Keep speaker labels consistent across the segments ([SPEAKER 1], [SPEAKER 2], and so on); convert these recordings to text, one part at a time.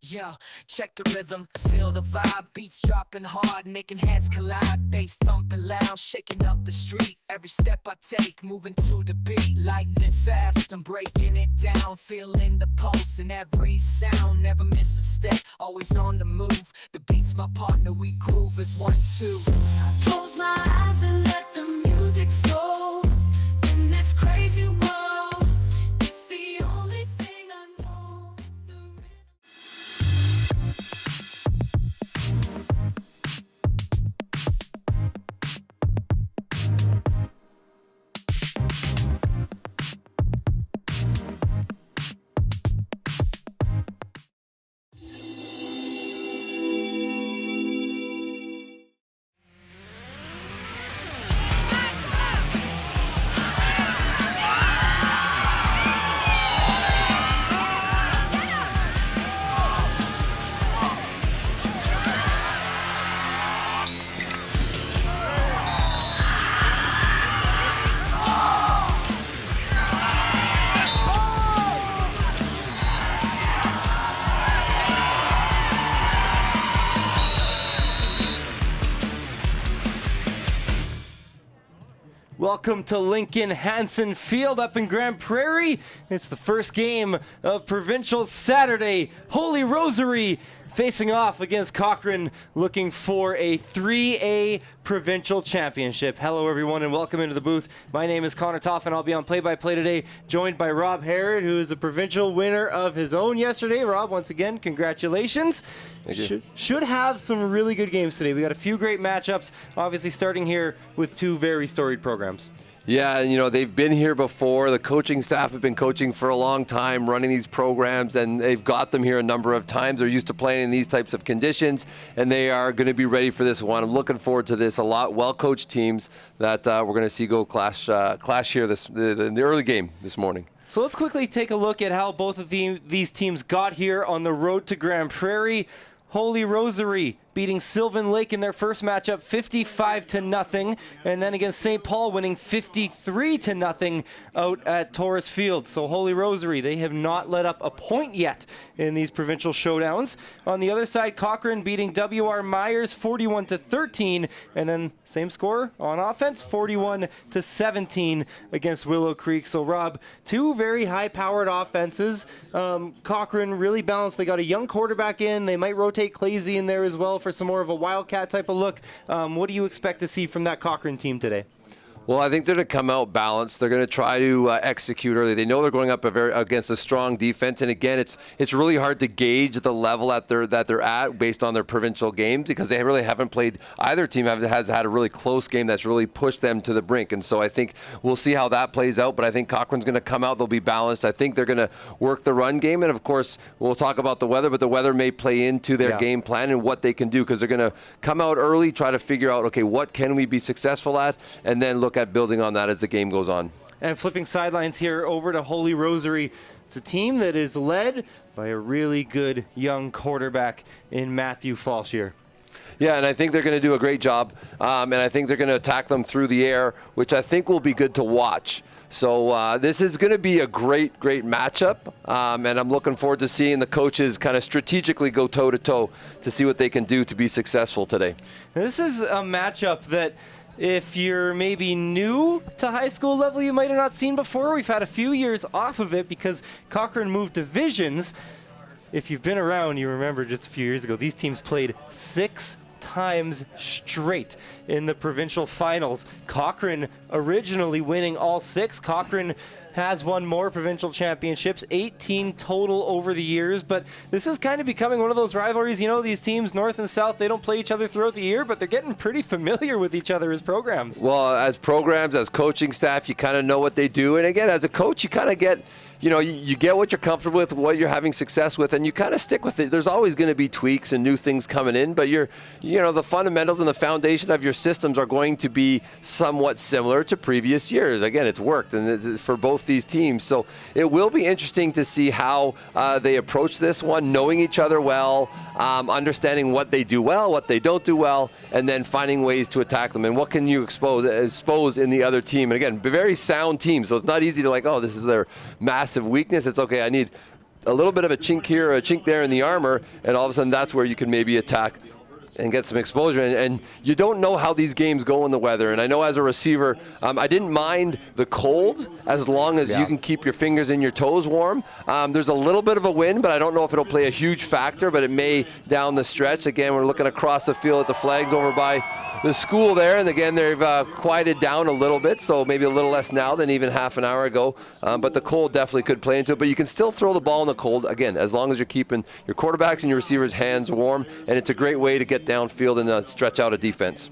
[SPEAKER 1] Yeah, check the rhythm, feel the vibe, beats dropping hard, making heads collide, bass thumping loud, shaking up the street. Every step I take, moving to the beat, lightning fast, I'm breaking it down, feeling the pulse in every sound, never miss a step, always on the move. The beat's my partner, we groove as 1, 2. I close my eyes and let the music flow in this crazy world. It's the only thing I know.
[SPEAKER 2] Welcome to Lincoln Hansen Field up in Grand Prairie. It's the first game of Provincial Saturday. Holy Rosary facing off against Cochrane, looking for a 3A Provincial Championship. Hello everyone and welcome into the booth. My name is Connor Toff and I'll be on play-by-play today, joined by Rob Harrod, who is a provincial winner of his own yesterday. Rob, once again, congratulations. Should have some really good games today. We got a few great matchups, obviously starting here with two very storied programs.
[SPEAKER 3] Yeah, you know, they've been here before. The coaching staff have been coaching for a long time, running these programs, and they've got them here a number of times. They're used to playing in these types of conditions, and they are going to be ready for this one. I'm looking forward to this. A lot well-coached teams that we're going to see go clash here in the early game this morning.
[SPEAKER 2] So let's quickly take a look at how both of these teams got here on the road to Grand Prairie. Holy Rosary beating Sylvan Lake in their first matchup 55-0, and then against St. Paul winning 53-0 out at Taurus Field. So Holy Rosary, they have not let up a point yet in these provincial showdowns. On the other side, Cochrane beating W.R. Myers 41-13, and then same score on offense, 41-17 against Willow Creek. So Rob, two very high-powered offenses. Cochrane really balanced. They got a young quarterback in. They might rotate Clazy in there as well for some more of a Wildcat type of look. What do you expect to see from that Cochrane team today?
[SPEAKER 3] Well, I think they're going to come out balanced. They're going to try to execute early. They know they're going up against a strong defense, and again, it's really hard to gauge the level that they're at based on their provincial games because they really haven't played. Either team has had a really close game that's really pushed them to the brink, and so I think we'll see how that plays out. But I think Cochrane's going to come out. They'll be balanced. I think they're going to work the run game, and of course, we'll talk about the weather. But the weather may play into their game plan and what they can do because they're going to come out early, try to figure out okay, what can we be successful at, and then look at building on that as the game goes on.
[SPEAKER 2] And flipping sidelines here over to Holy Rosary. It's a team that is led by a really good young quarterback in Matthew Falshier.
[SPEAKER 3] Yeah, and I think they're going to do a great job, and I think they're going to attack them through the air, which I think will be good to watch. So this is going to be a great matchup, and I'm looking forward to seeing the coaches kind of strategically go toe-to-toe to see what they can do to be successful today.
[SPEAKER 2] Now, this is a matchup that if you're maybe new to high school level, you might have not seen before. We've had a few years off of it because Cochrane moved divisions. If you've been around, you remember just a few years ago, these teams played 6 times straight in the provincial finals. Cochrane originally winning all 6. Cochrane has won more provincial championships, 18 total over the years, but this is kind of becoming one of those rivalries. You know, these teams, north and south, they don't play each other throughout the year, but they're getting pretty familiar with each other as programs.
[SPEAKER 3] Well, as programs, as coaching staff, you kind of know what they do, and again, as a coach, you kind of get, you know, you get what you're comfortable with, what you're having success with, and you kind of stick with it. There's always going to be tweaks and new things coming in, but the fundamentals and the foundation of your systems are going to be somewhat similar to previous years. Again, it's worked and for both these teams, so it will be interesting to see how they approach this one, knowing each other well, understanding what they do well, what they don't do well, and then finding ways to attack them. And what can you expose in the other team? And again, very sound team, so it's not easy to like, oh, this is their massive weakness. It's okay, I need a little bit of a chink here, or a chink there in the armor, and all of a sudden that's where you can maybe attack and get some exposure. And you don't know how these games go in the weather. And I know as a receiver, I didn't mind the cold as long as you can keep your fingers and your toes warm. There's a little bit of a wind, but I don't know if it'll play a huge factor, but it may down the stretch. Again, we're looking across the field at the flags over by the school there, and again, they've quieted down a little bit, so maybe a little less now than even half an hour ago, but the cold definitely could play into it. But you can still throw the ball in the cold, again, as long as you're keeping your quarterbacks and your receivers' hands warm, and it's a great way to get downfield and stretch out a defense.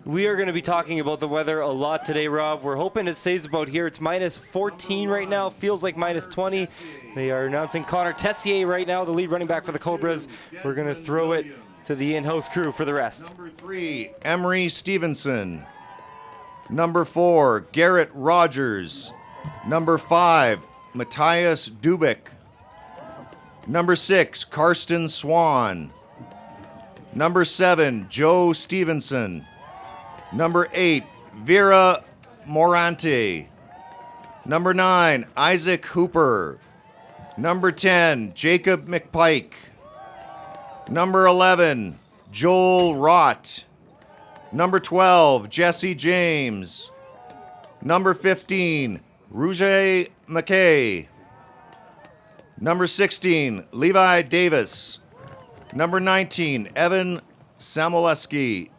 [SPEAKER 2] We are going to be talking about the weather a lot today, Rob. We're hoping it stays about here. It's minus 14 right now. Feels like minus 20. They are announcing Connor Tessier right now, the lead running back for the Cobras. We're going to throw it to the in-house crew for the rest.
[SPEAKER 4] Number 3, Emery Stevenson. Number 4, Garrett Rogers. Number 5, Matthias Dubik. Number 6, Karsten Swan. Number 7, Joe Stevenson. Number 8, Vera Morante. Number 9, Isaac Hooper. Number 10, Jacob McPike. Number 11, Joel Rott. Number 12, Jesse James. Number 15, Rouge McKay. Number 16, Levi Davis. Number 19, Evan Samoleski.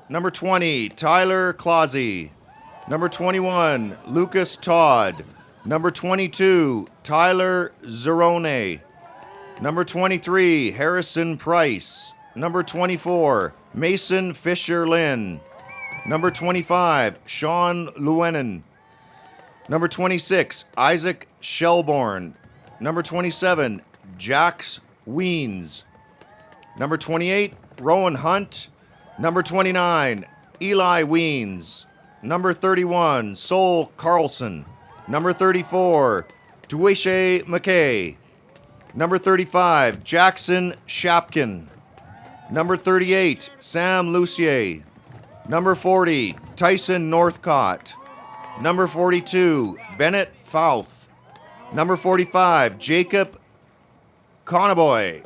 [SPEAKER 4] Number 20, Tyler Clausey. Number 21, Lucas Todd. Number 22, Tyler Zerone. Number 23, Harrison Price. Number 24, Mason Fisher-Lynn. Number 25, Sean Llewellyn. Number 26, Isaac Shelbourne. Number 27, Jax Weens. Number 28, Rowan Hunt. Number 29, Eli Weens. Number 31, Sol Carlson. Number 34, Duishe McKay. Number 35, Jackson Shapkin. Number 38, Sam Lucier. Number 40, Tyson Northcott. Number 42, Bennett Fouth. Number 45, Jacob Conaboy.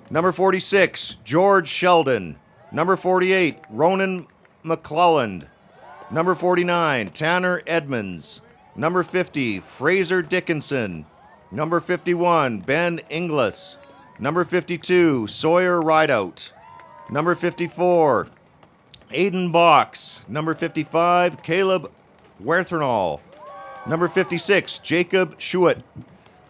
[SPEAKER 4] Number 46, George Sheldon. Number 48, Ronan McClelland. Number 49, Tanner Edmonds. Number 50, Fraser Dickinson. Number 51, Ben Inglis. Number 52, Sawyer Rideout. Number 54, Aiden Box. Number 55, Caleb Werthernall. Number 56, Jacob Schuett.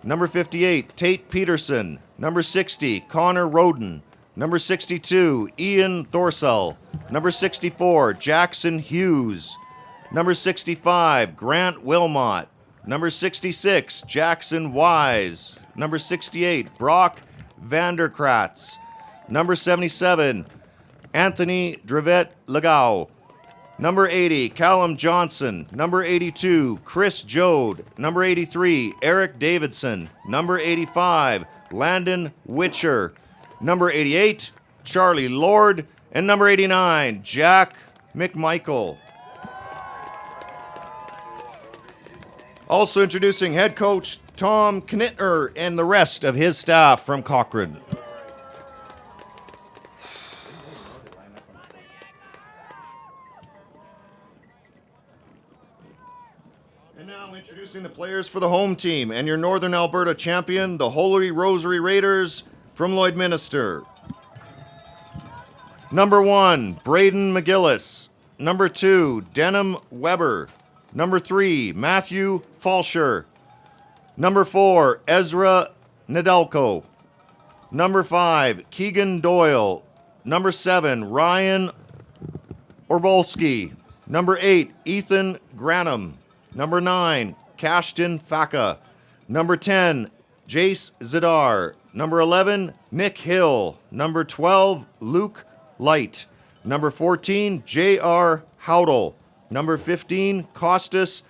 [SPEAKER 4] Number 58, Tate Peterson. Number 60, Connor Roden. Number 62, Ian Thorsell. Number 64, Jackson Hughes. Number 65, Grant Wilmot. Number 66, Jackson Wise. Number 68, Brock Vanderkratz. Number 77, Anthony Drevet Legau. Number 80, Callum Johnson. Number 82, Chris Jode. Number 83, Eric Davidson. Number 85, Landon Witcher. Number 88, Charlie Lord. And number 89, Jack McMichael. Also introducing head coach Tom Knittner and the rest of his staff from Cochrane. And now introducing the players for the home team and your Northern Alberta champion, the Holy Rosary Raiders from Lloydminster. Number 1, Braden McGillis. Number 2, Denham Weber. Number 3, Matthew Falsher. Number 4, Ezra Nedelko. Number 5, Keegan Doyle. Number 7, Ryan Orbolski. Number 8, Ethan Granum. Number 9, Kashton Faka. Number 10, Jace Zidar. Number 11, Nick Hill. Number 12, Luke Light. Number 14, J.R. Hudl. Number 15, Kostas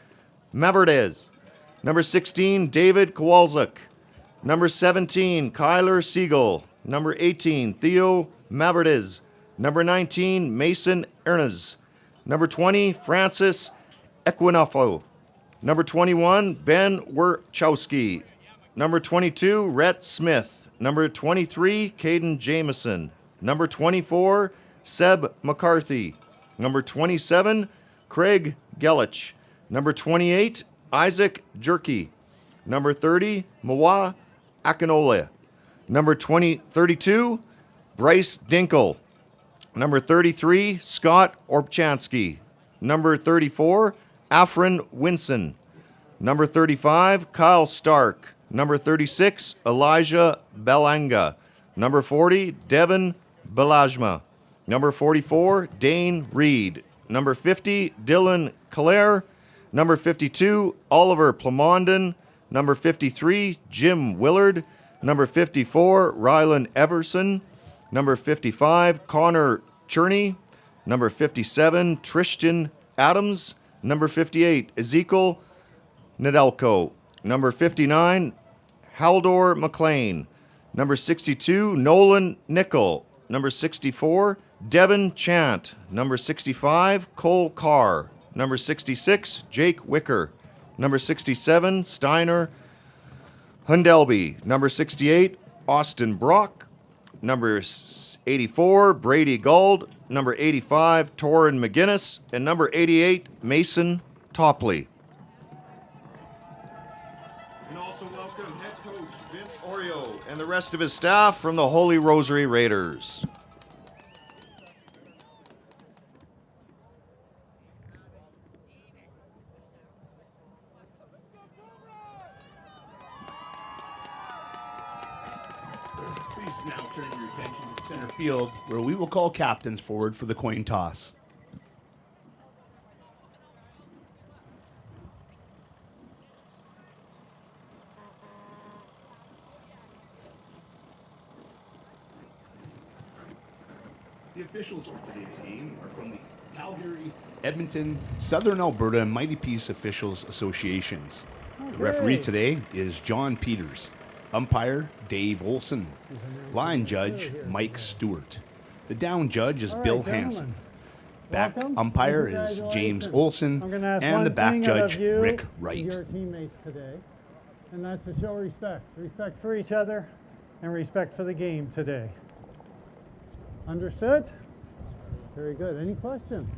[SPEAKER 4] Maverdez. Number 16, David Kowalczyk. Number 17, Kyler Siegel. Number 18, Theo Maverdez. Number 19, Mason Ernest. Number 20, Francis Equinofo. Number 21, Ben Werchowski. Number 22, Rhett Smith. Number 23, Caden Jameson. Number 24, Seb McCarthy. Number 27, Craig Gelich. Number 28, Isaac Jerky. Number 30, Mawa Akinole. Number 32, Bryce Dinkle. Number 33, Scott Orpchansky. Number 34, Afrin Winson. Number 35, Kyle Stark. Number 36, Elijah Belanga. Number 40, Devin Belajma. Number 44, Dane Reed. Number 50, Dylan Clare. Number 52, Oliver Plamondon. Number 53, Jim Willard. Number 54, Rylan Everson. Number 55, Connor Cherney. Number 57, Tristan Adams. Number 58, Ezekiel Nedelko. Number 59, Haldor McLean. Number 62, Nolan Nickel. Number 64, Devin Chant. Number 65, Cole Carr. Number 66, Jake Wicker. Number 67, Steiner Hundelby. Number 68, Austin Brock. Number 84, Brady Gould. Number 85, Torin McGinnis. And number 88, Mason Topley. And also welcome head coach Vince Oreo and the rest of his staff from the Holy Rosary Raiders.
[SPEAKER 5] Please now turn your attention to the center field, where we will call captains forward for the coin toss. The officials for today's game are from the Calgary, Edmonton, Southern Alberta, and Mighty Peace Officials Associations. The referee today is John Peters. Umpire, Dave Olson. Line judge, Mike Stewart. The down judge is Bill Hansen. Back umpire is James Olson. And the back judge, Rick Wright.
[SPEAKER 6] Your teammates today, and that's to show respect. Respect for each other and respect for the game today. Understood? Very good. Any questions?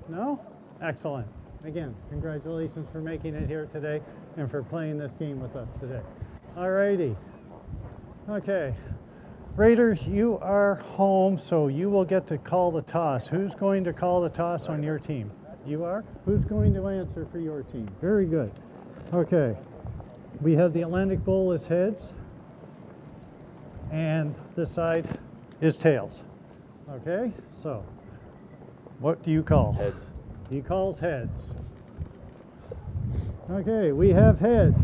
[SPEAKER 6] No? Excellent. Again, congratulations for making it here today and for playing this game with us today. Alrighty. Okay. Raiders, you are home, so you will get to call the toss. Who's going to call the toss on your team? You are? Who's going to answer for your team? Very good. Okay. We have the Atlantic Bowl as heads, and this side is tails. Okay? So, what do you call?
[SPEAKER 7] Heads.
[SPEAKER 6] He calls heads. Okay, we have heads.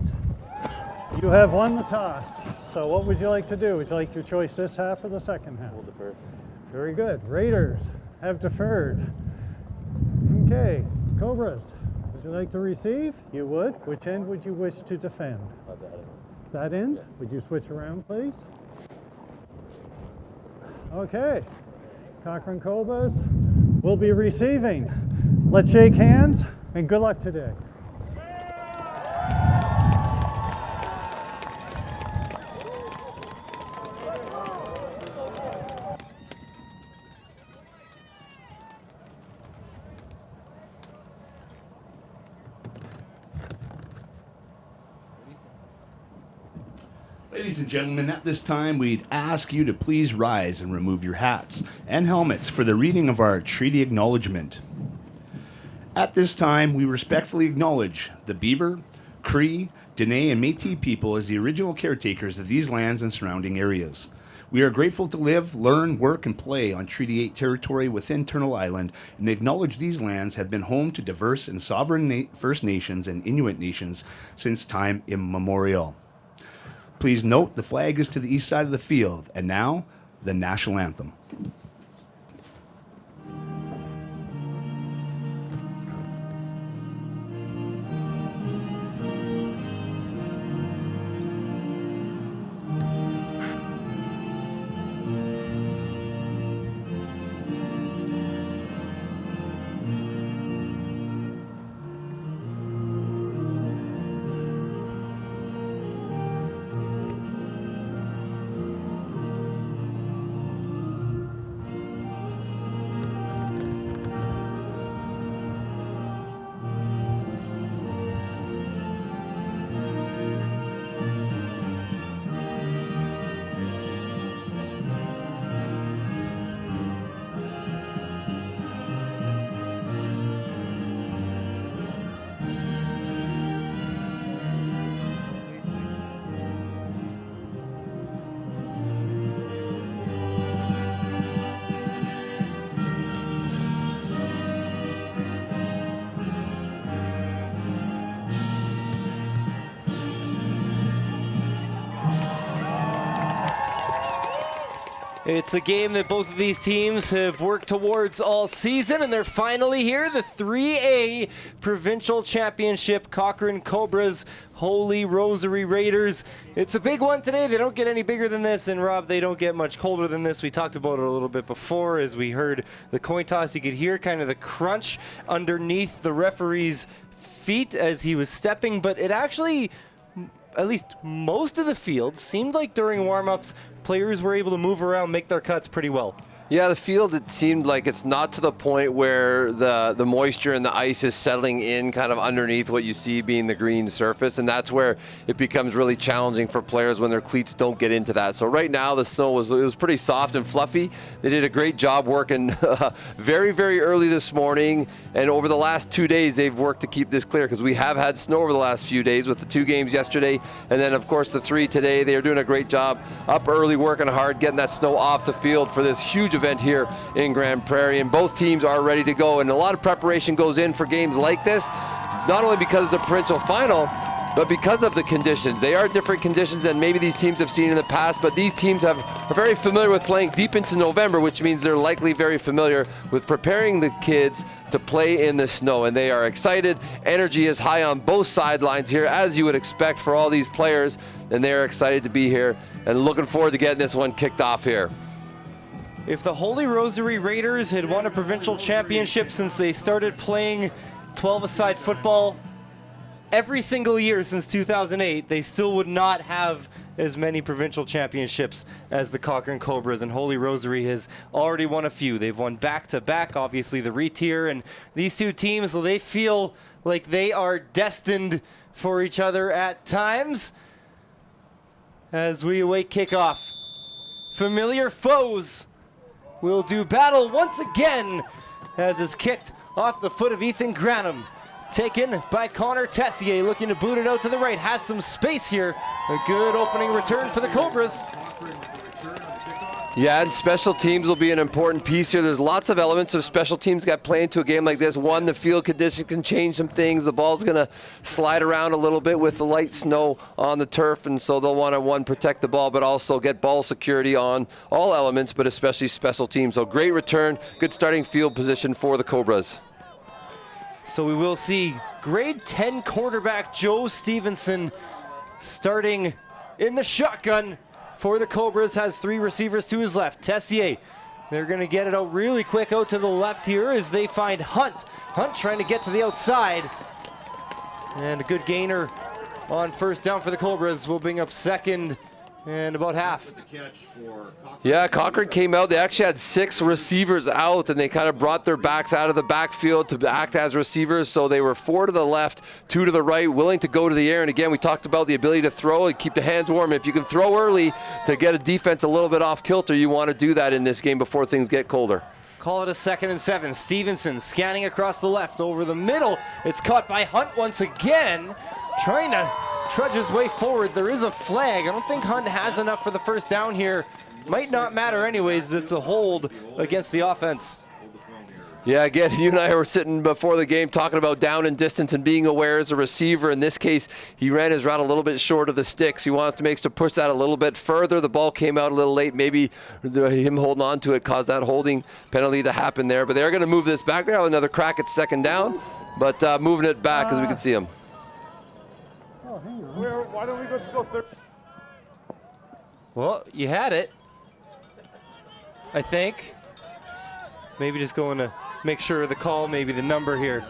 [SPEAKER 6] You have won the toss. So what would you like to do? Would you like your choice this half or the second half?
[SPEAKER 7] We'll defer.
[SPEAKER 6] Very good. Raiders have deferred. Okay, Cobras, would you like to receive? You would. Which end would you wish to defend? That end? Would you switch around, please? Okay, Cochrane Cobras will be receiving. Let's shake hands and good luck today.
[SPEAKER 5] Ladies and gentlemen, at this time, we'd ask you to please rise and remove your hats and helmets for the reading of our treaty acknowledgement. At this time, we respectfully acknowledge the Beaver, Cree, Dene, and Métis people as the original caretakers of these lands and surrounding areas. We are grateful to live, learn, work, and play on Treaty 8 territory within Turtle Island, and acknowledge these lands have been home to diverse and sovereign First Nations and Inuit nations since time immemorial. Please note the flag is to the east side of the field, and now, the national anthem.
[SPEAKER 2] It's a game that both of these teams have worked towards all season, and they're finally here. The 3A Provincial Championship, Cochrane Cobras, Holy Rosary Raiders. It's a big one today. They don't get any bigger than this, and Rob, they don't get much colder than this. We talked about it a little bit before as we heard the coin toss. You could hear kind of the crunch underneath the referee's feet as he was stepping, but it actually, at least most of the field, seemed like during warm-ups, players were able to move around, make their cuts pretty well.
[SPEAKER 3] Yeah, the field, it seemed like it's not to the point where the moisture and the ice is settling in kind of underneath what you see being the green surface, and that's where it becomes really challenging for players when their cleats don't get into that. So right now the snow was pretty soft and fluffy. They did a great job working very, very early this morning, and over the last 2 days they've worked to keep this clear because we have had snow over the last few days with the 2 games yesterday and then of course the 3 today. They are doing a great job up early, working hard, getting that snow off the field for this huge event here in Grand Prairie, and both teams are ready to go, and a lot of preparation goes in for games like this, not only because of the provincial final but because of the conditions. They are different conditions than maybe these teams have seen in the past, but these teams are very familiar with playing deep into November, which means they're likely very familiar with preparing the kids to play in the snow, and they are excited. Energy is high on both sidelines here, as you would expect for all these players, and they are excited to be here and looking forward to getting this one kicked off here.
[SPEAKER 2] If the Holy Rosary Raiders had won a provincial championship since they started playing 12-a-side football every single year since 2008, they still would not have as many provincial championships as the Cochrane Cobras, and Holy Rosary has already won a few. They've won back-to-back, obviously the re-tier, and these two teams, well, they feel like they are destined for each other at times as we await kickoff. Familiar foes will do battle once again as is kicked off the foot of Ethan Granum. Taken by Connor Tessier, looking to boot it out to the right. Has some space here. A good opening return for the Cobras.
[SPEAKER 3] Yeah, and special teams will be an important piece here. There's lots of elements of special teams got play into a game like this. One, the field condition can change some things. The ball's going to slide around a little bit with the light snow on the turf, and so they'll want to, one, protect the ball, but also get ball security on all elements, but especially special teams. So great return, good starting field position for the Cobras.
[SPEAKER 2] So we will see grade 10 quarterback Joe Stevenson starting in the shotgun for the Cobras. Has 3 receivers to his left. Tessier, they're going to get it out really quick out to the left here as they find Hunt. Hunt trying to get to the outside. And a good gainer on first down for the Cobras. Will bring up second and about half.
[SPEAKER 3] Yeah, Cochrane came out. They actually had 6 receivers out, and they kind of brought their backs out of the backfield to act as receivers. So they were 4 to the left, 2 to the right, willing to go to the air. And again, we talked about the ability to throw and keep the hands warm. If you can throw early to get a defense a little bit off kilter, you want to do that in this game before things get colder.
[SPEAKER 2] Call it a 2nd and 7. Stevenson scanning across the left over the middle. It's caught by Hunt once again, trying to trudge his way forward. There is a flag. I don't think Hunt has enough for the first down here. Might not matter anyways. It's a hold against the offense.
[SPEAKER 3] Yeah, again, you and I were sitting before the game talking about down and distance and being aware as a receiver. In this case, he ran his route a little bit short of the sticks. He wants to make to push that a little bit further. The ball came out a little late. Maybe him holding on to it caused that holding penalty to happen there. But they're going to move this back. They have another crack at 2nd down, but moving it back as we can see him.
[SPEAKER 6] Oh, hang on.
[SPEAKER 7] Why don't we go third?
[SPEAKER 2] Well, you had it, I think. Maybe just going to make sure of the call, maybe the number here.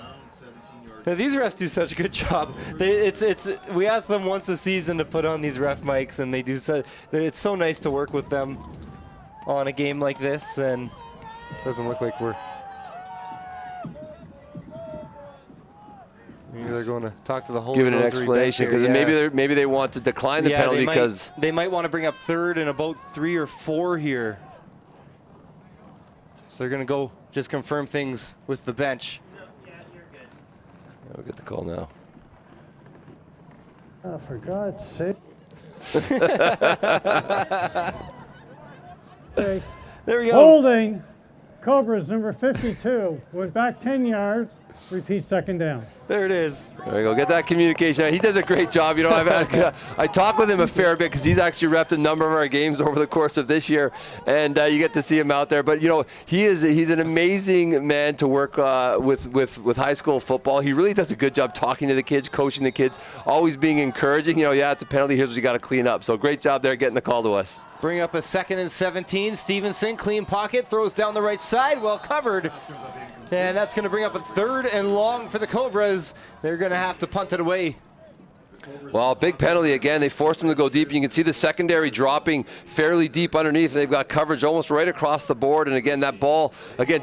[SPEAKER 2] Now, these refs do such a good job. We ask them once a season to put on these ref mics, and they do. It's so nice to work with them on a game like this, and it doesn't look like we're. Maybe they're going to talk to the whole.
[SPEAKER 3] Giving an explanation because maybe they want to decline the penalty because
[SPEAKER 2] they might want to bring up 3rd and about 3 or 4 here. So they're going to go just confirm things with the bench.
[SPEAKER 3] Yeah, we'll get the call now.
[SPEAKER 6] Oh, for God's sake.
[SPEAKER 2] There we go.
[SPEAKER 6] Holding. Cobras number 52 went back 10 yards. Repeat second down.
[SPEAKER 2] There it is.
[SPEAKER 3] There you go. Get that communication. He does a great job. You know, I talk with him a fair bit because he's actually repped a number of our games over the course of this year, and you get to see him out there. But you know, he's an amazing man to work with high school football. He really does a good job talking to the kids, coaching the kids, always being encouraging. You know, yeah, it's a penalty. Here's what you got to clean up. So great job there getting the call to us.
[SPEAKER 2] Bring up a 2nd and 17. Stevenson, clean pocket, throws down the right side, well covered. And that's going to bring up a 3rd and long for the Cobras. They're going to have to punt it away.
[SPEAKER 3] Well, big penalty again. They forced them to go deep. You can see the secondary dropping fairly deep underneath. They've got coverage almost right across the board. And again, that ball,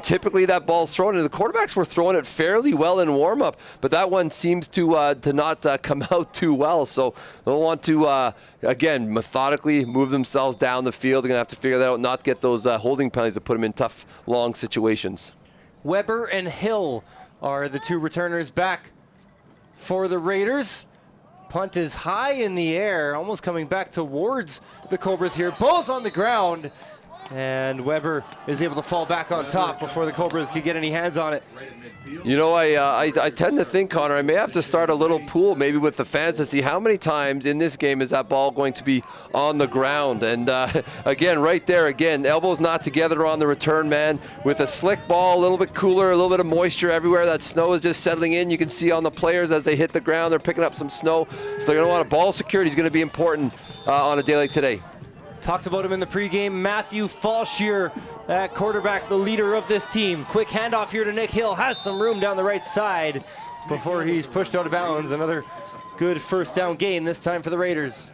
[SPEAKER 3] typically that ball's thrown. And the quarterbacks were throwing it fairly well in warm-up. But that one seems to not come out too well. So they'll want to, again, methodically move themselves down the field. They're going to have to figure that out, not get those holding penalties to put them in tough, long situations.
[SPEAKER 2] Weber and Hill are the 2 returners back for the Raiders. Punt is high in the air, almost coming back towards the Cobras here. Ball's on the ground, and Weber is able to fall back on top before the Cobras could get any hands on it.
[SPEAKER 3] You know, I tend to think, Connor, I may have to start a little pool maybe with the fans to see how many times in this game is that ball going to be on the ground. And again, right there, elbows not together on the return man with a slick ball, a little bit cooler, a little bit of moisture everywhere. That snow is just settling in. You can see on the players as they hit the ground, they're picking up some snow. So they're going to want a ball security is going to be important on a day like today.
[SPEAKER 2] Talked about him in the pregame. Matthew Falshear at quarterback, the leader of this team. Quick handoff here to Nick Hill. Has some room down the right side before he's pushed out of bounds. Another good 1st down gain, this time for the Raiders.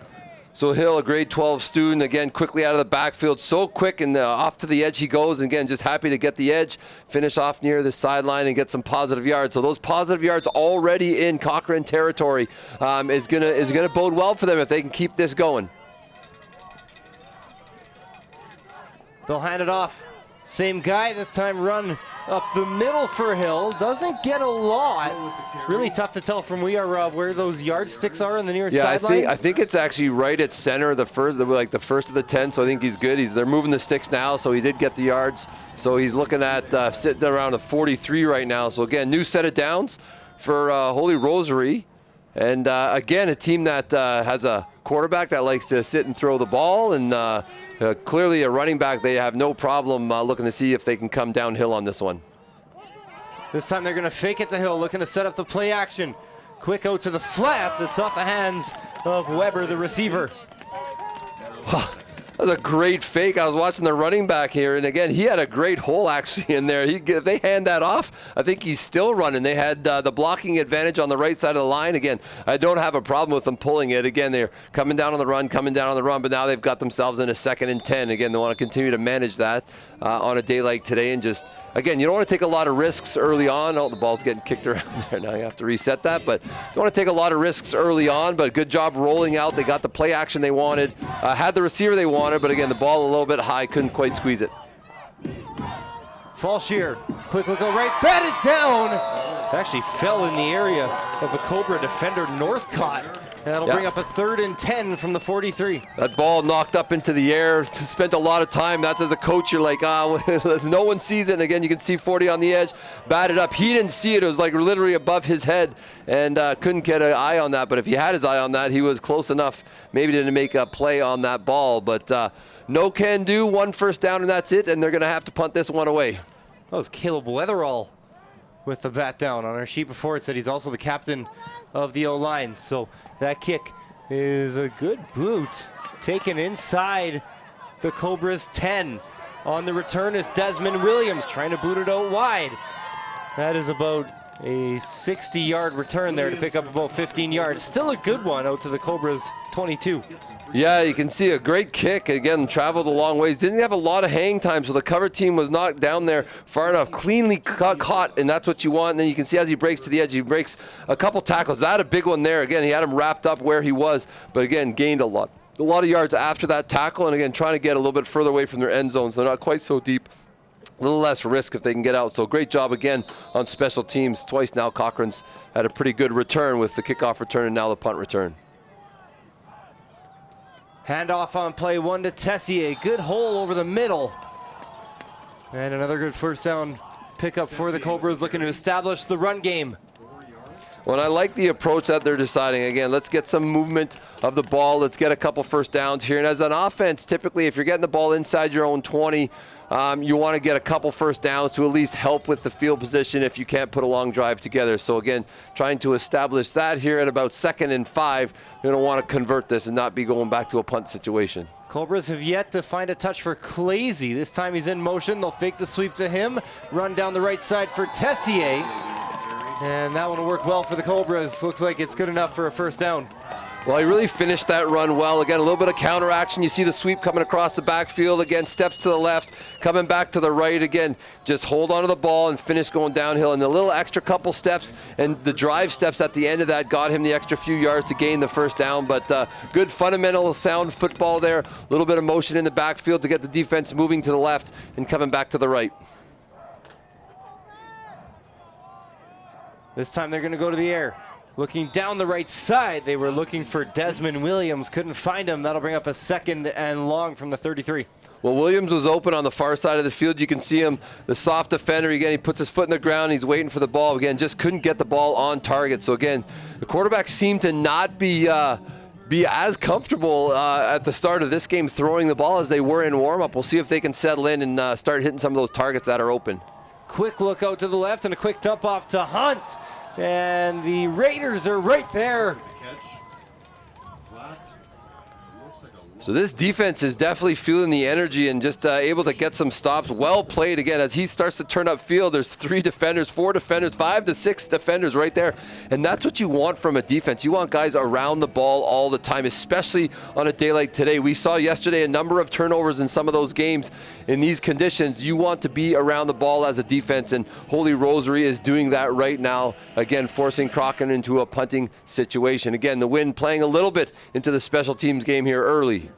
[SPEAKER 3] So Hill, a grade 12 student, again, quickly out of the backfield. So quick, and off to the edge he goes. And again, just happy to get the edge, finish off near the sideline and get some positive yards. So those positive yards already in Cochrane territory is gonna bode well for them if they can keep this going.
[SPEAKER 2] They'll hand it off. Same guy, this time run up the middle for Hill. Doesn't get a lot. Really tough to tell from where those yardsticks are on the near sideline.
[SPEAKER 3] I think it's actually right at center, the first of the 10. So I think he's good. They're moving the sticks now, so he did get the yards. So he's looking at sitting around a 43 right now. So again, new set of downs for Holy Rosary, and again, a team that has a quarterback that likes to sit and throw the ball, and clearly a running back. They have no problem looking to see if they can come downhill on this one.
[SPEAKER 2] This time they're going to fake it to Hill, looking to set up the play action. Quick out to the flats. It's off the hands of Weber, the receiver.
[SPEAKER 3] That was a great fake. I was watching the running back here, and again, he had a great hole actually in there. They hand that off. I think he's still running. They had the blocking advantage on the right side of the line. Again, I don't have a problem with them pulling it. Again, they're coming down on the run, but now they've got themselves in a 2nd and 10. Again, they want to continue to manage that on a day like today, and just, again, you don't want to take a lot of risks early on. Oh, the ball's getting kicked around there. Now you have to reset that, but don't want to take a lot of risks early on, but good job rolling out. They got the play action they wanted, had the receiver they wanted, but again, the ball a little bit high, couldn't quite squeeze it.
[SPEAKER 2] Falshear, quick look right, batted down. It actually fell in the area of a Cobra defender, Northcott. That'll bring up a 3rd and 10 from the 43.
[SPEAKER 3] That ball knocked up into the air, spent a lot of time. That's as a coach, you're like, no one sees it. And again, you can see 40 on the edge, batted up. He didn't see it. It was like literally above his head, and couldn't get an eye on that. But if he had his eye on that, he was close enough. Maybe didn't make a play on that ball, but no can do. 1 1st down, and that's it. And they're going to have to punt this one away.
[SPEAKER 2] That was Caleb Weatherall with the bat down. On our sheet before, it said he's also the captain of the O-line. So that kick is a good boot taken inside the Cobras 10. On the return is Desmond Williams trying to boot it out wide. That is about a 60-yard return there to pick up about 15 yards. Still a good one out to the Cobras 22.
[SPEAKER 3] Yeah, you can see a great kick. Again, traveled a long ways. Didn't have a lot of hang time, so the cover team was not down there far enough. Cleanly caught, and that's what you want. And then you can see as he breaks to the edge, he breaks a couple tackles. That a big one there. Again, he had him wrapped up where he was, but again, gained a lot of yards after that tackle. And again, trying to get a little bit further away from their end zones. They're not quite so deep. A little less risk if they can get out. So great job again on special teams. Twice now Cochrane's had a pretty good return with the kickoff return and now the punt return.
[SPEAKER 2] Handoff on play 1 to Tessier. Good hole over the middle. And another good 1st down pickup for the Cobras, looking to establish the run game.
[SPEAKER 3] Well, I like the approach that they're deciding. Again, let's get some movement of the ball. Let's get a couple first downs here. And as an offense, typically, if you're getting the ball inside your own 20, you want to get a couple first downs to at least help with the field position if you can't put a long drive together. So again, trying to establish that here at about 2nd and 5. You're going to want to convert this and not be going back to a punt situation.
[SPEAKER 2] Cobras have yet to find a touch for Clazy. This time he's in motion. They'll fake the sweep to him. Run down the right side for Tessier. And that one will work well for the Cobras. Looks like it's good enough for a first down.
[SPEAKER 3] Well, he really finished that run well. Again, a little bit of counter action. You see the sweep coming across the backfield. Again, steps to the left, coming back to the right. Again, just hold on to the ball and finish going downhill. And the little extra couple steps and the drive steps at the end of that got him the extra few yards to gain the first down. But good fundamental sound football there. A little bit of motion in the backfield to get the defense moving to the left and coming back to the right.
[SPEAKER 2] This time they're going to go to the air. Looking down the right side, they were looking for Desmond Williams. Couldn't find him. That'll bring up a 2nd and long from the 33.
[SPEAKER 3] Well, Williams was open on the far side of the field. You can see him, the soft defender. Again, he puts his foot in the ground. He's waiting for the ball. Again, just couldn't get the ball on target. So again, the quarterbacks seem to not be as comfortable at the start of this game throwing the ball as they were in warm-up. We'll see if they can settle in and start hitting some of those targets that are open.
[SPEAKER 2] Quick look out to the left and a quick dump off to Hunt. And the Raiders are right there.
[SPEAKER 3] So this defense is definitely feeling the energy and just able to get some stops. Well played again as he starts to turn up field. There's 3 defenders, 4 defenders, 5 to 6 defenders right there. And that's what you want from a defense. You want guys around the ball all the time, especially on a day like today. We saw yesterday a number of turnovers in some of those games. In these conditions, you want to be around the ball as a defense, and Holy Rosary is doing that right now. Again, forcing Cochrane into a punting situation. Again, the wind playing a little bit into the special teams game here early.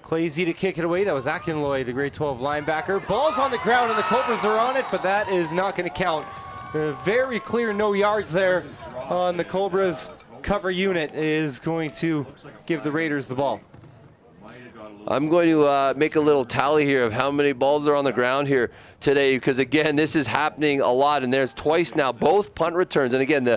[SPEAKER 2] Clazy to kick it away. That was Akinloy, the grade 12 linebacker. Ball's on the ground and the Cobras are on it, but that is not going to count. Very clear no yards there on the Cobras. Cover unit is going to give the Raiders the ball.
[SPEAKER 3] I'm going to make a little tally here of how many balls are on the ground here today, because again, this is happening a lot, and there's twice now, both punt returns. And again,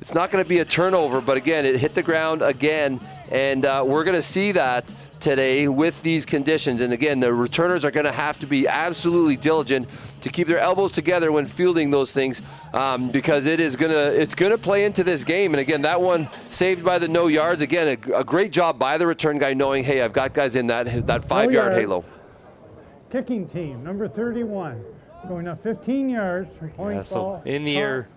[SPEAKER 3] it's not going to be a turnover, but again, it hit the ground again, and we're going to see that today with these conditions. And again, the returners are going to have to be absolutely diligent to keep their elbows together when fielding those things, because it's gonna play into this game. And again, that one saved by the no yards. Again, a great job by the return guy, knowing, hey, I've got guys in that 5-yard halo.
[SPEAKER 6] Kicking team, number 31, going up 15 yards from point ball.
[SPEAKER 2] So in the air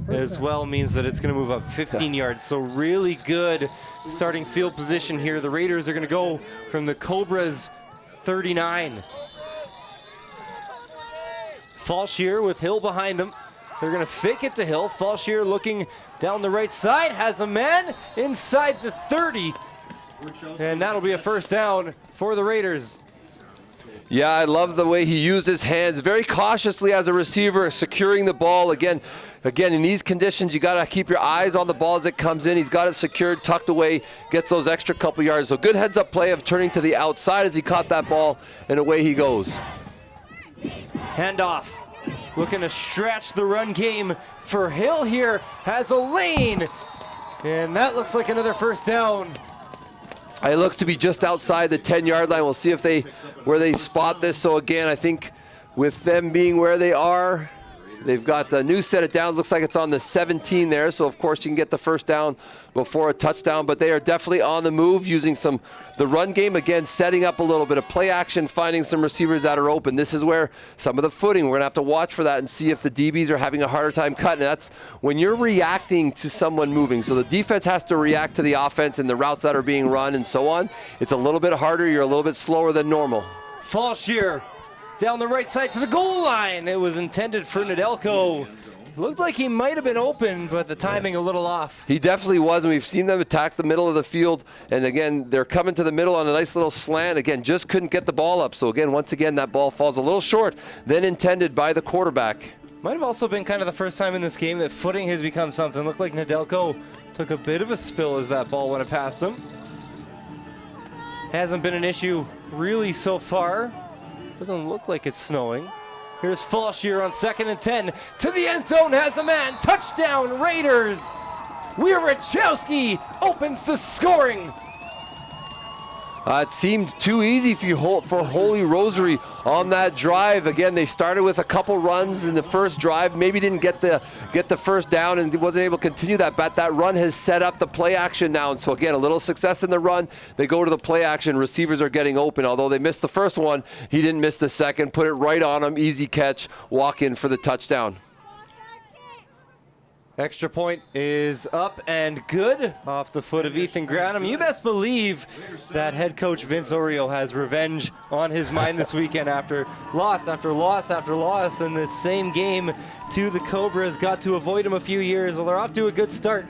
[SPEAKER 2] as well means that it's going to move up 15 yards. So really good starting field position here. The Raiders are going to go from the Cobras 39. Falshear with Hill behind him. They're going to fake it to Hill. Falshear looking down the right side, has a man inside the 30. And that'll be a first down for the Raiders.
[SPEAKER 3] Yeah, I love the way he used his hands very cautiously as a receiver, securing the ball. Again, in these conditions, you got to keep your eyes on the ball as it comes in. He's got it secured, tucked away, gets those extra couple yards. So good heads-up play of turning to the outside as he caught that ball, and away he goes.
[SPEAKER 2] Handoff. Looking to stretch the run game for Hill here. Has a lane. And that looks like another first down.
[SPEAKER 3] It looks to be just outside the 10-yard line. We'll see if where they spot this. So again, I think with them being where they are, they've got a new set of downs. Looks like it's on the 17 there. So of course you can get the first down before a touchdown, but they are definitely on the move, using the run game, again, setting up a little bit of play action, finding some receivers that are open. This is where some of the footing, we're going to have to watch for that and see if the DBs are having a harder time cutting. That's when you're reacting to someone moving. So the defense has to react to the offense and the routes that are being run and so on. It's a little bit harder. You're a little bit slower than normal.
[SPEAKER 2] Falshear down the right side to the goal line. It was intended for Nedelko. Looked like he might have been open, but the timing a little off.
[SPEAKER 3] He definitely was, and we've seen them attack the middle of the field. And again, they're coming to the middle on a nice little slant. Again, just couldn't get the ball up. So again, once again, that ball falls a little short than intended by the quarterback.
[SPEAKER 2] Might have also been kind of the first time in this game that footing has become something. Looked like Nedelko took a bit of a spill as that ball went past him. Hasn't been an issue really so far. Doesn't look like it's snowing. Here's Falshear on 2nd and 10. To the end zone, has a man. Touchdown, Raiders. Wierachowski opens the scoring.
[SPEAKER 3] It seemed too easy for Holy Rosary on that drive. Again, they started with a couple runs in the first drive. Maybe didn't get the first down and wasn't able to continue that. But that run has set up the play action now. And so again, a little success in the run. They go to the play action. Receivers are getting open. Although they missed the first one, he didn't miss the second. Put it right on him. Easy catch. Walk in for the touchdown.
[SPEAKER 2] Extra point is up and good off the foot of Ethan Granum. You best believe that head coach Vince Oreo has revenge on his mind this weekend after loss after loss after loss in this same game to the Cobras. Got to avoid them a few years. Well, they're off to a good start.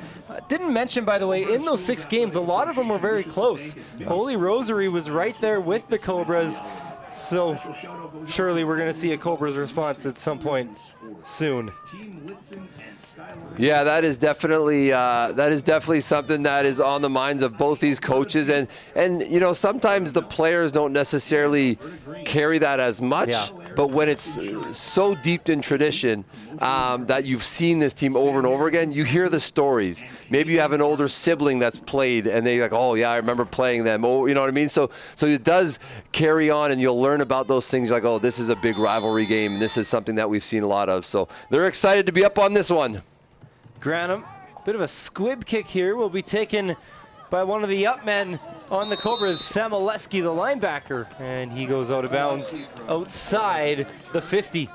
[SPEAKER 2] Didn't mention, by the way, in those 6 games, a lot of them were very close. Holy Rosary was right there with the Cobras. So surely we're going to see a Cobras response at some point soon.
[SPEAKER 3] Yeah, that is definitely something that is on the minds of both these coaches, and you know, sometimes the players don't necessarily carry that as much.
[SPEAKER 2] Yeah.
[SPEAKER 3] But when it's so deep in tradition that you've seen this team over and over again, you hear the stories. Maybe you have an older sibling that's played, and they're like, "Oh yeah, I remember playing them." Oh, you know what I mean? So it does carry on, and you'll learn about those things. Like, oh, this is a big rivalry game, and this is something that we've seen a lot of. So they're excited to be up on this one.
[SPEAKER 2] Granum, bit of a squib kick here, will be taken by one of the up men on the Cobras, Sam Oleski, the linebacker, and he goes out of bounds outside the 50.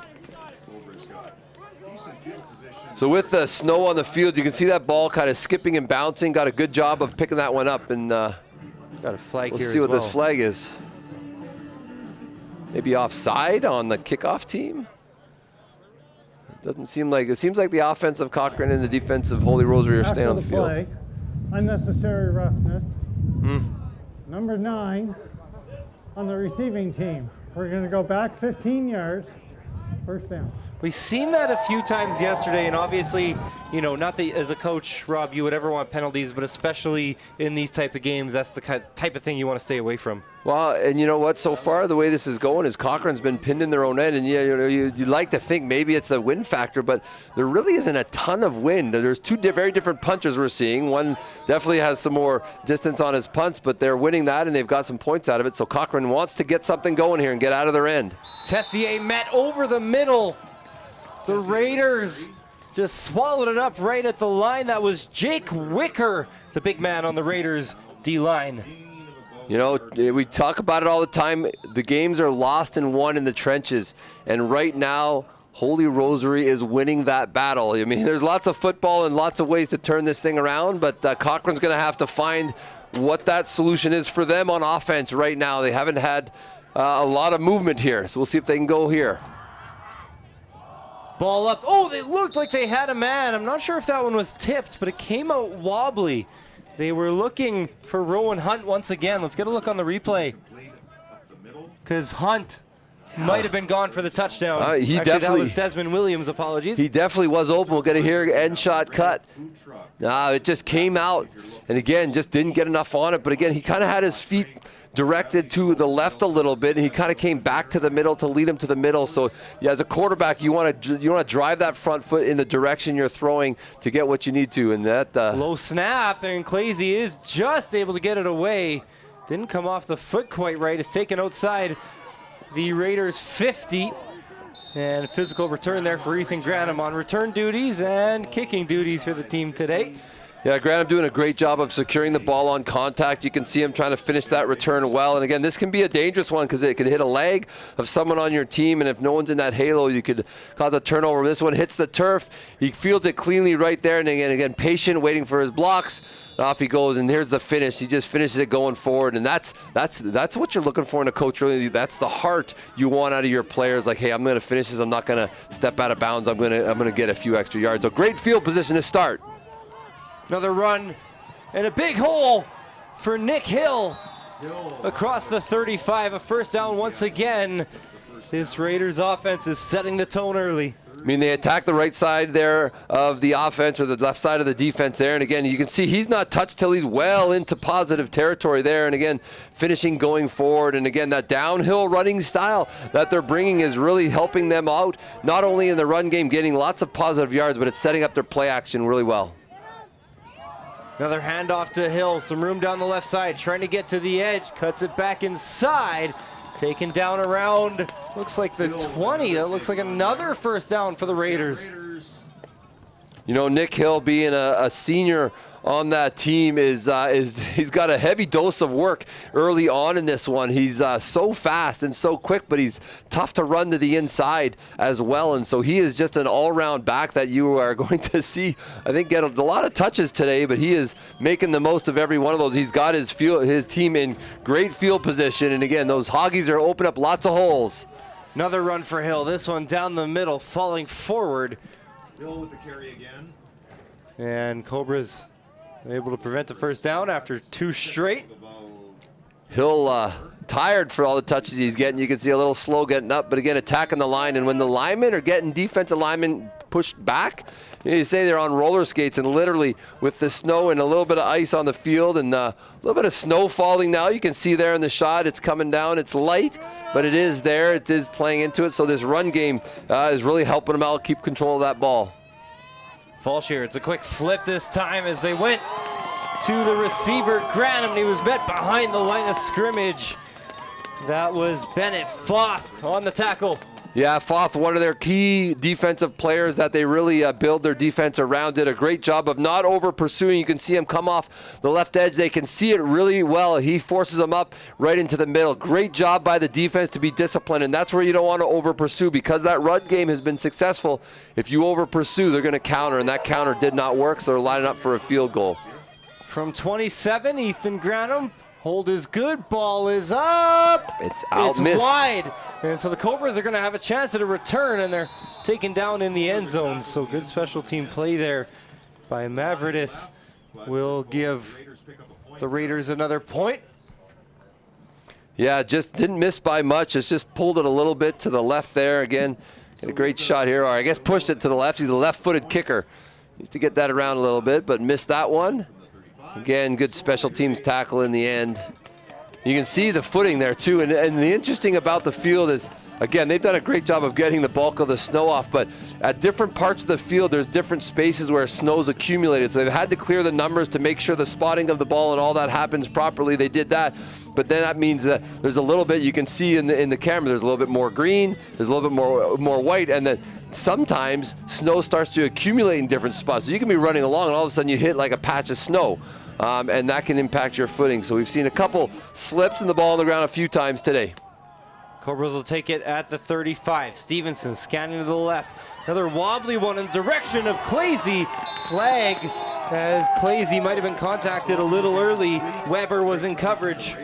[SPEAKER 3] So with the snow on the field, you can see that ball kind of skipping and bouncing. Got a good job of picking that one up, and
[SPEAKER 2] got a flag
[SPEAKER 3] we'll
[SPEAKER 2] here
[SPEAKER 3] see
[SPEAKER 2] as
[SPEAKER 3] what
[SPEAKER 2] well.
[SPEAKER 3] this flag is. Maybe offside on the kickoff team. Doesn't seem like it. Seems like the offensive Cochrane and the defensive Holy Rosary are staying on the field.
[SPEAKER 6] Play, unnecessary roughness. Number 9 on the receiving team. We're going to go back 15 yards. First down.
[SPEAKER 2] We've seen that a few times yesterday, and obviously, you know, not that as a coach, Rob, you would ever want penalties, but especially in these type of games, that's the type of thing you want to stay away from.
[SPEAKER 3] Well, and you know what? So far, the way this is going is Cochrane's been pinned in their own end, and you'd like to think maybe it's the wind factor, but there really isn't a ton of wind. There's 2 very different punchers we're seeing. One definitely has some more distance on his punts, but they're winning that, and they've got some points out of it. So Cochrane wants to get something going here and get out of their end.
[SPEAKER 2] Tessier met over the middle. The Raiders just swallowed it up right at the line. That was Jake Wicker, the big man on the Raiders D-line.
[SPEAKER 3] You know, we talk about it all the time. The games are lost and won in the trenches. And right now, Holy Rosary is winning that battle. I mean, there's lots of football and lots of ways to turn this thing around, but Cochrane's going to have to find what that solution is for them on offense right now. They haven't had a lot of movement here, so we'll see if they can go here.
[SPEAKER 2] Ball up. Oh, they looked like they had a man. I'm not sure if that one was tipped, but it came out wobbly. They were looking for Rowan Hunt once again. Let's get a look on the replay. Because Hunt might have been gone for the touchdown.
[SPEAKER 3] Actually,
[SPEAKER 2] that was Desmond Williams. Apologies.
[SPEAKER 3] He definitely was open. We'll get a here end shot cut. It just came out, and again, just didn't get enough on it. But again, he kind of had his feet directed to the left a little bit, and he kind of came back to the middle to lead him to the middle. So, yeah, as a quarterback, you want to drive that front foot in the direction you're throwing to get what you need to. And that
[SPEAKER 2] low snap, and Clazy is just able to get it away. Didn't come off the foot quite right. It's taken outside the Raiders 50. And physical return there for Ethan Granum on return duties and kicking duties for the team today.
[SPEAKER 3] Yeah, Granum doing a great job of securing the ball on contact. You can see him trying to finish that return well. And again, this can be a dangerous one because it could hit a leg of someone on your team. And if no one's in that halo, you could cause a turnover. This one hits the turf. He fields it cleanly right there. And again, patient, waiting for his blocks. And off he goes. And here's the finish. He just finishes it going forward. And that's what you're looking for in a coach. Really, that's the heart you want out of your players. Like, hey, I'm going to finish this. I'm not going to step out of bounds. I'm going to get a few extra yards. So great field position to start.
[SPEAKER 2] Another run and a big hole for Nick Hill across the 35. A first down once again. This Raiders offense is setting the tone early.
[SPEAKER 3] I mean, they attack the right side there of the offense or the left side of the defense there. And again, you can see he's not touched till he's well into positive territory there. And again, finishing going forward. And again, that downhill running style that they're bringing is really helping them out, not only in the run game, getting lots of positive yards, but it's setting up their play action really well.
[SPEAKER 2] Another handoff to Hill, some room down the left side, trying to get to the edge, cuts it back inside. Taken down around, looks like the 20. That looks like another first down for the Raiders.
[SPEAKER 3] You know, Nick Hill being a senior on that team is he's got a heavy dose of work early on in this one. He's so fast and so quick, but he's tough to run to the inside as well. And so he is just an all-round back that you are going to see, I think, get a lot of touches today, but he is making the most of every one of those. He's got his team in great field position. And again, those Hoggies are opening up lots of holes.
[SPEAKER 2] Another run for Hill. This one down the middle, falling forward.
[SPEAKER 4] Hill with the carry again.
[SPEAKER 2] And Cobras able to prevent the first down after 2 straight.
[SPEAKER 3] Hill tired for all the touches he's getting. You can see a little slow getting up, but again, attacking the line. And when the linemen are getting defensive linemen pushed back, you say they're on roller skates, and literally with the snow and a little bit of ice on the field and a little bit of snow falling now. You can see there in the shot, it's coming down. It's light, but it is there. It is playing into it. So this run game is really helping them out, keep control of that ball.
[SPEAKER 2] Fallshear, it's a quick flip this time as they went to the receiver, Granum, and he was met behind the line of scrimmage. That was Bennett Foth on the tackle.
[SPEAKER 3] Yeah, Foth, one of their key defensive players that they really build their defense around, did a great job of not over pursuing. You can see him come off the left edge. They can see it really well. He forces them up right into the middle. Great job by the defense to be disciplined, and that's where you don't want to over pursue because that run game has been successful. If you over pursue, they're going to counter, and that counter did not work, so they're lining up for a field goal.
[SPEAKER 2] From 27, Ethan Granum. Hold is good. Ball is up.
[SPEAKER 3] It's out,
[SPEAKER 2] it's
[SPEAKER 3] missed.
[SPEAKER 2] Wide. And so the Cobras are going to have a chance at a return, and they're taken down in the end zone. So good special team play there by Mavridis will give the Raiders another point.
[SPEAKER 3] Yeah, just didn't miss by much. It's just pulled it a little bit to the left there. Again, get a great shot here. Or I guess pushed it to the left. He's a left-footed kicker. Needs to get that around a little bit, but missed that one. Again, good special teams tackle in the end. You can see the footing there too, and the interesting about the field is, again, they've done a great job of getting the bulk of the snow off, but at different parts of the field, there's different spaces where snow's accumulated. So they've had to clear the numbers to make sure the spotting of the ball and all that happens properly. They did that, but then that means that there's a little bit, you can see in the camera, there's a little bit more green, there's a little bit more white, and then sometimes snow starts to accumulate in different spots. So you can be running along and all of a sudden you hit like a patch of snow. And that can impact your footing. So we've seen a couple slips in the ball on the ground a few times today.
[SPEAKER 2] Cobras will take it at the 35. Stevenson scanning to the left. Another wobbly one in the direction of Clazy. Flag as Clazy might have been contacted a little early. Weber was in coverage.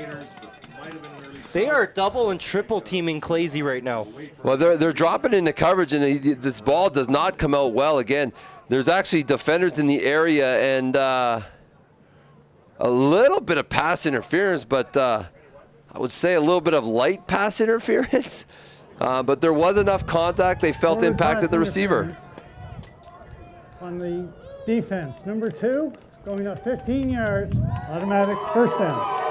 [SPEAKER 2] They are double and triple teaming Clazy right now.
[SPEAKER 3] Well, they're dropping into coverage, and this ball does not come out well. Again, there's actually defenders in the area, and a little bit of pass interference, but I would say a little bit of light pass interference. But there was enough contact. They felt impacted the receiver.
[SPEAKER 6] On the defense, number 2, going up 15 yards, automatic first down.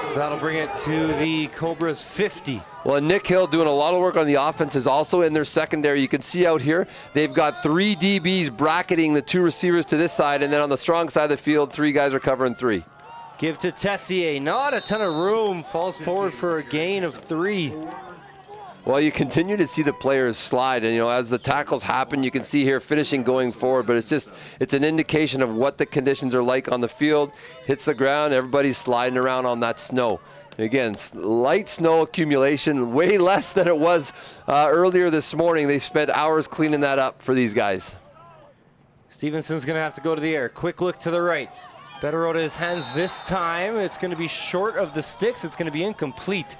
[SPEAKER 2] So that'll bring it to the Cobras 50.
[SPEAKER 3] Well, Nick Hill doing a lot of work on the offenses, also in their secondary. You can see out here, they've got 3 DBs bracketing the 2 receivers to this side, and then on the strong side of the field, 3 guys are covering 3.
[SPEAKER 2] Give to Tessier, not a ton of room, falls forward for a gain of 3.
[SPEAKER 3] Well, you continue to see the players slide, and as the tackles happen, you can see here finishing going forward, but it's an indication of what the conditions are like on the field. Hits the ground, everybody's sliding around on that snow. And again, light snow accumulation, way less than it was earlier this morning. They spent hours cleaning that up for these guys.
[SPEAKER 2] Stevenson's gonna have to go to the air. Quick look to the right. Better out of his hands this time. It's going to be short of the sticks. It's going to be incomplete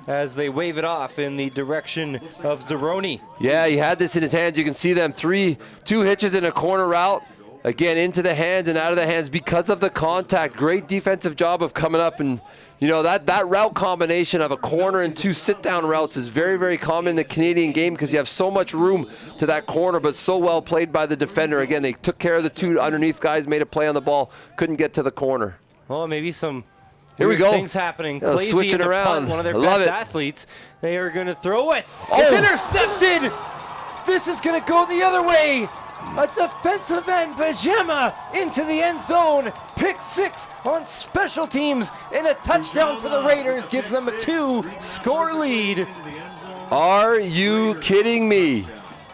[SPEAKER 2] as they wave it off in the direction of Zeroni.
[SPEAKER 3] Yeah, he had this in his hands. You can see them 2 hitches in a corner route. Again, into the hands and out of the hands because of the contact. Great defensive job of coming up. And, you know, that route combination of a corner and 2 sit-down routes is very, very common in the Canadian game because you have so much room to that corner, but so well played by the defender. Again, they took care of the 2 underneath guys, made a play on the ball, couldn't get to the corner.
[SPEAKER 2] Well, maybe some
[SPEAKER 3] Here we go.
[SPEAKER 2] things happening.
[SPEAKER 3] Yeah,
[SPEAKER 2] Clazy
[SPEAKER 3] switching
[SPEAKER 2] in the
[SPEAKER 3] around.
[SPEAKER 2] punt, one of their
[SPEAKER 3] I love
[SPEAKER 2] best
[SPEAKER 3] it.
[SPEAKER 2] athletes. They are going to throw it.
[SPEAKER 3] Oh.
[SPEAKER 2] It's intercepted. This is going to go the other way. A defensive end pajama into the end zone. Pick 6 on special teams, and a touchdown for the Raiders gives them a 2-score lead.
[SPEAKER 3] Are you kidding me?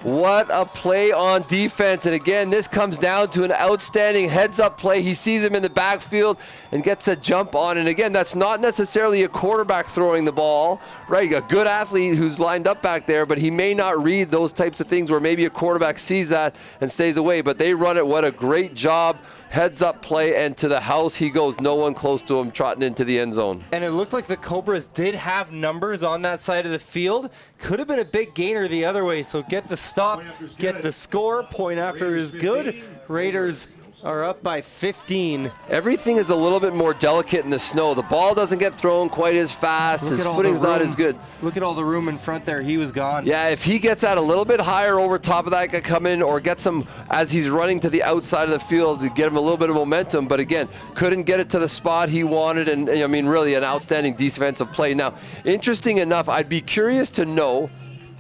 [SPEAKER 3] What a play on defense. And again, this comes down to an outstanding heads-up play. He sees him in the backfield and gets a jump on. And again, that's not necessarily a quarterback throwing the ball, right? A good athlete who's lined up back there, but he may not read those types of things where maybe a quarterback sees that and stays away. But they run it. What a great job. Heads-up play, and to the house he goes. No one close to him, trotting into the end zone.
[SPEAKER 2] And it looked like the Cobras did have numbers on that side of the field. Could have been a big gainer the other way. So get the stop, get the score. Point after is good. Raiders are up by 15.
[SPEAKER 3] Everything is a little bit more delicate in the snow. The ball doesn't get thrown quite as fast. His footing's not as good.
[SPEAKER 2] Look at all the room in front there. He was gone.
[SPEAKER 3] Yeah, if he gets out a little bit higher over top of that guy coming, or gets him as he's running to the outside of the field to get him a little bit of momentum, but again, couldn't get it to the spot he wanted, and I mean, really an outstanding defensive play. Now, interesting enough, I'd be curious to know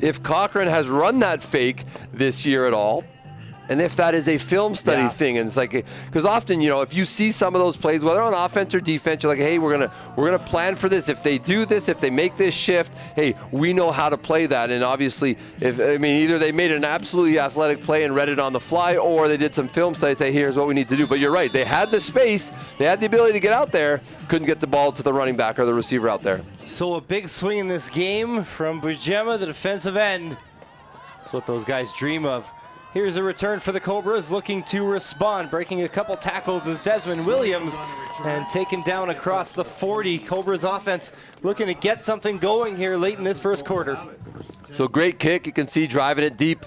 [SPEAKER 3] if Cochrane has run that fake this year at all. And if that is a film study thing, and it's like, because often, you know, if you see some of those plays, whether on offense or defense, you're like, hey, we're gonna plan for this. If they do this, if they make this shift, hey, we know how to play that. And obviously, either they made an absolutely athletic play and read it on the fly, or they did some film study, say, here's what we need to do. But you're right, they had the space, they had the ability to get out there, couldn't get the ball to the running back or the receiver out there.
[SPEAKER 2] So a big swing in this game from Bujema, the defensive end. That's what those guys dream of. Here's a return for the Cobras, looking to respond. Breaking a couple tackles is Desmond Williams, and taken down across the 40. Cobras offense looking to get something going here late in this first quarter.
[SPEAKER 3] So great kick. You can see driving it deep.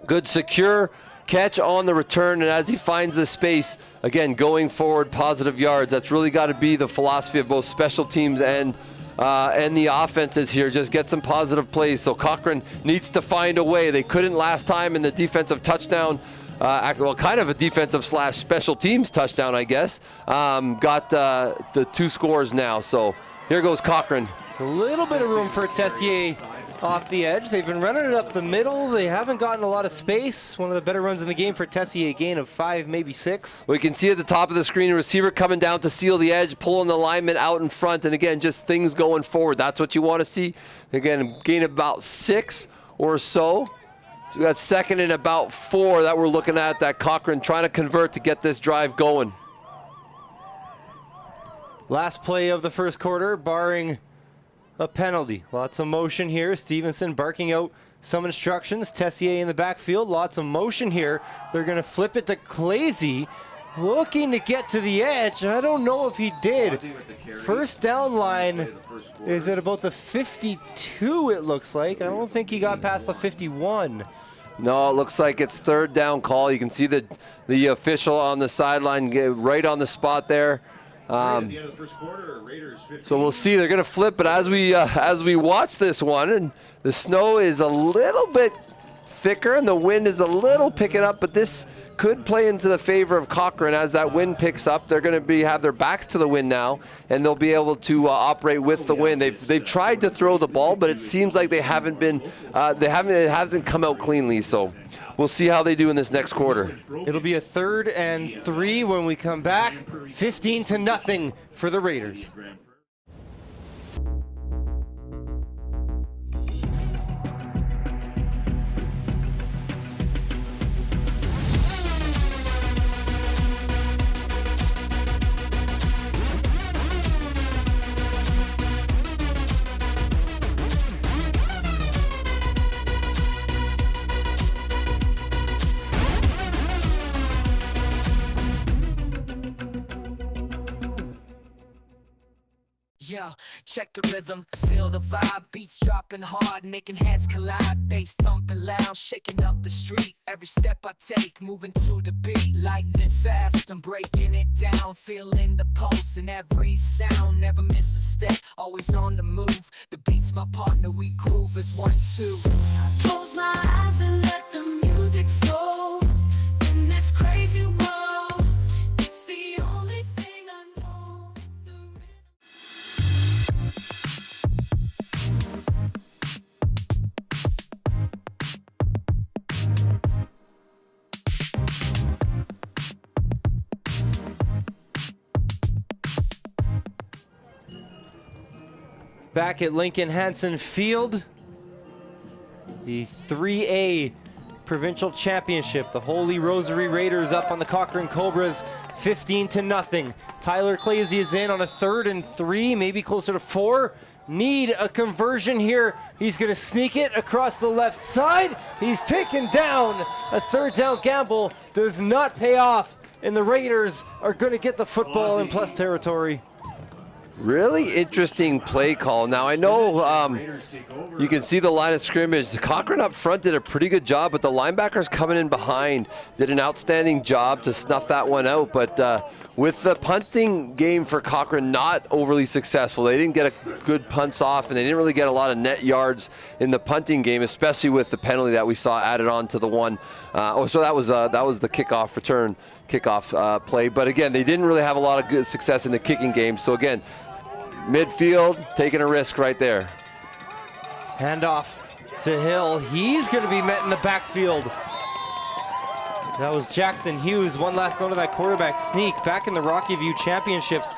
[SPEAKER 3] Good secure catch on the return, and as he finds the space, again, going forward, positive yards. That's really got to be the philosophy of both special teams and the offenses here. Just get some positive plays. So Cochrane needs to find a way. They couldn't last time in the defensive touchdown. Well, kind of a defensive / special teams touchdown, I guess. Got the 2 scores now. So here goes Cochrane.
[SPEAKER 2] A little bit of room for Tessier off the edge. They've been running it up the middle. They haven't gotten a lot of space. One of the better runs in the game for Tessier, gain of 5, maybe 6.
[SPEAKER 3] We can see at the top of the screen, a receiver coming down to seal the edge, pulling the lineman out in front, and again, just things going forward. That's what you want to see. Again, gain about 6 or so. So we got second and about 4 that we're looking at, that Cochrane trying to convert to get this drive going.
[SPEAKER 2] Last play of the first quarter, barring a penalty. Lots of motion here. Stevenson barking out some instructions. Tessier in the backfield. Lots of motion here. They're going to flip it to Clazy, looking to get to the edge. I don't know if he did. First down line is at about the 52, it looks like. I don't think he got past the 51.
[SPEAKER 3] No, it looks like it's third down call. You can see the official on the sideline right on the spot there. So we'll see. They're going to flip, but as we watch this one, and the snow is a little bit thicker and the wind is a little picking up, but this could play into the favor of Cochrane as that wind picks up. They're going to have their backs to the wind now, and they'll be able to operate with the wind. They've tried to throw the ball, but it seems like they haven't been. It hasn't come out cleanly. So we'll see how they do in this next quarter.
[SPEAKER 2] It'll be a 3rd and 3 when we come back. 15-0 for the Raiders.
[SPEAKER 1] Yo, check the rhythm, feel the vibe, beats dropping hard, making heads collide, bass thumping loud, shaking up the street. Every step I take, moving to the beat, lightning fast, I'm breaking it down, feeling the pulse in every sound, never miss a step, always on the move. The beat's my partner, we groove as 1, 2. I close my eyes and let the music flow in this crazy world. It's the only thing I know. The rhythm.
[SPEAKER 2] Back at Lincoln Hansen Field, the 3A Provincial Championship. The Holy Rosary Raiders up on the Cochrane Cobras, 15-0. Tyler Clazy is in on a 3rd and 3, maybe closer to 4. Need a conversion here. He's going to sneak it across the left side. He's taken down. A 3rd down gamble does not pay off, and the Raiders are going to get the football in plus territory.
[SPEAKER 3] Really interesting play call. Now, I know you can see the line of scrimmage. Cochrane up front did a pretty good job, but the linebackers coming in behind did an outstanding job to snuff that one out. But with the punting game for Cochrane not overly successful, they didn't get a good punts off, and they didn't really get a lot of net yards in the punting game, especially with the penalty that we saw added on to the one. So that was the kickoff return, kickoff play. But again, they didn't really have a lot of good success in the kicking game. So again, midfield, taking a risk right there.
[SPEAKER 2] Handoff to Hill. He's going to be met in the backfield. That was Jackson Hughes. One last note of that quarterback sneak. Back in the Rocky View Championships,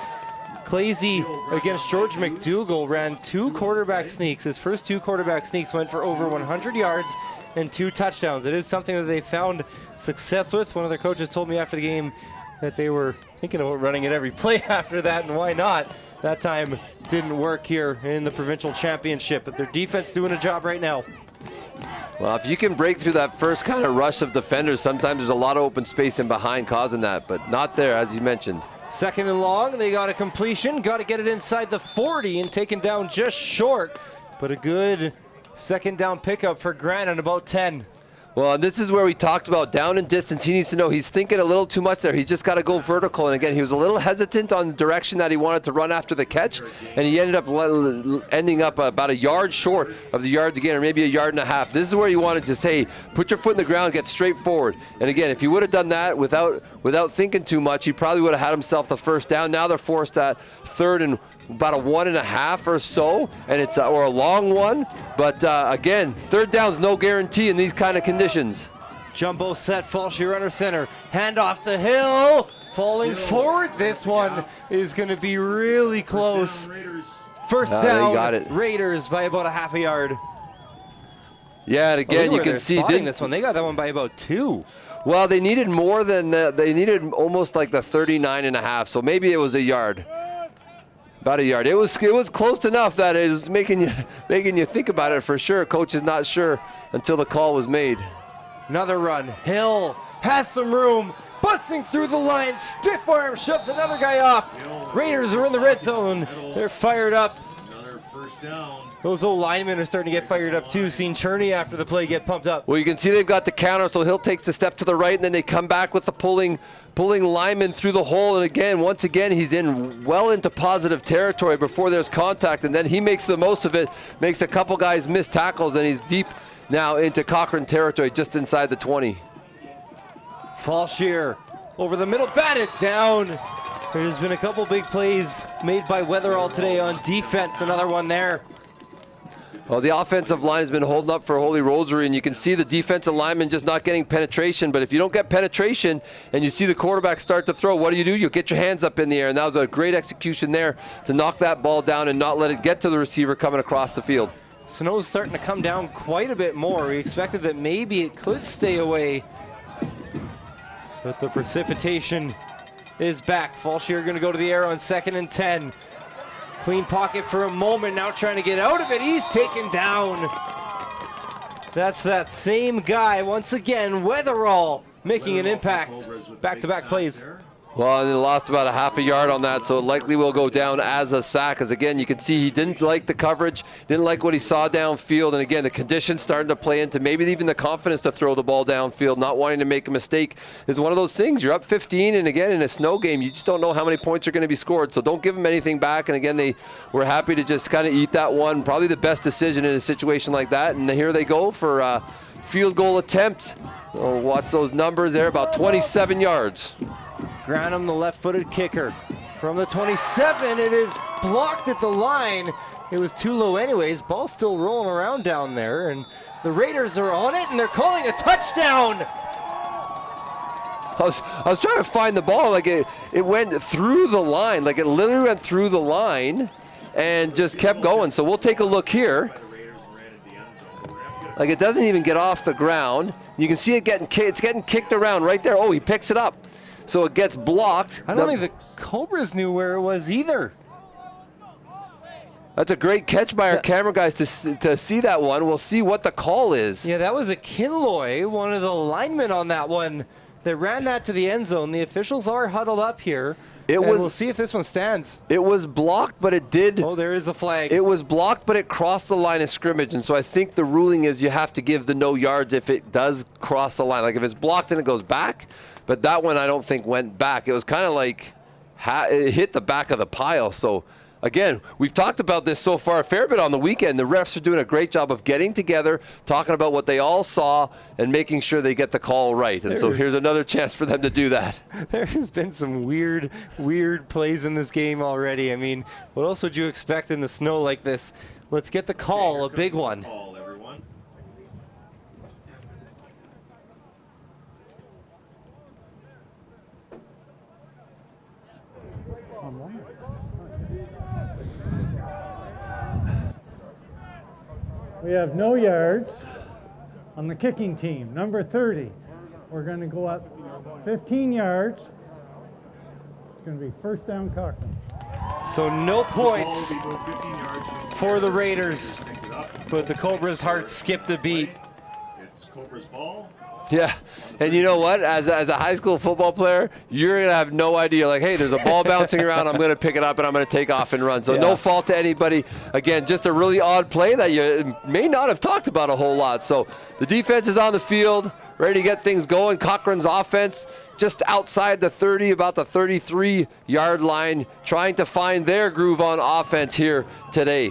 [SPEAKER 2] Clazy against George McDougall ran 2 quarterback sneaks. His first 2 quarterback sneaks went for over 100 yards and 2 touchdowns. It is something that they found success with. One of their coaches told me after the game that they were thinking about running it every play after that, and why not? That time didn't work here in the provincial championship, but their defense doing a job right now.
[SPEAKER 3] Well, if you can break through that first kind of rush of defenders, sometimes there's a lot of open space in behind causing that, but not there, as you mentioned.
[SPEAKER 2] 2nd and long, they got a completion, got to get it inside the 40 and taken down just short, but a good 2nd down pickup for Grant at about 10.
[SPEAKER 3] Well, this is where we talked about down and distance. He needs to know he's thinking a little too much there. He's just got to go vertical. And again, he was a little hesitant on the direction that he wanted to run after the catch, and he ended up ending up about a yard short of the yard to gain, or maybe a yard and a half. This is where you wanted to say, put your foot in the ground, get straight forward. And again, if he would have done that without thinking too much, he probably would have had himself the 1st down. Now they're forced at 3rd and about a 1.5 or so, and it's or a long one. But again, 3rd down's no guarantee in these kind of conditions.
[SPEAKER 2] Jumbo set, Falshear under center. Handoff to Hill. Falling forward. This one is going to be really close. First down,
[SPEAKER 3] they got it.
[SPEAKER 2] Raiders by about a half a yard.
[SPEAKER 3] Yeah, and again, you can see
[SPEAKER 2] this one. They got that one by about 2.
[SPEAKER 3] Well, they needed more than they needed almost like the 39.5. So maybe it was a yard. About a yard. It was close enough that it was making you think about it for sure. Coach is not sure until the call was made.
[SPEAKER 2] Another run. Hill has some room. Busting through the line. Stiff arm shoves another guy off. Raiders are in the red zone. They're fired up.
[SPEAKER 4] Another 1st down.
[SPEAKER 2] Those old linemen are starting to get fired up too. Seen Cherney after the play get pumped up.
[SPEAKER 3] Well, you can see they've got the counter, so Hill takes a step to the right, and then they come back with the pulling lineman through the hole. And again, once again, he's well into positive territory before there's contact, and then he makes the most of it, makes a couple guys miss tackles, and he's deep now into Cochrane territory, just inside the 20.
[SPEAKER 2] Falshear over the middle, batted down. There's been a couple big plays made by Weatherall today on defense. Another one there.
[SPEAKER 3] Well, the offensive line has been holding up for Holy Rosary, and you can see the defensive lineman just not getting penetration. But if you don't get penetration and you see the quarterback start to throw, what do? You'll get your hands up in the air. And that was a great execution there to knock that ball down and not let it get to the receiver coming across the field.
[SPEAKER 2] Snow's starting to come down quite a bit more. We expected that maybe it could stay away, but the precipitation is back. Falshear going to go to the air on 2nd and 10. Clean pocket for a moment, now trying to get out of it. He's taken down. That's that same guy once again. Weatherall making an impact. Back-to-back plays.
[SPEAKER 3] Well, and they lost about a half a yard on that, so it likely will go down as a sack. Because again, you can see he didn't like the coverage, didn't like what he saw downfield, and again, the conditions starting to play into maybe even the confidence to throw the ball downfield, not wanting to make a mistake is one of those things. You're up 15, and again, in a snow game, you just don't know how many points are going to be scored, so don't give them anything back. And again, they were happy to just kind of eat that one. Probably the best decision in a situation like that, and here they go for a field goal attempt. Oh, watch those numbers there, about 27 yards.
[SPEAKER 2] Granum, the left-footed kicker. From the 27, it is blocked at the line. It was too low anyways. Ball still rolling around down there, and the Raiders are on it, and they're calling a touchdown.
[SPEAKER 3] I was trying to find the ball. Like it went through the line. Like it literally went through the line and just kept going. So we'll take a look here. Like it doesn't even get off the ground. You can see it it's getting kicked around right there. Oh, he picks it up. So it gets blocked.
[SPEAKER 2] I don't think the Cobras knew where it was either.
[SPEAKER 3] That's a great catch by our camera guys to see that one. We'll see what the call is.
[SPEAKER 2] Yeah, that was a Kinloy, one of the linemen on that one, that ran that to the end zone. The officials are huddled up here. We'll see if this one stands.
[SPEAKER 3] It was blocked, but it did.
[SPEAKER 2] Oh, there is a flag.
[SPEAKER 3] It was blocked, but it crossed the line of scrimmage. And so I think the ruling is you have to give the no yards if it does cross the line. Like if it's blocked and it goes back. But that one I don't think went back. It was kind of like it hit the back of the pile. So, again, we've talked about this so far a fair bit on the weekend. The refs are doing a great job of getting together, talking about what they all saw, and making sure they get the call right. And so here's another chance for them to do that.
[SPEAKER 2] There has been some weird plays in this game already. I mean, what else would you expect in the snow like this? Let's get the call, a big one.
[SPEAKER 6] We have no yards on the kicking team, number 30. We're going to go up 15 yards. It's going to be first down Cochrane.
[SPEAKER 2] So no points for the Raiders, but the Cobras' heart skipped a beat.
[SPEAKER 4] It's Cobra's ball.
[SPEAKER 3] Yeah, and you know what? As a high school football player, you're going to have no idea. Like, hey, there's a ball bouncing around. I'm going to pick it up, and I'm going to take off and run. So no fault to anybody. Again, just a really odd play that you may not have talked about a whole lot. So the defense is on the field, ready to get things going. Cochrane's offense just outside the 30, about the 33-yard line, trying to find their groove on offense here today.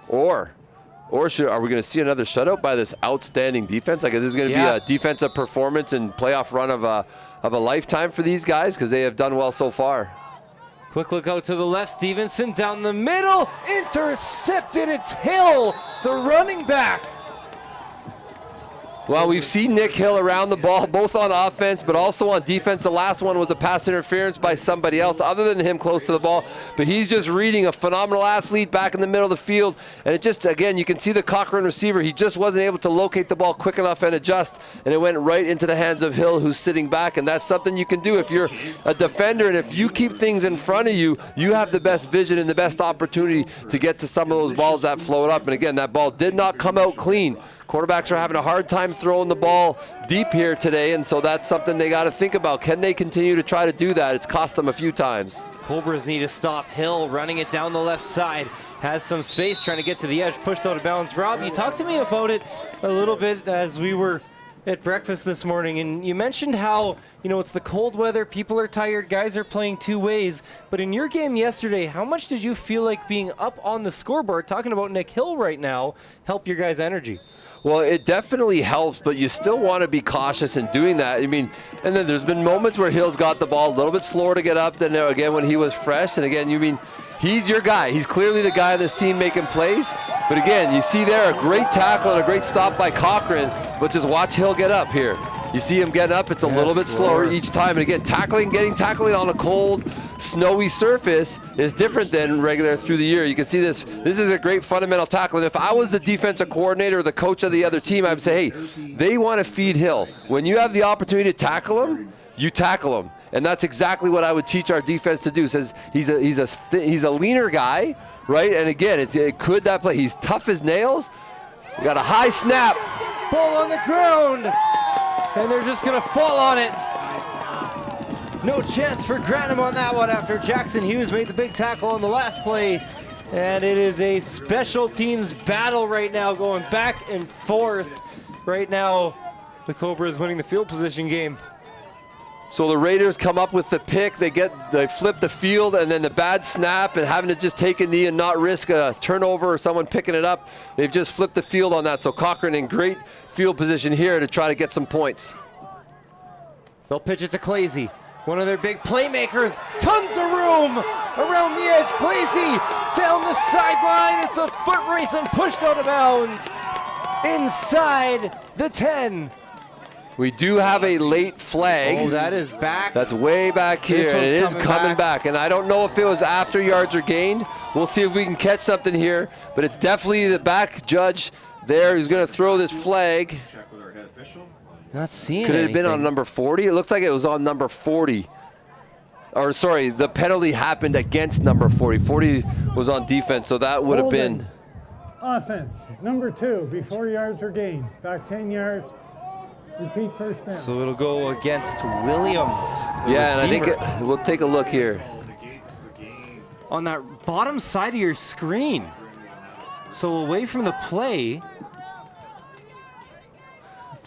[SPEAKER 3] Or are we going to see another shutout by this outstanding defense? Like, is this going to be a defensive performance and playoff run of a lifetime for these guys? Because they have done well so far.
[SPEAKER 2] Quick look out to the left. Stevenson down the middle. Intercepted. It's Hill, the running back.
[SPEAKER 3] Well, we've seen Nick Hill around the ball, both on offense, but also on defense. The last one was a pass interference by somebody else other than him close to the ball. But he's just reading a phenomenal athlete back in the middle of the field. And it just, again, you can see the Cochrane receiver. He just wasn't able to locate the ball quick enough and adjust. And it went right into the hands of Hill, who's sitting back. And that's something you can do if you're a defender. And if you keep things in front of you, you have the best vision and the best opportunity to get to some of those balls that float up. And again, that ball did not come out clean. Quarterbacks are having a hard time throwing the ball deep here today, and so that's something they got to think about. Can they continue to try to do that? It's cost them a few times.
[SPEAKER 2] Cobras need to stop. Hill running it down the left side. Has some space trying to get to the edge. Pushed out of bounds. Rob, you talked to me about it a little bit as we were at breakfast this morning, and you mentioned how, you know, it's the cold weather, people are tired, guys are playing two ways. But in your game yesterday, how much did you feel like being up on the scoreboard, talking about Nick Hill right now, help your guys' energy?
[SPEAKER 3] Well, it definitely helps, but you still want to be cautious in doing that. I mean, and then there's been moments where Hill's got the ball a little bit slower to get up than, again, when he was fresh. And again, you mean, he's your guy. He's clearly the guy on this team making plays. But again, you see there a great tackle and a great stop by Cochrane, but just watch Hill get up here. You see him getting up, it's a little bit slower each time. And again, getting tackling on a cold, snowy surface is different than regular through the year. You can see this. This is a great fundamental tackle. And if I was the defensive coordinator or the coach of the other team, I would say, hey, they want to feed Hill. When you have the opportunity to tackle him, you tackle him. And that's exactly what I would teach our defense to do. Says he's a leaner guy, right? And again, it could that play. He's tough as nails. We got a high snap.
[SPEAKER 2] Ball on the ground. And they're just going to fall on it. No chance for Grantham on that one after Jackson Hughes made the big tackle on the last play. And it is a special teams battle right now, going back and forth. Right now, the Cobras winning the field position game.
[SPEAKER 3] So the Raiders come up with the pick, they flip the field, and then the bad snap and having to just take a knee and not risk a turnover or someone picking it up. They've just flipped the field on that. So Cochrane in great field position here to try to get some points.
[SPEAKER 2] They'll pitch it to Clazy, one of their big playmakers. Tons of room around the edge. Clazy down the sideline. It's a foot race and pushed out of bounds inside the 10.
[SPEAKER 3] We do have a late flag.
[SPEAKER 2] Oh, that is back.
[SPEAKER 3] That's way back here, and it is coming back. And I don't know if it was after yards or gained. We'll see if we can catch something here, but it's definitely the back judge there who's going to throw this flag.
[SPEAKER 4] Check with our head official.
[SPEAKER 2] Not seeing
[SPEAKER 3] Could it have been
[SPEAKER 2] anything.
[SPEAKER 3] on number 40? It looks like it was on number 40. Or sorry, the penalty happened against number 40. 40 was on defense, so that would have been.
[SPEAKER 6] Offense, number 2, before yards are gained. Back 10 yards. Repeat first down.
[SPEAKER 2] So it'll go against Williams.
[SPEAKER 3] Yeah, and I think we'll take a look here.
[SPEAKER 2] On that bottom side of your screen. So away from the play.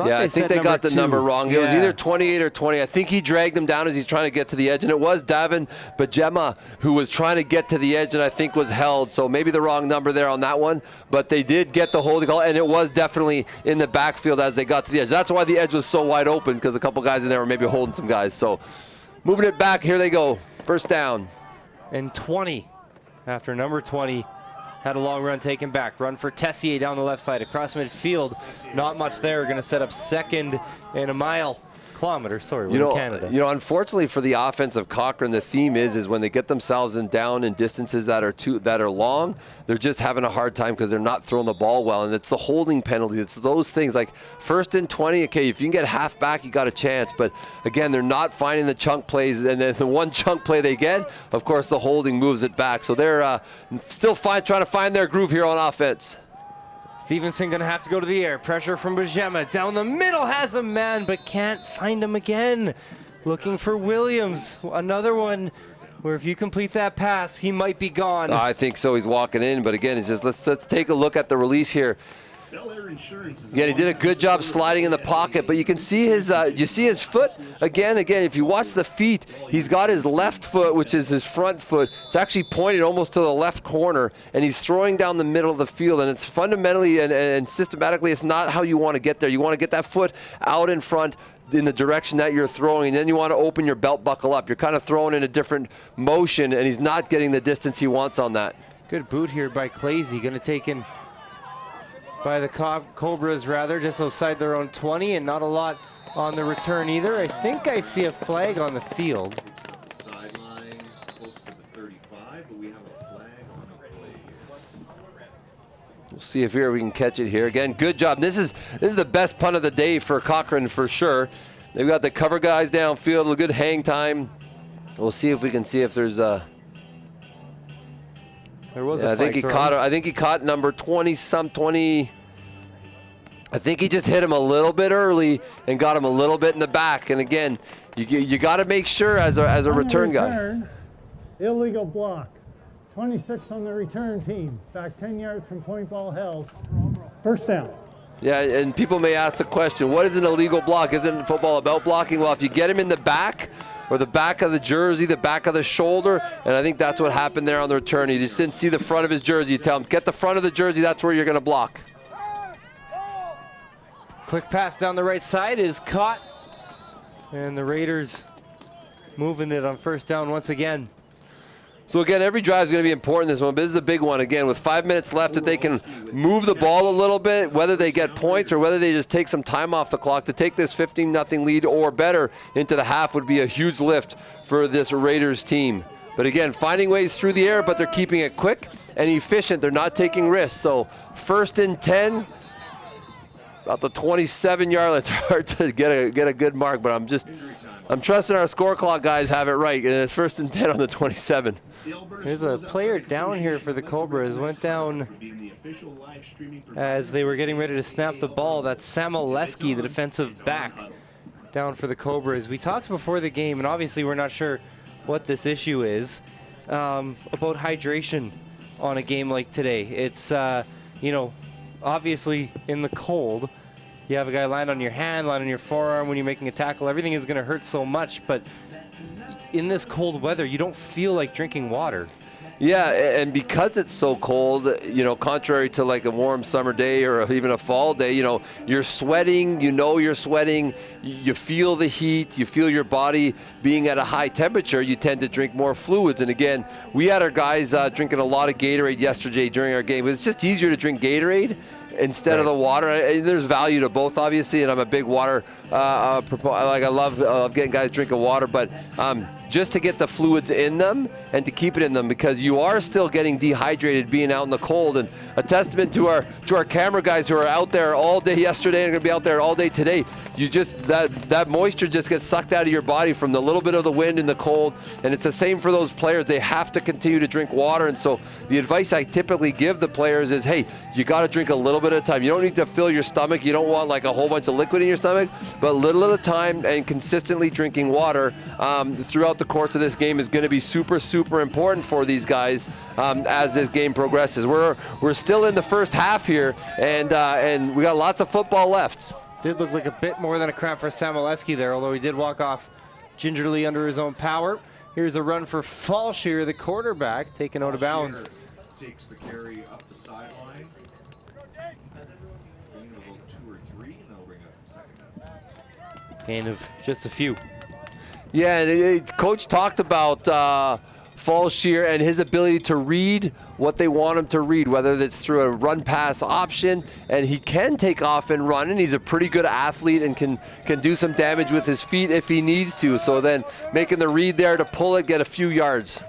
[SPEAKER 3] Yeah, I think they got the number wrong. It was either 28 or 20. I think he dragged him down as he's trying to get to the edge, and it was Davin Bajema who was trying to get to the edge and I think was held. So maybe the wrong number there on that one, but they did get the holding call, and it was definitely in the backfield as they got to the edge. That's why the edge was so wide open, because a couple guys in there were maybe holding some guys. So moving it back, here they go. First down.
[SPEAKER 2] And 20 after number 20. Had a long run taken back. Run for Tessier down the left side across midfield. Not much there. Going to set up second and a kilometer. Sorry, we're in Canada.
[SPEAKER 3] You know, unfortunately for the offense of Cochrane, the theme is when they get themselves down in distances that are long, they're just having a hard time because they're not throwing the ball well, and it's the holding penalty. It's those things like 1st and 20. Okay, if you can get half back, you got a chance. But again, they're not finding the chunk plays, and then the one chunk play they get, of course, the holding moves it back. So they're still trying to find their groove here on offense.
[SPEAKER 2] Stevenson going to have to go to the air. Pressure from Bajema. Down the middle, has a man, but can't find him again. Looking for Williams. Another one where if you complete that pass, he might be gone.
[SPEAKER 3] I think so. He's walking in, but again, it's just let's take a look at the release here. Again, he did a good job sliding in the pocket, but you can see his foot? Again, if you watch the feet, he's got his left foot, which is his front foot. It's actually pointed almost to the left corner, and he's throwing down the middle of the field, and it's fundamentally and systematically, it's not how you want to get there. You want to get that foot out in front in the direction that you're throwing, and then you want to open your belt buckle up. You're kind of throwing in a different motion, and he's not getting the distance he wants on that.
[SPEAKER 2] Good boot here by Clazy. Going to take in by the Cobras, just outside their own 20, and not a lot on the return either. I think I see a flag on the field.
[SPEAKER 4] Sideline close to the 35, but we have a flag on the play.
[SPEAKER 3] We'll see if here we can catch it here. Again, good job. This is the best punt of the day for Cochrane for sure. They've got the cover guys downfield, a good hang time. We'll see if we can see if there's a.
[SPEAKER 2] There was
[SPEAKER 3] I think he caught. I think he caught number 20. I think he just hit him a little bit early and got him a little bit in the back. And again, you got to make sure as a return guy.
[SPEAKER 6] Illegal block. 26 on the return team. Back 10 yards from point ball held. First down.
[SPEAKER 3] Yeah, and people may ask the question, what is an illegal block? Isn't football about blocking? Well, if you get him in the back, or the back of the jersey, the back of the shoulder, and I think that's what happened there on the return. He just didn't see the front of his jersey. You tell him, get the front of the jersey, that's where you're going to block.
[SPEAKER 2] Quick pass down the right side is caught, and the Raiders moving it on first down once again.
[SPEAKER 3] So again, every drive is going to be important in this one, but this is a big one. Again, with 5 minutes left, if they can move the ball a little bit, whether they get points or whether they just take some time off the clock to take this 15-0 lead or better into the half would be a huge lift for this Raiders team. But again, finding ways through the air, but they're keeping it quick and efficient. They're not taking risks. So 1st and 10, about the 27-yard line. It's hard to get a good mark, but I'm trusting our score clock guys have it right. And it's 1st and 10 on the 27.
[SPEAKER 2] There's a player down here for the Cobras. Went down as they were getting ready to snap the ball. That's Sam Oleski, the defensive back. down for the Cobras. We talked before the game, and obviously we're not sure what this issue is, about hydration on a game like today. It's, you know, obviously in the cold, you have a guy land on your hand, land on your forearm when you're making a tackle. Everything is going to hurt so much, but in this cold weather, you don't feel like drinking water.
[SPEAKER 3] Yeah, and because it's so cold, you know, contrary to like a warm summer day or even a fall day, you know, you're sweating, you're sweating, you feel the heat, you feel your body being at a high temperature, you tend to drink more fluids. And again, we had our guys drinking a lot of Gatorade yesterday during our game. It's just easier to drink Gatorade instead of the water. There's value to both, obviously, and I'm a big water I love getting guys drinking water, but just to get the fluids in them and to keep it in them, because you are still getting dehydrated being out in the cold. And a testament to our camera guys who are out there all day yesterday and are going to be out there all day today. You just that moisture just gets sucked out of your body from the little bit of the wind and the cold, and it's the same for those players. They have to continue to drink water. And so the advice I typically give the players is, hey, you got to drink a little bit at a time. You don't need to fill your stomach. You don't want like a whole bunch of liquid in your stomach, but little at a time, and consistently drinking water throughout the course of this game is going to be super, super important for these guys as this game progresses. We're still in the first half here, and we got lots of football left.
[SPEAKER 2] Did look like a bit more than a cramp for Samoleski there, although he did walk off gingerly under his own power. Here's a run for Falshear, the quarterback, taken out of bounds.
[SPEAKER 4] Takes the carry up the sideline. Gain of about 2 or 3, and that'll bring up the second half.
[SPEAKER 2] Gain of just a few.
[SPEAKER 3] Yeah, Coach talked about Falshear and his ability to read what they want him to read, whether it's through a run-pass option, and he can take off and run, and he's a pretty good athlete and can do some damage with his feet if he needs to. So then making the read there to pull it, get a few yards.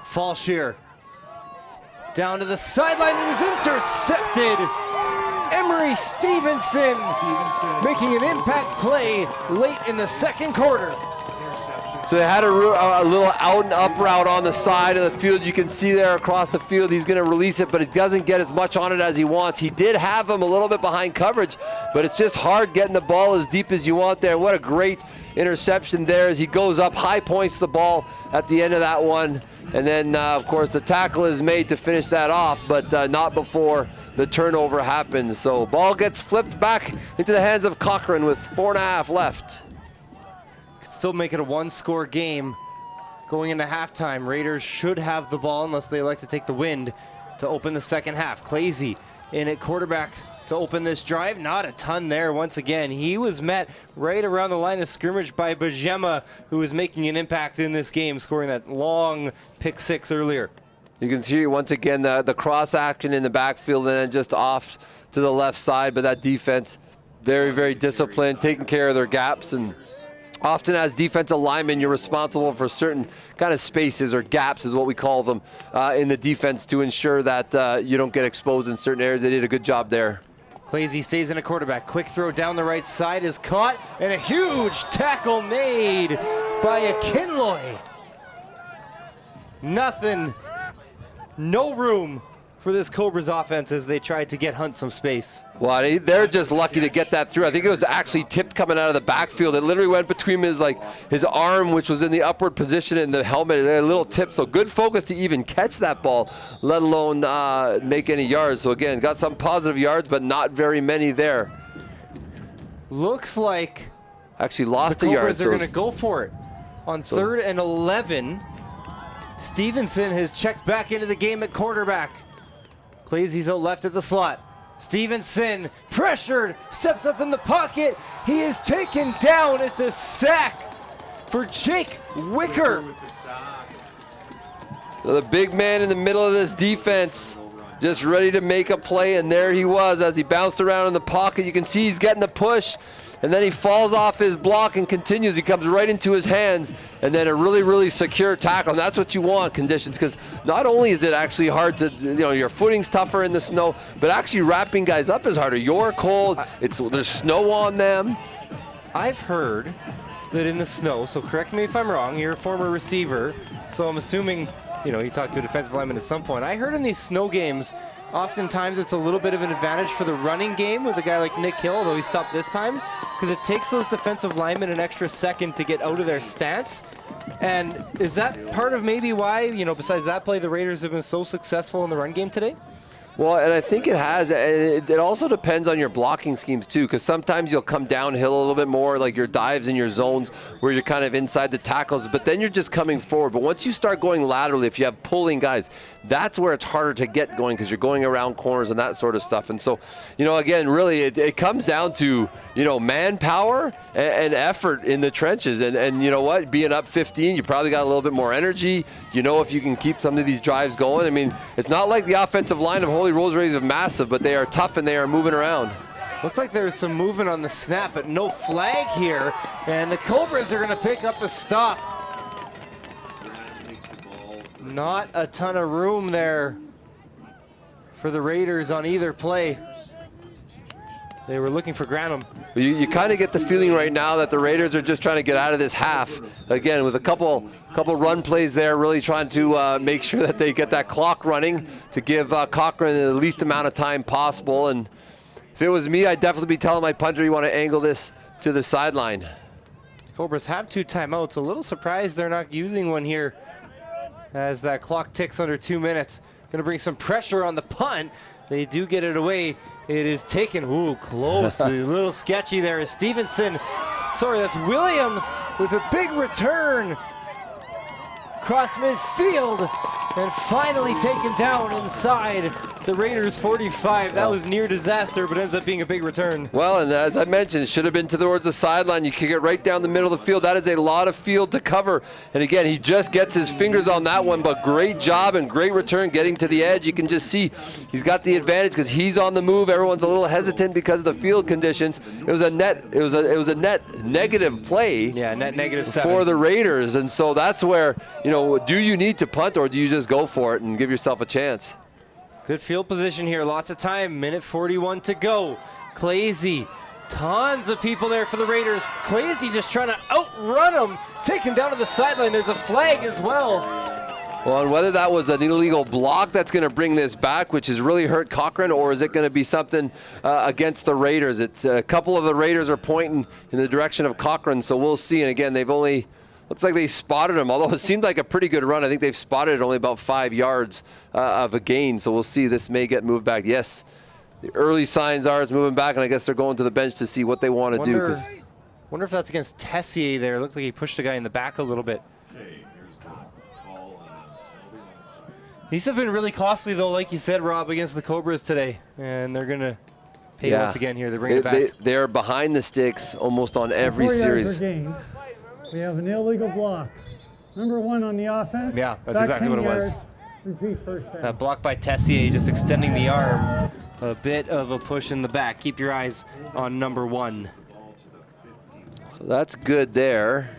[SPEAKER 2] Falshear down to the sideline and is intercepted. Emery Stevenson making an impact play late in the second quarter.
[SPEAKER 3] So they had a little out and up route on the side of the field. You can see there across the field, he's going to release it, but it doesn't get as much on it as he wants. He did have him a little bit behind coverage, but it's just hard getting the ball as deep as you want there. What a great interception there as he goes up, high points the ball at the end of that one. And then, of course, the tackle is made to finish that off, but not before the turnover happens. So ball gets flipped back into the hands of Cochrane with 4.5 left.
[SPEAKER 2] Still make it a one-score game going into halftime. Raiders should have the ball unless they elect to take the wind to open the second half. Clazy in at quarterback to open this drive. Not a ton there once again. He was met right around the line of scrimmage by Bajema, who was making an impact in this game, scoring that long pick six earlier.
[SPEAKER 3] You can see once again the cross action in the backfield and then just off to the left side, but that defense very, very disciplined, taking care of their gaps. And often as defensive linemen, you're responsible for certain kind of spaces or gaps is what we call them in the defense to ensure that you don't get exposed in certain areas. They did a good job there.
[SPEAKER 2] Clazy stays in a quarterback. Quick throw down the right side is caught, and a huge tackle made by a Kinloy. Nothing, no room for this Cobras offense as they tried to get Hunt some space.
[SPEAKER 3] Well, they're just lucky to get that through. I think it was actually tipped coming out of the backfield. It literally went between his arm, which was in the upward position, and the helmet, and a little tip. So good focus to even catch that ball, let alone make any yards. So again, got some positive yards, but not very many there.
[SPEAKER 2] Looks like
[SPEAKER 3] actually lost
[SPEAKER 2] the
[SPEAKER 3] a yard.
[SPEAKER 2] Cobras are going to go for it on 3rd and 11. Stevenson has checked back into the game at quarterback. Clazy's out left at the slot. Stevenson pressured, steps up in the pocket. He is taken down. It's a sack for Jake Wicker.
[SPEAKER 3] So the big man in the middle of this defense just ready to make a play, and there he was as he bounced around in the pocket. You can see he's getting the push, and then he falls off his block and continues. He comes right into his hands, and then a really, really secure tackle. And that's what you want conditions, because not only is it actually hard to, your footing's tougher in the snow, but actually wrapping guys up is harder. You're cold, there's snow on them.
[SPEAKER 2] I've heard that in the snow, so correct me if I'm wrong, you're a former receiver, so I'm assuming, you talked to a defensive lineman at some point. I heard in these snow games, oftentimes it's a little bit of an advantage for the running game with a guy like Nick Hill, although he stopped this time, because it takes those defensive linemen an extra second to get out of their stance. And is that part of maybe why, you know, besides that play, the Raiders have been so successful in the run game today?
[SPEAKER 3] Well, and I think it has. It also depends on your blocking schemes, too, because sometimes you'll come downhill a little bit more, like your dives and your zones where you're kind of inside the tackles, but then you're just coming forward. But once you start going laterally, if you have pulling guys, that's where it's harder to get going because you're going around corners and that sort of stuff. And so, you know, again, really, it comes down to, you know, manpower and effort in the trenches. And you know what? Being up 15, you probably got a little bit more energy. You know, if you can keep some of these drives going. I mean, it's not like the offensive line of Holy Rosaries is massive, but they are tough and they are moving around.
[SPEAKER 2] Looked like there was some movement on the snap, but no flag here. And the Cobras are going to pick up a stop. Not a ton of room there for the Raiders on either play. They were looking for Granum.
[SPEAKER 3] You kind of get the feeling right now that the Raiders are just trying to get out of this half. Again, with a couple run plays there, really trying to make sure that they get that clock running to give Cochrane the least amount of time possible. And if it was me, I'd definitely be telling my punter you want to angle this to the sideline.
[SPEAKER 2] Cobras have 2 timeouts. A little surprised they're not using one here as that clock ticks under 2 minutes. Going to bring some pressure on the punt. They do get it away. It is taken. Ooh, close. A little sketchy there. Is Stevenson. Sorry, that's Williams with a big return. Cross midfield. And finally taken down inside the Raiders 45. That was near disaster, but ends up being a big return.
[SPEAKER 3] Well, and as I mentioned, it should have been towards the sideline. You kick it right down the middle of the field. That is a lot of field to cover. And again, he just gets his fingers on that one, but great job and great return getting to the edge. You can just see he's got the advantage because he's on the move. Everyone's a little hesitant because of the field conditions. It was a net negative play.
[SPEAKER 2] Yeah, net -7
[SPEAKER 3] for the Raiders. And so that's where, you know, do you need to punt or do you just go for it and give yourself a chance?
[SPEAKER 2] Good field position here, lots of time, minute 41 to go. Clazy, tons of people there for the Raiders. Clazy just trying to outrun him, take him down to the sideline. There's a flag as well.
[SPEAKER 3] Well, and whether that was an illegal block that's going to bring this back, which has really hurt Cochrane, or is it going to be something against the Raiders? It's a couple of the Raiders are pointing in the direction of Cochrane, so we'll see. And again, they've only, looks like they spotted him, although it seemed like a pretty good run. I think they've spotted it only about 5 yards of a gain, so we'll see. This may get moved back. Yes, the early signs are it's moving back, and I guess they're going to the bench to see what they want to do.
[SPEAKER 2] Wonder if that's against Tessier there. It looked like he pushed the guy in the back a little bit. These have been really costly, though, like you said, Rob, against the Cobras today. And they're going to pay once again here. They bring it back.
[SPEAKER 3] They're behind the sticks almost on every
[SPEAKER 6] 4 yards
[SPEAKER 3] series.
[SPEAKER 6] per game. We have an illegal block. Number 1 on the offense.
[SPEAKER 2] Yeah, that's
[SPEAKER 6] Back
[SPEAKER 2] exactly
[SPEAKER 6] 10
[SPEAKER 2] what it was.
[SPEAKER 6] yards. Repeat first down.
[SPEAKER 2] That block by Tessier, just extending the arm. A bit of a push in the back. Keep your eyes on number 1.
[SPEAKER 3] So that's good there.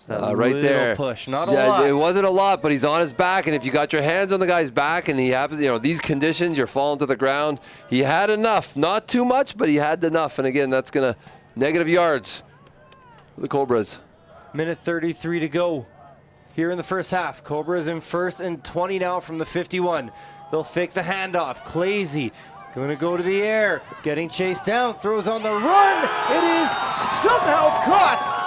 [SPEAKER 3] Right there.
[SPEAKER 2] Push, not a lot.
[SPEAKER 3] It wasn't a lot, but he's on his back, and if you got your hands on the guy's back and he happens, you know, these conditions, you're falling to the ground. He had enough, not too much, but he had enough. And again, that's gonna negative yards for the Cobras.
[SPEAKER 2] Minute 33 to go here in the first half. Cobras in 1st and 20 now from the 51. They'll fake the handoff. Clazy going to go to the air, getting chased down, throws on the run. It is somehow caught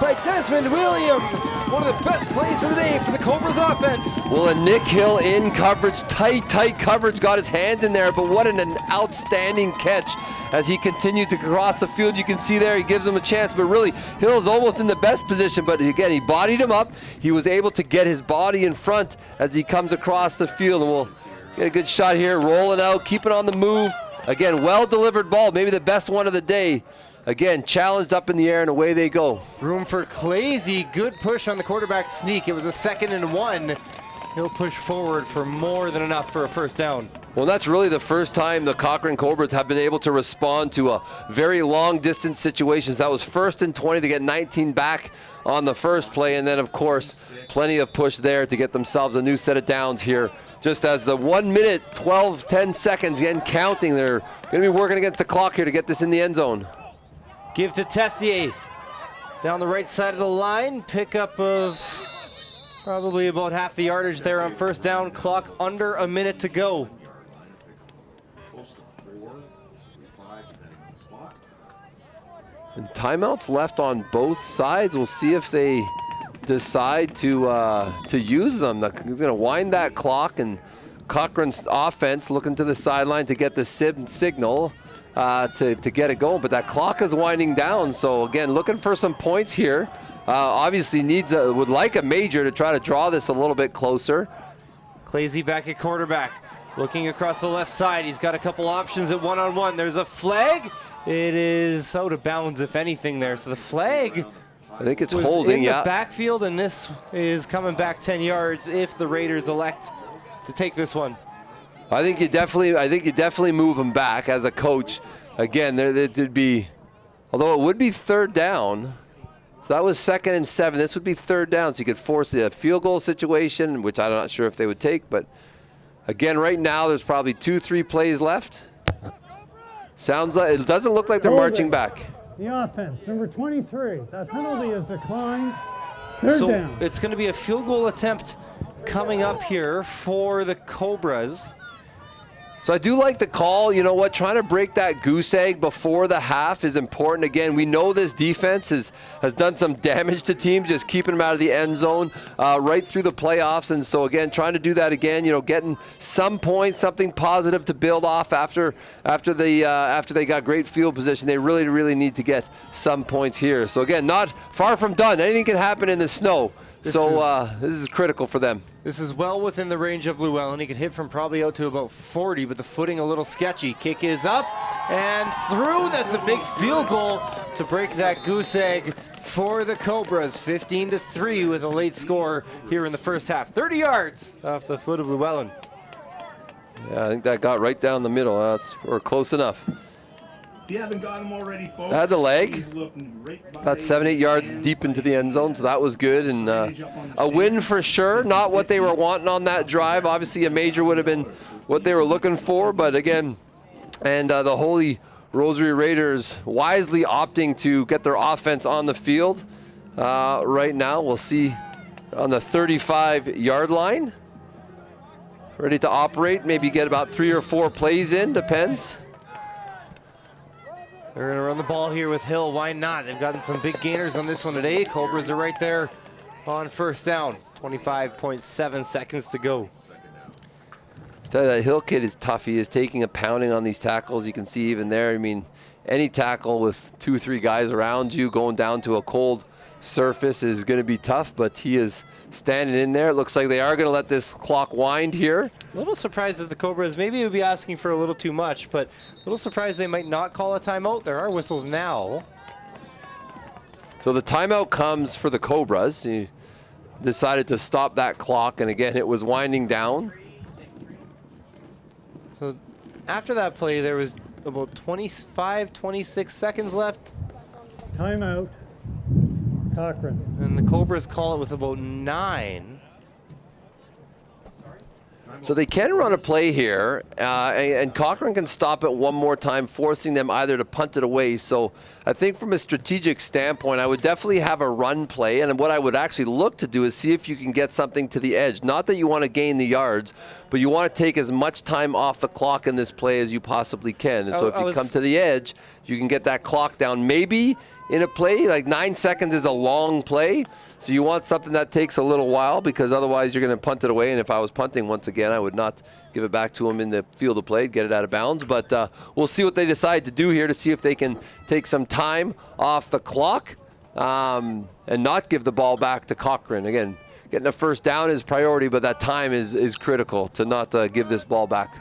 [SPEAKER 2] by Desmond Williams. One of the best plays of the day for the Cobras offense.
[SPEAKER 3] Well, and Nick Hill in coverage, tight coverage, got his hands in there, but what an outstanding catch as he continued to cross the field. You can see there, he gives him a chance, but really, Hill's almost in the best position, but again, he bodied him up. He was able to get his body in front as he comes across the field, and we'll get a good shot here, rolling out, keeping on the move. Again, well-delivered ball, maybe the best one of the day. Again, challenged up in the air, and away they go.
[SPEAKER 2] Room for Clazy. Good push on the quarterback sneak. It was a 2nd and 1. He'll push forward for more than enough for a first down.
[SPEAKER 3] Well, that's really the first time the Cochrane Cobras have been able to respond to a very long-distance situations. That was 1st and 20 to get 19 back on the first play, and then, of course, plenty of push there to get themselves a new set of downs here. Just as the 1 minute, 10 seconds, again counting, they're going to be working against the clock here to get this in the end zone.
[SPEAKER 2] Give to Tessier. Down the right side of the line. Pickup of Probably about half the yardage there on first down. Clock under a minute to go.
[SPEAKER 3] And timeouts left on both sides. We'll see if they decide to use them. They're going to wind that clock, and Cochrane's offense looking to the sideline to get the signal to get it going. But that clock is winding down. So again, looking for some points here. Obviously would like a major to try to draw this a little bit closer.
[SPEAKER 2] Clazy back at quarterback. Looking across the left side. He's got a couple options at one-on-one. There's a flag. It is out of bounds, if anything, there. So the flag,
[SPEAKER 3] I think it's
[SPEAKER 2] was
[SPEAKER 3] holding,
[SPEAKER 2] in
[SPEAKER 3] yeah.
[SPEAKER 2] the backfield, and this is coming back 10 yards if the Raiders elect to take this one.
[SPEAKER 3] I think you definitely move them back as a coach. Again, there'd be, although it would be third down. So that was 2nd and 7. This would be third down, so you could force a field goal situation, which I'm not sure if they would take. But again, right now there's probably 2-3 plays left. Sounds like, it doesn't look like they're marching back.
[SPEAKER 6] The offense, number 23. That penalty is declined. Third
[SPEAKER 2] So
[SPEAKER 6] down.
[SPEAKER 2] it's going to be a field goal attempt coming up here for the Cobras.
[SPEAKER 3] So I do like the call. You know what? Trying to break that goose egg before the half is important. Again, we know this defense has done some damage to teams, just keeping them out of the end zone right through the playoffs. And so again, trying to do that again. You know, getting some points, something positive to build off after they got great field position. They really need to get some points here. So again, not far from done. Anything can happen in the snow. This is critical for them.
[SPEAKER 2] This is well within the range of Llewellyn. He could hit from probably out to about 40, but the footing a little sketchy. Kick is up and through. That's a big field goal to break that goose egg for the Cobras. 15-3 with a late score here in the first half. 30 yards off the foot of Llewellyn.
[SPEAKER 3] Yeah, I think that got right down the middle. Or close enough.
[SPEAKER 5] If you haven't got him already, folks,
[SPEAKER 3] Had the leg.
[SPEAKER 5] he's looking right by
[SPEAKER 3] About 7-8 yards deep into the end zone, so that was good. And a win for sure. Not what they were wanting on that drive. Obviously, a major would have been what they were looking for. But again, and the Holy Rosary Raiders wisely opting to get their offense on the field right now. We'll see on the 35-yard line. Ready to operate. Maybe get about 3 or 4 plays in. Depends.
[SPEAKER 2] They're going to run the ball here with Hill. Why not? They've gotten some big gainers on this one today. Cobras are right there on first down. 25.7 seconds to go.
[SPEAKER 3] That Hill kid is tough. He is taking a pounding on these tackles. You can see even there. I mean, any tackle with 2-3 guys around you going down to a cold surface is going to be tough, but he is standing in there. It looks like they are going to let this clock wind here.
[SPEAKER 2] A little surprised that the Cobras maybe would be asking for a little too much, but a little surprised they might not call a timeout. There are whistles now.
[SPEAKER 3] So the timeout comes for the Cobras. He decided to stop that clock, and again, it was winding down.
[SPEAKER 2] So after that play, there was about 25, 26 seconds left.
[SPEAKER 6] Timeout. Cochrane.
[SPEAKER 2] And the Cobras call it with about 9.
[SPEAKER 3] So they can run a play here, and Cochrane can stop it one more time, forcing them either to punt it away. So I think from a strategic standpoint, I would definitely have a run play, and what I would actually look to do is see if you can get something to the edge. Not that you want to gain the yards, but you want to take as much time off the clock in this play as you possibly can. And so if you come to the edge, you can get that clock down. Maybe in a play, like 9 seconds is a long play, so you want something that takes a little while, because otherwise you're going to punt it away. And if I was punting once again, I would not give it back to him in the field of play, get it out of bounds. But we'll see what they decide to do here to see if they can take some time off the clock and not give the ball back to Cochrane. Again, getting a first down is priority, but that time is critical to not give this ball back.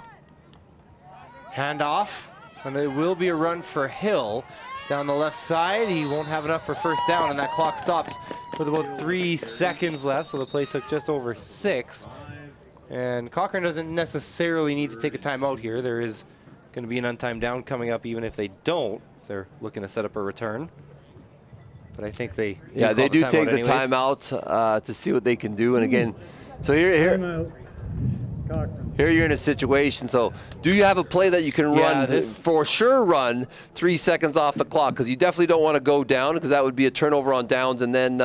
[SPEAKER 2] Hand off, and it will be a run for Hill. Down the left side, he won't have enough for first down, and that clock stops with about 3 seconds left, so the play took just over 6. And Cochrane doesn't necessarily need to take a timeout here. There is going to be an untimed down coming up, even if they don't, if they're looking to set up a return. But I think they
[SPEAKER 3] they do take the timeout to see what they can do. And again, so here you're in a situation. So do you have a play that you can run, for sure run 3 seconds off the clock? Because you definitely don't want to go down, because that would be a turnover on downs, and then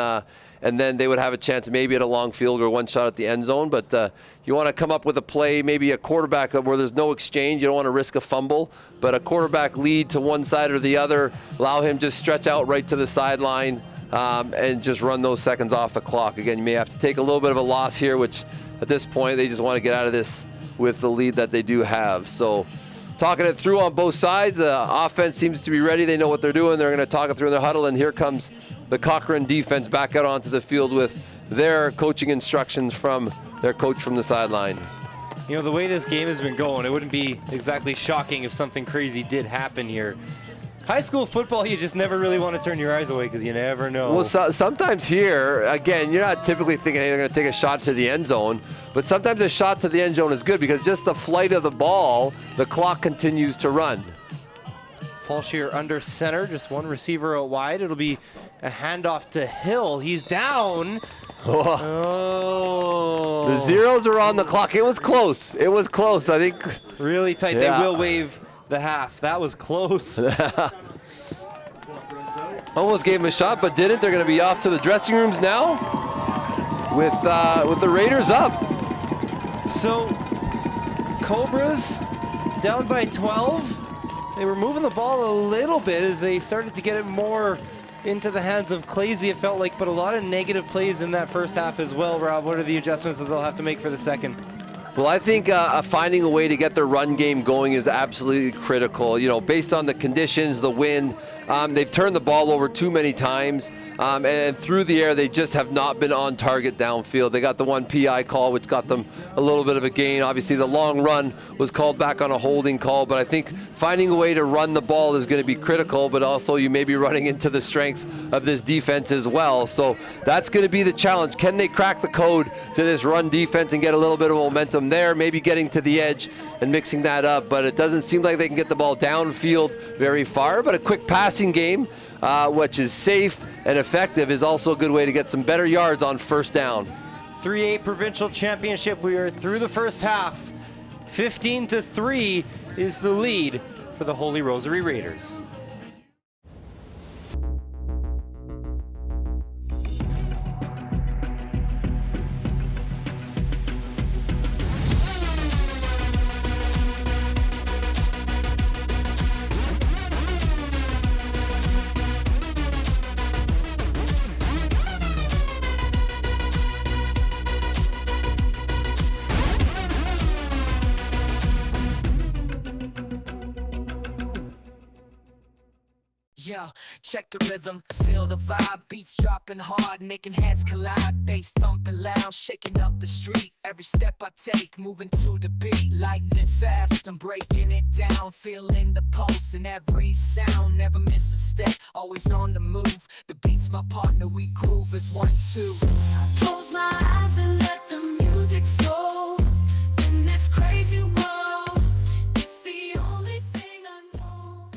[SPEAKER 3] and then they would have a chance maybe at a long field or one shot at the end zone. But you want to come up with a play, maybe a quarterback where there's no exchange. You don't want to risk a fumble, but a quarterback lead to one side or the other, allow him just stretch out right to the sideline and just run those seconds off the clock. Again, you may have to take a little bit of a loss here, which at this point they just want to get out of this with the lead that they do have. So talking it through on both sides, the offense seems to be ready. They know what they're doing. They're going to talk it through in their huddle, and here comes the Cochrane defense back out onto the field with their coaching instructions from their coach from the sideline.
[SPEAKER 2] You know, the way this game has been going, it wouldn't be exactly shocking if something crazy did happen here. High school football, you just never really want to turn your eyes away because you never know.
[SPEAKER 3] Well, sometimes here, again, you're not typically thinking, hey, they're going to take a shot to the end zone, but sometimes a shot to the end zone is good because just the flight of the ball, the clock continues to run.
[SPEAKER 2] Falshear under center, just one receiver out wide. It'll be a handoff to Hill. He's down. Oh.
[SPEAKER 3] The zeros are on the clock. It was close. It was close, I think.
[SPEAKER 2] Really tight.
[SPEAKER 3] Yeah.
[SPEAKER 2] They will waive the half. That was close.
[SPEAKER 3] Almost gave him a shot, but didn't. They're going to be off to the dressing rooms now with the Raiders up.
[SPEAKER 2] So, Cobras down by 12. They were moving the ball a little bit as they started to get it more into the hands of Clazy, it felt like, but a lot of negative plays in that first half as well. Rob, what are the adjustments that they'll have to make for the second?
[SPEAKER 3] Well, I think finding a way to get their run game going is absolutely critical. You know, based on the conditions, the wind, they've turned the ball over too many times, and through the air, they just have not been on target downfield. They got the one PI call, which got them a little bit of a gain. Obviously, the long run was called back on a holding call, but I think finding a way to run the ball is going to be critical, but also you may be running into the strength of this defense as well. So that's going to be the challenge. Can they crack the code to this run defense and get a little bit of momentum there, maybe getting to the edge and mixing that up? But it doesn't seem like they can get the ball downfield very far, but a quick passing game, which is safe and effective, is also a good way to get some better yards on first down.
[SPEAKER 2] 3A Provincial Championship. We are through the first half. 15-3 is the lead for the Holy Rosary Raiders.
[SPEAKER 1] Yo, check the rhythm, feel the vibe, beats dropping hard, making heads collide, bass thumping loud, shaking up the street. Every step I take, moving to the beat, lightning fast, I'm breaking it down, feeling the pulse in every sound, never miss a step, always on the move. The beat's my partner, we groove as 1, 2. I close my eyes and let the music flow in this crazy world. It's the only thing I know.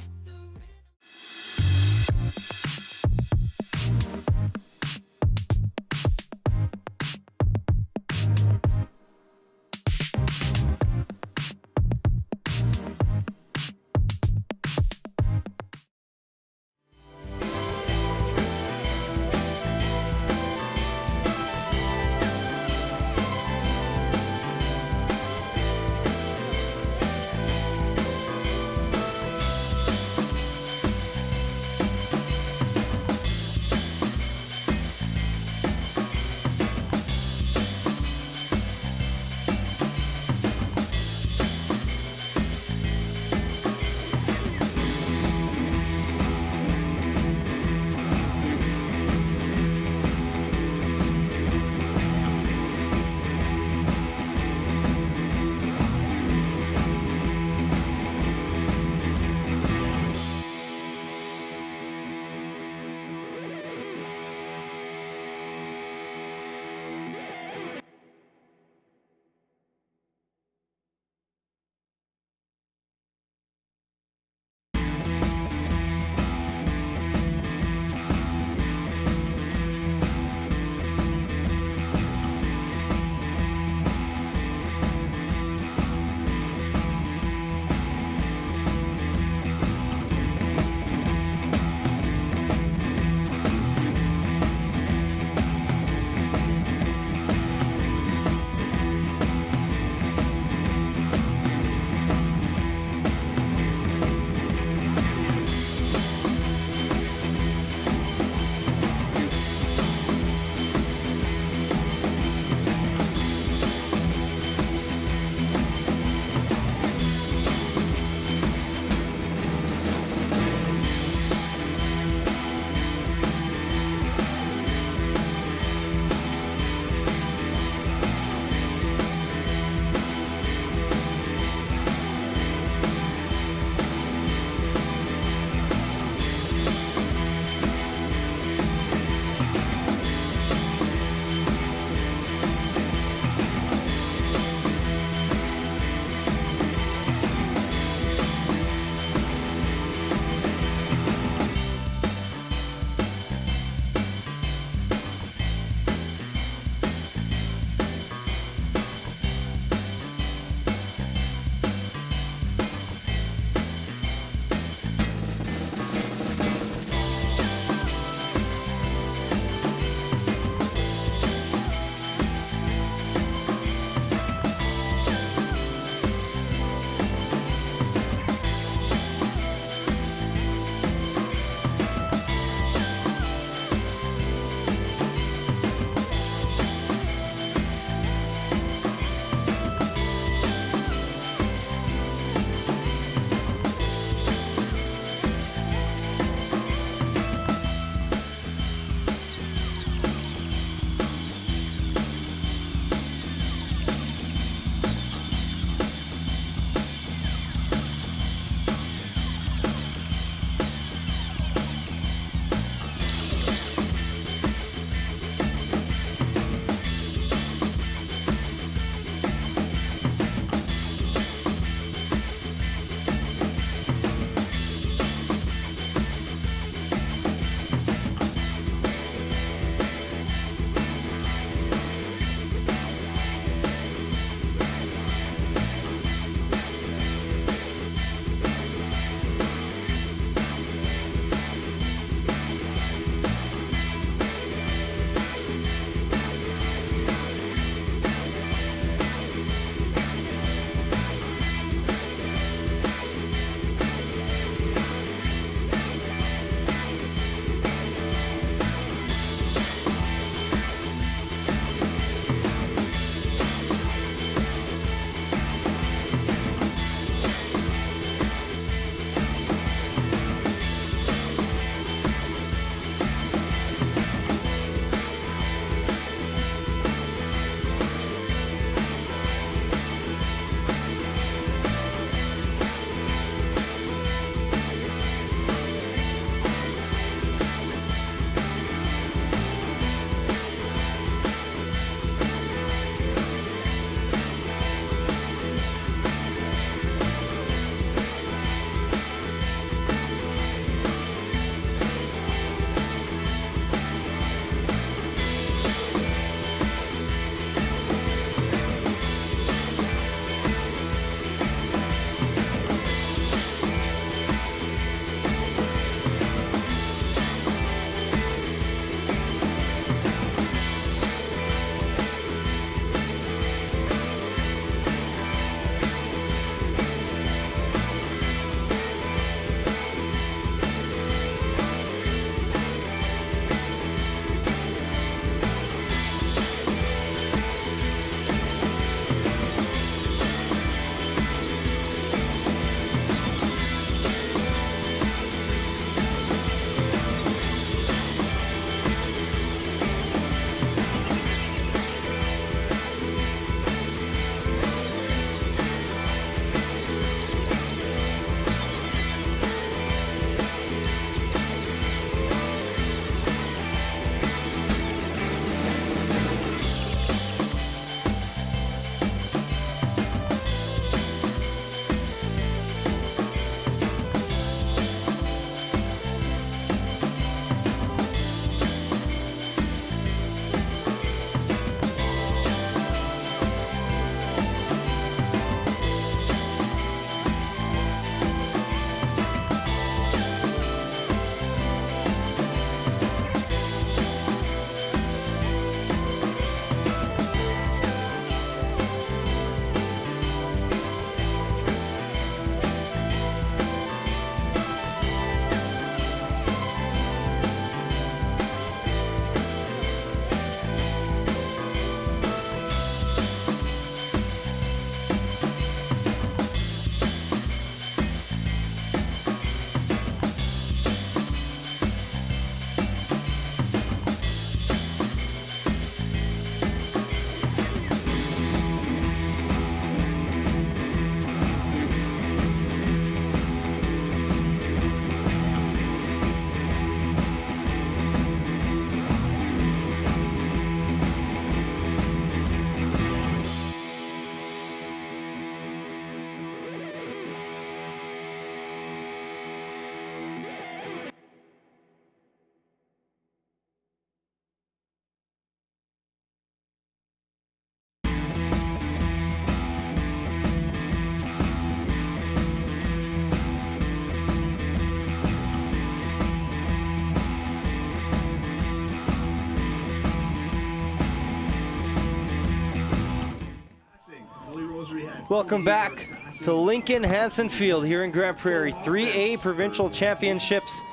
[SPEAKER 2] Welcome back to Lincoln Hansen Field here in Grand Prairie. 3A Provincial Championships.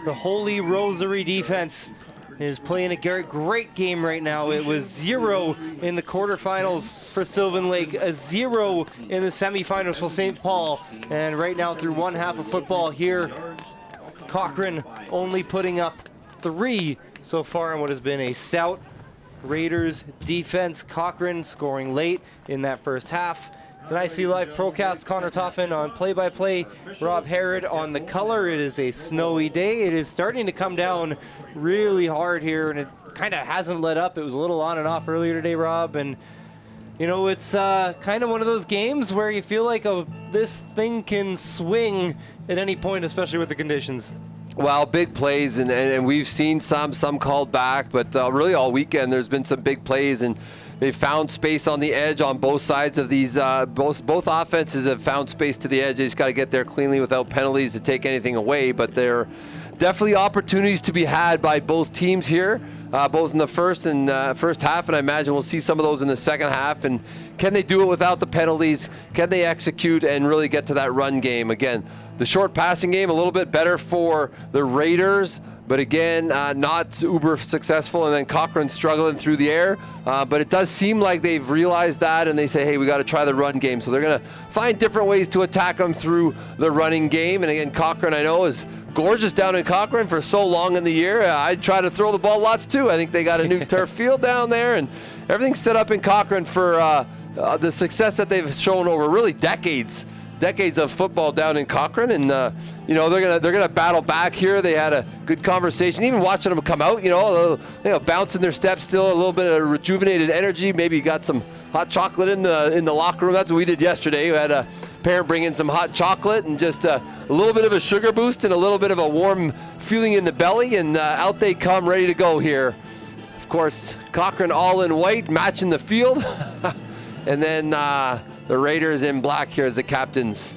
[SPEAKER 2] The Holy Rosary defense is playing a great game right now. It was 0 in the quarterfinals for Sylvan Lake, a 0 in the semifinals for St. Paul, and right now through one half of football here, Cochrane only putting up 3 so far in what has been a stout Raiders defense. Cochrane scoring late in that first half. It's an IC Live Procast. Connor Toffin on play-by-play. Rob Harrod on the color. It is a snowy day. It is starting to come down really hard here, and it kind of hasn't let up. It was a little on and off earlier today, Rob, and you know, it's kind of one of those games where you feel like this thing can swing at any point, especially with the conditions.
[SPEAKER 3] Well, big plays, and we've seen some called back, but really all weekend there's been some big plays, and they've found space on the edge on both sides of these. Both offenses have found space to the edge. They just got to get there cleanly without penalties to take anything away, but there are definitely opportunities to be had by both teams here, both in the first half, and I imagine we'll see some of those in the second half. And can they do it without the penalties? Can they execute and really get to that run game? Again, the short passing game a little bit better for the Raiders, but again, not uber successful, and then Cochrane struggling through the air. But it does seem like they've realized that, and they say, hey, we got to try the run game. So they're going to find different ways to attack them through the running game. And again, Cochrane, I know, is gorgeous down in Cochrane for so long in the year. I'd try to throw the ball lots too. I think they got a new turf field down there, and everything's set up in Cochrane for the success that they've shown over really decades of football down in Cochrane, and you know, they're gonna battle back here. They had a good conversation, even watching them come out, you know, bouncing their steps, still a little bit of rejuvenated energy. Maybe got some hot chocolate in the locker room. That's what we did yesterday. We had a parent bring in some hot chocolate and just a little bit of a sugar boost and a little bit of a warm feeling in the belly, and out they come, ready to go here. Of course, Cochrane all in white, matching the field, and then the Raiders in black here as the captains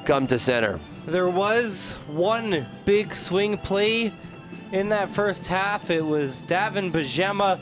[SPEAKER 3] come to center.
[SPEAKER 2] There was one big swing play in that first half. It was Davin Bajema.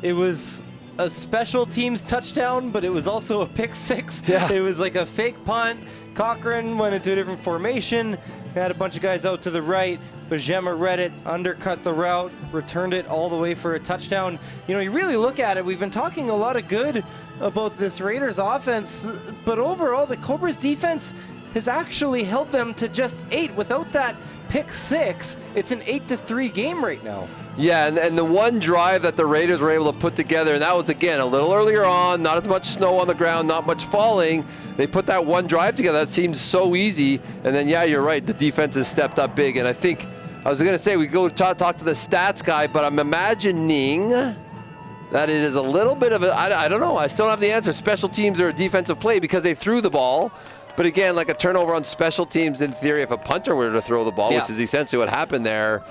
[SPEAKER 2] It was a special teams touchdown, but it was also a pick six.
[SPEAKER 3] Yeah.
[SPEAKER 2] It was like a fake punt. Cochrane went into a different formation. They had a bunch of guys out to the right. Bajema read it, undercut the route, returned it all the way for a touchdown. You know, you really look at it, we've been talking a lot of good about this Raiders offense, but overall the Cobras defense has actually held them to just 8. Without that pick six, it's an 8-3 game right now.
[SPEAKER 3] Yeah, and the one drive that the Raiders were able to put together, and that was, again, a little earlier on, not as much snow on the ground, not much falling. They put that one drive together. That seemed so easy. And then, yeah, you're right, the defense has stepped up big. And I think, I was going to say, we go talk to the stats guy, but I'm imagining that it is a little bit of I don't know, I still don't have the answer. Special teams or defensive play because they threw the ball. But again, like a turnover on special teams, in theory, if a punter were to throw the ball, which is essentially what happened there,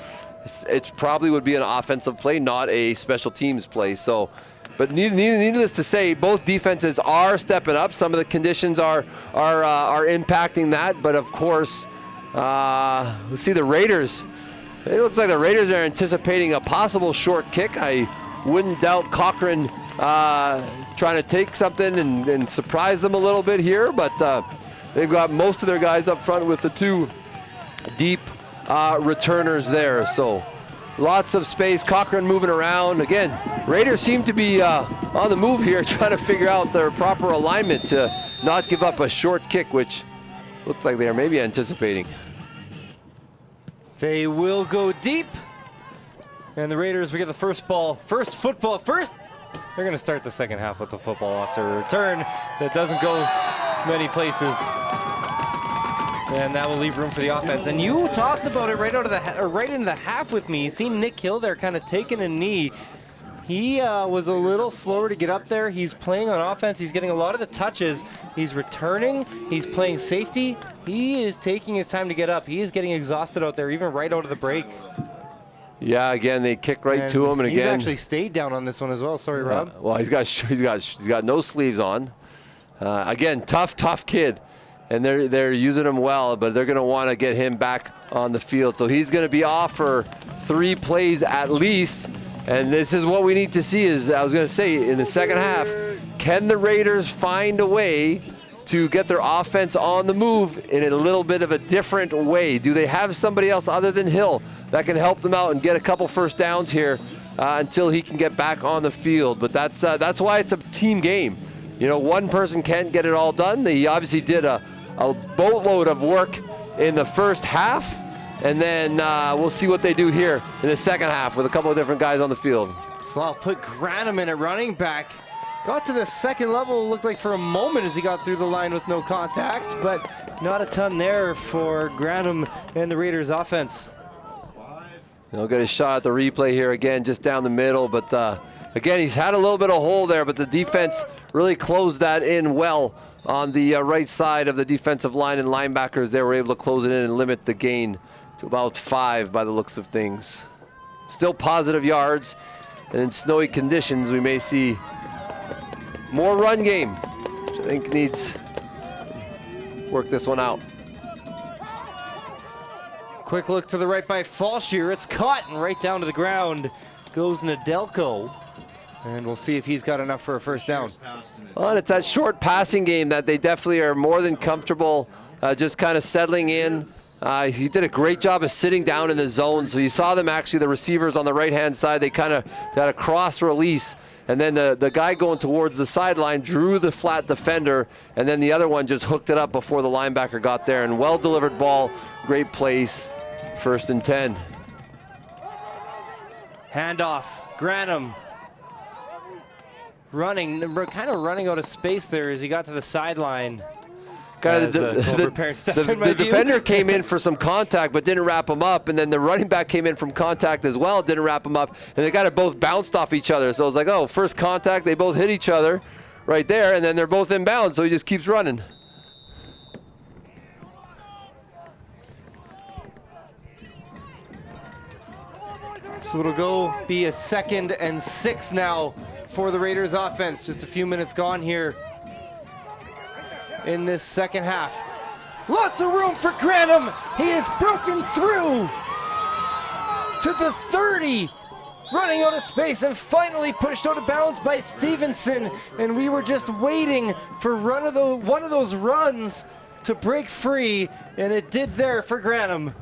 [SPEAKER 3] it probably would be an offensive play, not a special teams play. So, but needless to say, both defenses are stepping up. Some of the conditions are impacting that. But of course, we see the Raiders. It looks like the Raiders are anticipating a possible short kick. I wouldn't doubt Cochrane trying to take something and surprise them a little bit here, but they've got most of their guys up front with the 2 deep returners there. So lots of space. Cochrane moving around. Again, Raiders seem to be on the move here, trying to figure out their proper alignment to not give up a short kick, which looks like they are maybe anticipating.
[SPEAKER 2] They will go deep. And the Raiders, we get the first football. They're going to start the second half with the football after a return that doesn't go many places. And that will leave room for the offense. And you talked about it right into the half with me. You seen Nick Hill there kind of taking a knee. He was a little slower to get up there. He's playing on offense. He's getting a lot of the touches. He's returning. He's playing safety. He is taking his time to get up. He is getting exhausted out there, even right out of the break. Yeah,
[SPEAKER 3] again, they kick right to him, and
[SPEAKER 2] he's
[SPEAKER 3] again,
[SPEAKER 2] actually stayed down on this one as well. Sorry, Rob.
[SPEAKER 3] Well, he's got no sleeves on. Again, tough kid, and they're using him well, but they're going to want to get him back on the field. So he's going to be off for 3 plays at least, and this is what we need to see. Is I was going to say in the second half, can the Raiders find a way to get their offense on the move in a little bit of a different way. Do they have somebody else other than Hill that can help them out and get a couple first downs here until he can get back on the field? But that's why it's a team game. You know, one person can't get it all done. They obviously did a boatload of work in the first half, and then we'll see what they do here in the second half with a couple of different guys on the field.
[SPEAKER 2] So I'll put Granum in at running back. Got to the second level, looked like for a moment as he got through the line with no contact, but not a ton there for Granum and the Raiders offense.
[SPEAKER 3] He'll get a shot at the replay here again, just down the middle, but again, he's had a little bit of hole there, but the defense really closed that in well on the right side of the defensive line, and linebackers, they were able to close it in and limit the gain to about 5 by the looks of things. Still positive yards, and in snowy conditions, we may see more run game, which I think needs to work this one out.
[SPEAKER 2] Quick look to the right by Falshear. It's caught and right down to the ground goes Nedelko. And we'll see if he's got enough for a first down.
[SPEAKER 3] Well, and it's that short passing game that they definitely are more than comfortable just kind of settling in. He did a great job of sitting down in the zone. So you saw them actually, the receivers on the right-hand side, they kind of had a cross release. And then the guy going towards the sideline drew the flat defender, and then the other one just hooked it up before the linebacker got there. And well-delivered ball, great place, 1st and 10.
[SPEAKER 2] Handoff, Granum. Running, kind of running out of space there as he got to the sideline.
[SPEAKER 3] The defender came in for some contact but didn't wrap him up, and then the running back came in from contact as well, didn't wrap him up, and they got it both bounced off each other. So it was like, oh, first contact, they both hit each other right there, and then they're both inbound, so he just keeps running.
[SPEAKER 2] So it'll go be a 2nd and 6 now for the Raiders offense. Just a few minutes gone here in this second half. Lots of room for Granum. He has broken through to the 30, running out of space and finally pushed out of bounds by Stevenson. And we were just waiting for one of those runs to break free, and it did there for Granum.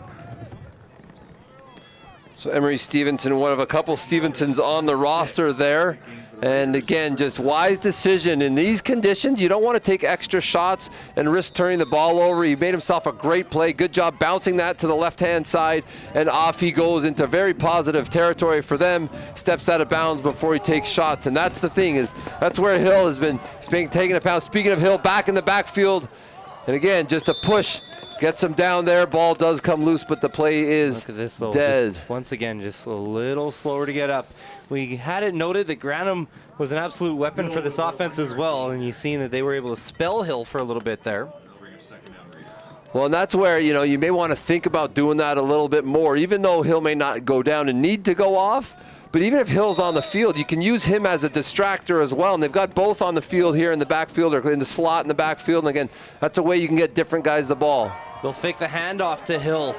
[SPEAKER 3] So Emery Stevenson, one of a couple Stevensons on the roster there. And again, just wise decision. In these conditions, you don't want to take extra shots and risk turning the ball over. He made himself a great play. Good job bouncing that to the left-hand side, and off he goes into very positive territory for them. Steps out of bounds before he takes shots. And that's the thing, is that's where Hill has been taking a pound. Speaking of Hill, back in the backfield. And again, just a push. Gets him down there. Ball does come loose, but the play is
[SPEAKER 2] Look at this, though.
[SPEAKER 3] dead.
[SPEAKER 2] Once again, just a little slower to get up. We had it noted that Granum was an absolute weapon for this offense as well, and you've seen that they were able to spell Hill for a little bit there.
[SPEAKER 3] Well, and that's where, you know, you may want to think about doing that a little bit more, even though Hill may not go down and need to go off. But even if Hill's on the field, you can use him as a distractor as well. And they've got both on the field here in the backfield, or in the slot in the backfield. And again, that's a way you can get different guys the ball.
[SPEAKER 2] They'll fake the handoff to Hill.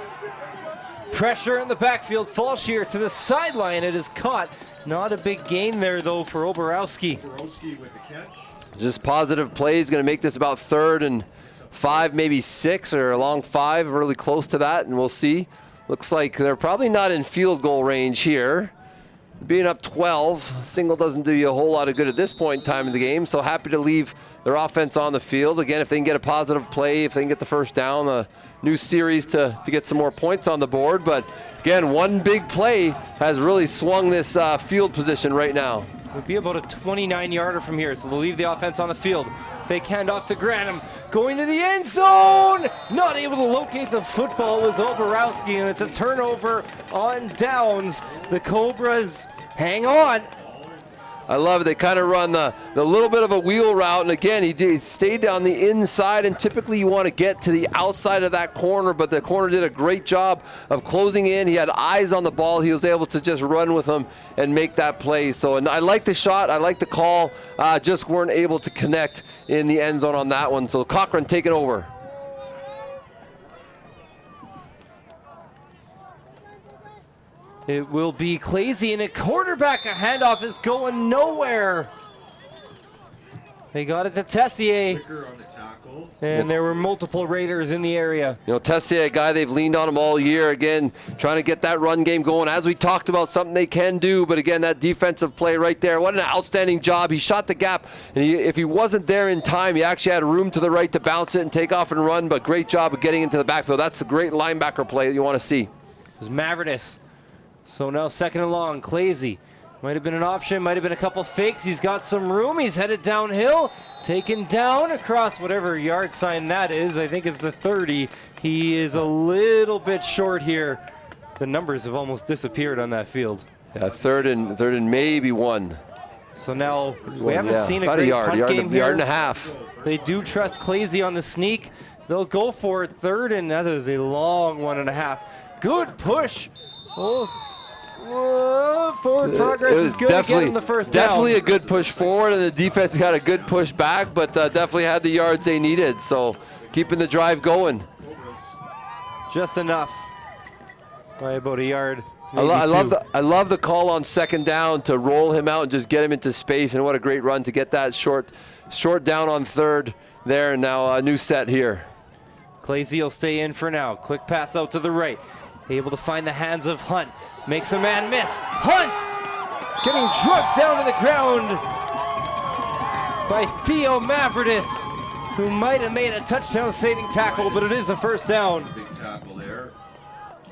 [SPEAKER 2] Pressure in the backfield. Falshear to the sideline. It is caught. Not a big gain there, though, for Oborowski.
[SPEAKER 4] With the catch.
[SPEAKER 3] Just positive plays, going to make this about 3rd and 5, maybe 6, or along 5, really close to that, and we'll see. Looks like they're probably not in field goal range here. Being up 12, single doesn't do you a whole lot of good at this point in time in the game, so happy to leave their offense on the field. Again, if they can get a positive play, if they can get the first down, a new series to get some more points on the board. But again, one big play has really swung this field position right now.
[SPEAKER 2] It would be about a 29-yarder from here, so they'll leave the offense on the field. Fake handoff to Granum, going to the end zone! Not able to locate the football was Oborowski, and it's a turnover on downs. The Cobras hang on.
[SPEAKER 3] I love it. They kind of run the little bit of a wheel route, and again, he stayed down the inside, and typically you want to get to the outside of that corner, but the corner did a great job of closing in. He had eyes on the ball. He was able to just run with them and make that play. So, and I like the shot. I like the call. Just weren't able to connect in the end zone on that one. So Cochrane taking over.
[SPEAKER 2] It will be Clazy, and a quarterback. A handoff is going nowhere. They got it to Tessier,
[SPEAKER 4] Quicker on the tackle.
[SPEAKER 2] and there were multiple Raiders in the area.
[SPEAKER 3] You know, Tessier, a guy they've leaned on him all year. Again, trying to get that run game going. As we talked about, something they can do. But again, that defensive play right there. What an outstanding job. He shot the gap. And if he wasn't there in time, he actually had room to the right to bounce it and take off and run. But great job of getting into the backfield. That's a great linebacker play that you want to see.
[SPEAKER 2] It was Mavridis. So now second and long, Clazy. Might have been an option, might have been a couple fakes. He's got some room. He's headed downhill, taken down across whatever yard sign that is. I think it's the 30. He is a little bit short here. The numbers have almost disappeared on that field.
[SPEAKER 3] Yeah, third and maybe 1.
[SPEAKER 2] So now we haven't seen a
[SPEAKER 3] about
[SPEAKER 2] great
[SPEAKER 3] yard,
[SPEAKER 2] punt game here.
[SPEAKER 3] yard and a half.
[SPEAKER 2] They do trust Clazy on the sneak. They'll go for it third, and that is a long 1.5. Good push. Forward progress is good to get him the first down.
[SPEAKER 3] Definitely a good push forward, and the defense got a good push back, but definitely had the yards they needed. So keeping the drive going.
[SPEAKER 2] Just enough. By about a yard.
[SPEAKER 3] I love the call on second down to roll him out and just get him into space, and what a great run to get that short down on third there. And now a new set here.
[SPEAKER 2] Clazy will stay in for now. Quick pass out to the right. Able to find the hands of Hunt. Makes a man miss. Hunt getting drugged down to the ground by Theo Mavridis, who might have made a touchdown-saving tackle, but it is a first down.
[SPEAKER 4] Big tackle there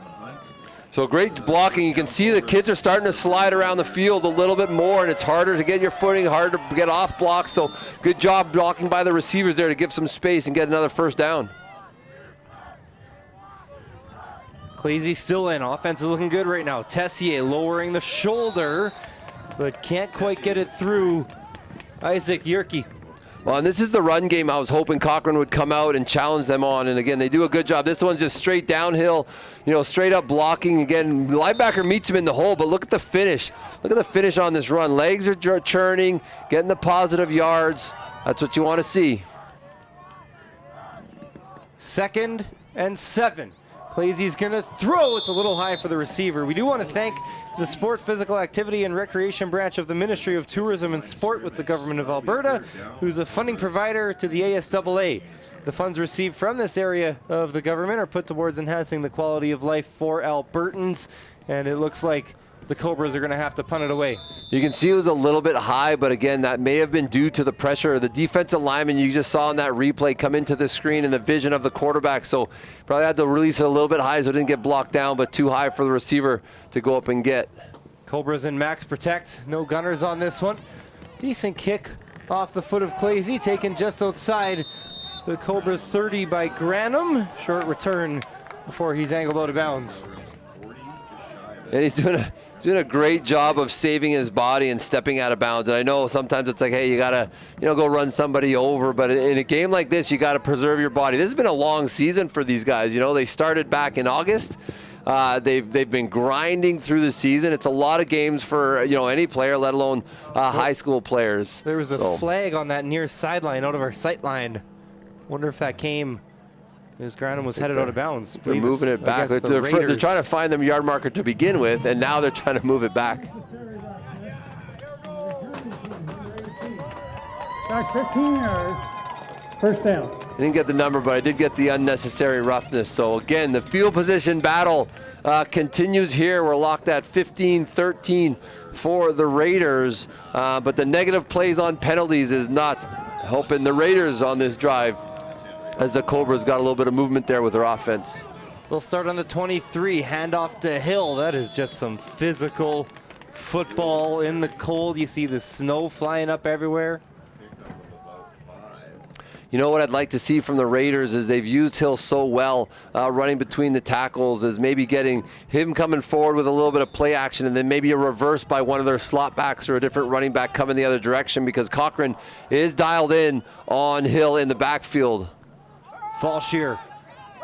[SPEAKER 4] on Hunt.
[SPEAKER 3] So great blocking. You can see the kids are starting to slide around the field a little bit more, and it's harder to get your footing, harder to get off blocks. So good job blocking by the receivers there to give some space and get another first down.
[SPEAKER 2] Clazy still in. Offense is looking good right now. Tessier lowering the shoulder, but can't quite get it through Isaac Yerke.
[SPEAKER 3] Well, and this is the run game I was hoping Cochrane would come out and challenge them on. And again, they do a good job. This one's just straight downhill, straight up blocking. Again, linebacker meets him in the hole, but look at the finish. Look at the finish on this run. Legs are churning, getting the positive yards. That's what you want to see.
[SPEAKER 2] 2nd and 7. Clazy's going to throw. It's a little high for the receiver. We do want to thank the Sport, Physical Activity and Recreation branch of the Ministry of Tourism and Sport with the Government of Alberta, who's a funding provider to the ASAA. The funds received from this area of the government are put towards enhancing the quality of life for Albertans, and it looks like the Cobras are going to have to punt it away.
[SPEAKER 3] You can see it was a little bit high, but again, that may have been due to the pressure. The defensive lineman you just saw in that replay come into the screen and the vision of the quarterback, so probably had to release it a little bit high so it didn't get blocked down, but too high for the receiver to go up and get.
[SPEAKER 2] Cobras in max protect. No gunners on this one. Decent kick off the foot of Clazy, taken just outside the Cobras 30 by Granum. Short return before he's angled out of bounds.
[SPEAKER 3] And he's doing a great job of saving his body and stepping out of bounds. And I know sometimes it's like, hey, you gotta go run somebody over, but in a game like this, you gotta preserve your body. This has been a long season for these guys. They started back in August. They've been grinding through the season. It's a lot of games for any player, let alone high school players.
[SPEAKER 2] There was a flag on that near sideline out of our sight line. Wonder if that came as Granum was headed out of bounds.
[SPEAKER 3] They're moving it back. They're trying to find the yard marker to begin with, and now they're trying to move it back.
[SPEAKER 6] Back 15 yards. First down.
[SPEAKER 3] I didn't get the number, but I did get the unnecessary roughness. So again, the field position battle continues here. We're locked at 15-13 for the Raiders, but the negative plays on penalties is not helping the Raiders on this drive, as the Cobras got a little bit of movement there with their offense.
[SPEAKER 2] They'll start on the 23, handoff to Hill. That is just some physical football in the cold. You see the snow flying up everywhere.
[SPEAKER 3] What I'd like to see from the Raiders is they've used Hill so well running between the tackles, is maybe getting him coming forward with a little bit of play action, and then maybe a reverse by one of their slot backs or a different running back coming the other direction, because Cochrane is dialed in on Hill in the backfield.
[SPEAKER 2] Fallshear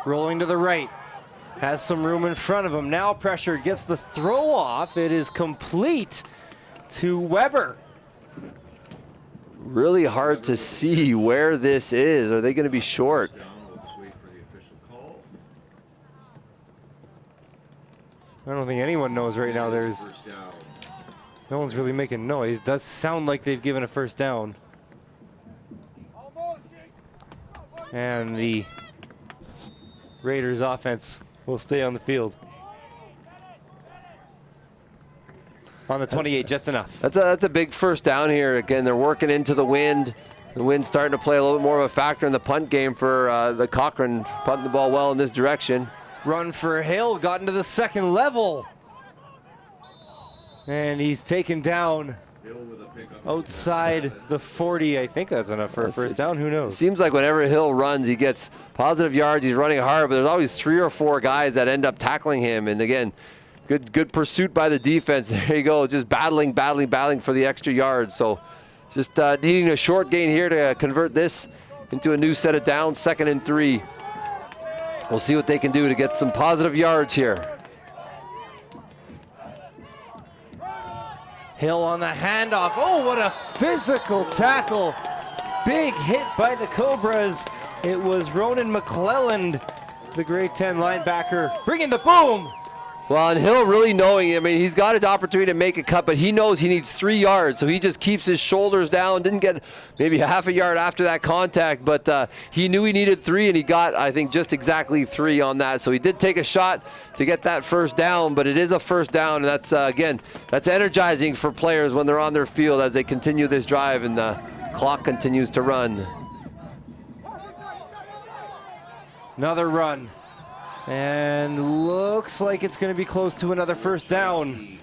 [SPEAKER 2] rolling to the right. Has some room in front of him. Now pressure, gets the throw off. It is complete to Weber.
[SPEAKER 3] Really hard to see where this is. Are they going to be short?
[SPEAKER 2] I don't think anyone knows right now. No one's really making noise. Does sound like they've given a first down. And the Raiders offense will stay on the field. On the 28, just enough.
[SPEAKER 3] That's a big first down here. Again, they're working into the wind. The wind's starting to play a little bit more of a factor in the punt game for the Cochrane, punting the ball well in this direction.
[SPEAKER 2] Run for Hill, got into the second level. And he's taken down outside the 40. I think that's enough for a first down. Who knows?
[SPEAKER 3] Seems like whenever Hill runs, he gets positive yards. He's running hard, but there's always 3 or 4 guys that end up tackling him. And again, good pursuit by the defense. There you go, just battling for the extra yards. So just needing a short gain here to convert this into a new set of downs, 2nd and 3. We'll see what they can do to get some positive yards here.
[SPEAKER 2] Hill on the handoff. Oh, what a physical tackle. Big hit by the Cobras. It was Ronan McClelland, the grade 10 linebacker, bringing the boom.
[SPEAKER 3] Well, and Hill really knowing, I mean, he's got an opportunity to make a cut, but he knows he needs 3 yards, so he just keeps his shoulders down. Didn't get maybe half a yard after that contact, but he knew he needed 3, and he got, I think, just exactly 3 on that. So he did take a shot to get that first down, but it is a first down, and that's, again, that's energizing for players when they're on their field as they continue this drive, and the clock continues to run.
[SPEAKER 2] Another run. And looks like it's going to be close to another first down.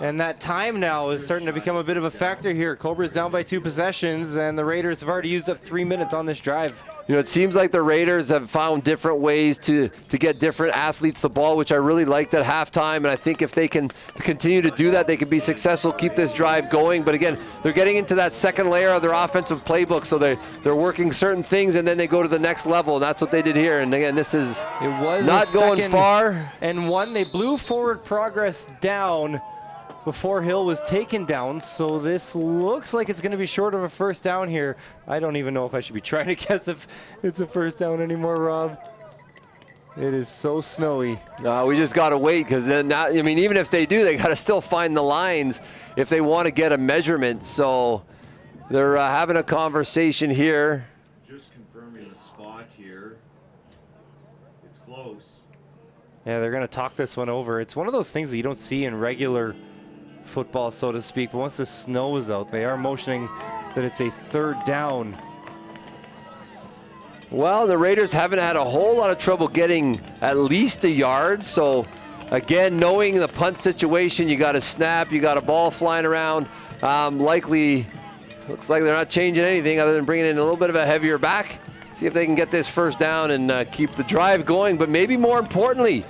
[SPEAKER 2] And that time now is starting to become a bit of a factor here. Cobras down by 2 possessions, and the Raiders have already used up 3 minutes on this drive.
[SPEAKER 3] You know, it seems like the Raiders have found different ways to get different athletes the ball, which I really liked at halftime. And I think if they can continue to do that, they can be successful, keep this drive going. But again, they're getting into that second layer of their offensive playbook. So they're working certain things, and then they go to the next level. And that's what they did here. And again, this is not going far.
[SPEAKER 2] And 1, they blew forward progress down before Hill was taken down, so this looks like it's going to be short of a first down here. I don't even know if I should be trying to guess if it's a first down anymore, Rob. It is so snowy.
[SPEAKER 3] We just got to wait, because then now, I mean, even if they do, they got to still find the lines if they want to get a measurement. So they're having a conversation here.
[SPEAKER 4] Just confirming the spot here. It's close.
[SPEAKER 2] Yeah, they're going to talk this one over. It's one of those things that you don't see in regular football, so to speak, but once the snow is out, they are motioning that it's a third down.
[SPEAKER 3] Well, the Raiders haven't had a whole lot of trouble getting at least a yard. So again, knowing the punt situation, you got a snap, you got a ball flying around. Likely, looks like they're not changing anything other than bringing in a little bit of a heavier back. See if they can get this first down and keep the drive going, but maybe more importantly,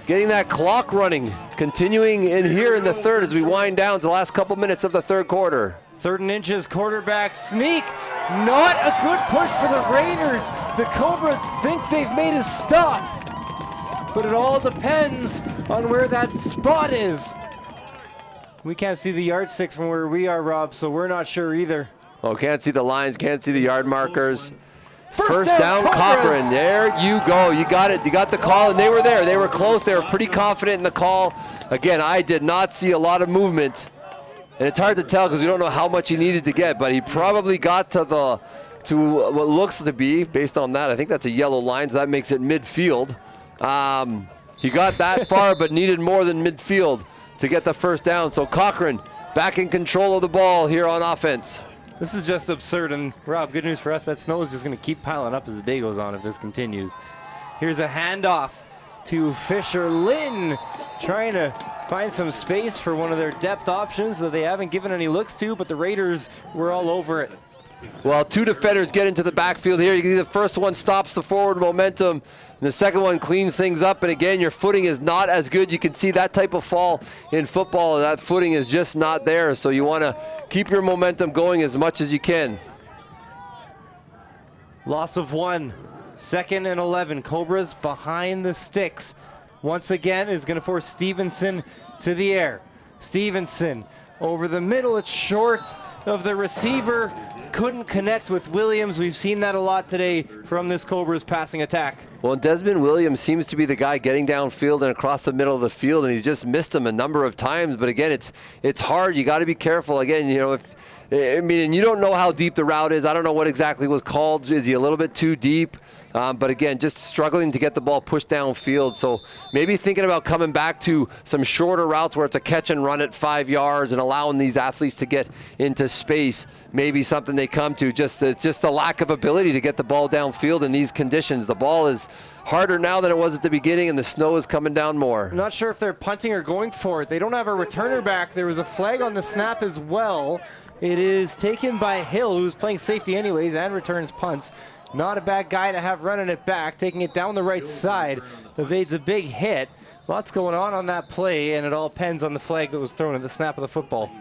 [SPEAKER 3] getting that clock running, continuing in here in the third as we wind down to the last couple minutes of the third quarter.
[SPEAKER 2] 3rd and inches, quarterback sneak. Not a good push for the Raiders. The Cobras think they've made a stop, but it all depends on where that spot is. We can't see the yardstick from where we are, Rob, so we're not sure either.
[SPEAKER 3] Oh, can't see the lines, can't see the yard markers.
[SPEAKER 2] First
[SPEAKER 3] down,
[SPEAKER 2] Cobras.
[SPEAKER 3] Cochrane. There you go. You got it. You got the call, and they were there. They were close. They were pretty confident in the call. Again, I did not see a lot of movement, and it's hard to tell because we don't know how much he needed to get, but he probably got to what looks to be, based on that, I think that's a yellow line, so that makes it midfield. He got that far, but needed more than midfield to get the first down. So Cochrane back in control of the ball here on offense.
[SPEAKER 2] This is just absurd, and Rob, good news for us, that snow is just going to keep piling up as the day goes on if this continues. Here's a handoff to Fisher Lynn, trying to find some space for one of their depth options that they haven't given any looks to, but the Raiders were all over it.
[SPEAKER 3] Well, 2 defenders get into the backfield here. You can see the first one stops the forward momentum, and the second one cleans things up. And again, your footing is not as good. You can see that type of fall in football. That footing is just not there. So you want to keep your momentum going as much as you can.
[SPEAKER 2] Loss of 1. 2nd and 11. Cobras behind the sticks. Once again is going to force Stevenson to the air. Stevenson over the middle. It's short of the receiver. Couldn't connect with Williams. We've seen that a lot today from this Cobras passing attack.
[SPEAKER 3] Well, Desmond Williams seems to be the guy getting downfield and across the middle of the field, and he's just missed him a number of times. But again, it's hard. You got to be careful. Again, you know, if I mean, you don't know how deep the route is. I don't know what exactly was called. Is he a little bit too deep? But again, just struggling to get the ball pushed downfield. So maybe thinking about coming back to some shorter routes where it's a catch and run at 5 yards and allowing these athletes to get into space. Maybe something they come to, just the lack of ability to get the ball downfield in these conditions. The ball is harder now than it was at the beginning, and the snow is coming down more.
[SPEAKER 2] I'm not sure if they're punting or going for it. They don't have a returner back. There was a flag on the snap as well. It is taken by Hill, who's playing safety anyways and returns punts. Not a bad guy to have running it back, taking it down the right side. Evades a big hit. Lots going on that play, and it all depends on the flag that was thrown at the snap of the football.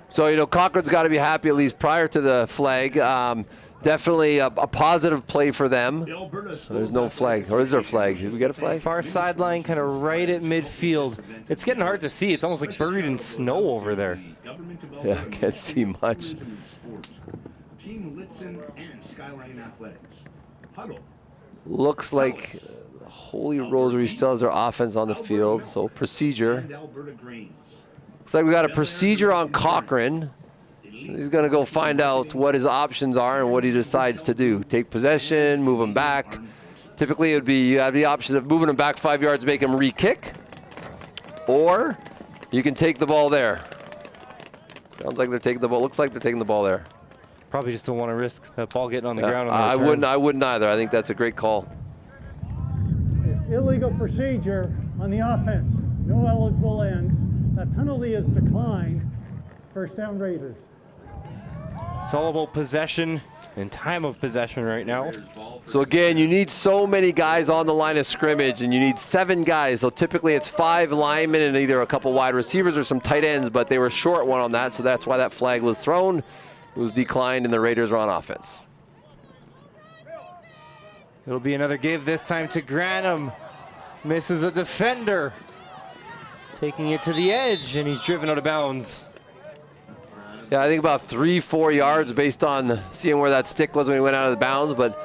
[SPEAKER 3] So, you know, Cochrane's got to be happy at least prior to the flag. Definitely a positive play for them. There's no flag. Or is there a flag? Did we get a flag?
[SPEAKER 2] Far sideline, kind of right at midfield. It's getting hard to see. It's almost like buried in snow over there.
[SPEAKER 3] Yeah, I can't see much.
[SPEAKER 5] Team Litson and Skyline Athletics. Hudl.
[SPEAKER 3] Looks like Holy Rosary still has their offense on the field, so procedure.
[SPEAKER 5] And Alberta Grains.
[SPEAKER 3] Looks like we got a procedure on Cochrane. He's going to go find out what his options are and what he decides to do. Take possession, move him back. Typically, it would be you have the option of moving him back 5 yards, make him re-kick, or you can take the ball there. Sounds like they're taking the ball. Looks like they're taking the ball there.
[SPEAKER 2] Probably just don't want to risk that ball getting on the ground. On the
[SPEAKER 3] I
[SPEAKER 2] return.
[SPEAKER 3] I wouldn't either. I think that's a great call.
[SPEAKER 6] Illegal procedure on the offense. No eligible end. That penalty is declined. First down, Raiders.
[SPEAKER 2] It's all about possession and time of possession right now.
[SPEAKER 3] So again, you need so many guys on the line of scrimmage, and you need 7 guys. So typically it's 5 linemen and either a couple wide receivers or some tight ends, but they were short one on that, so that's why that flag was thrown. It was declined, and the Raiders are on offense.
[SPEAKER 2] It'll be another give, this time to Granum. Misses a defender. Taking it to the edge, and he's driven out of bounds.
[SPEAKER 3] Yeah, I think about 3-4 yards based on seeing where that stick was when he went out of the bounds, but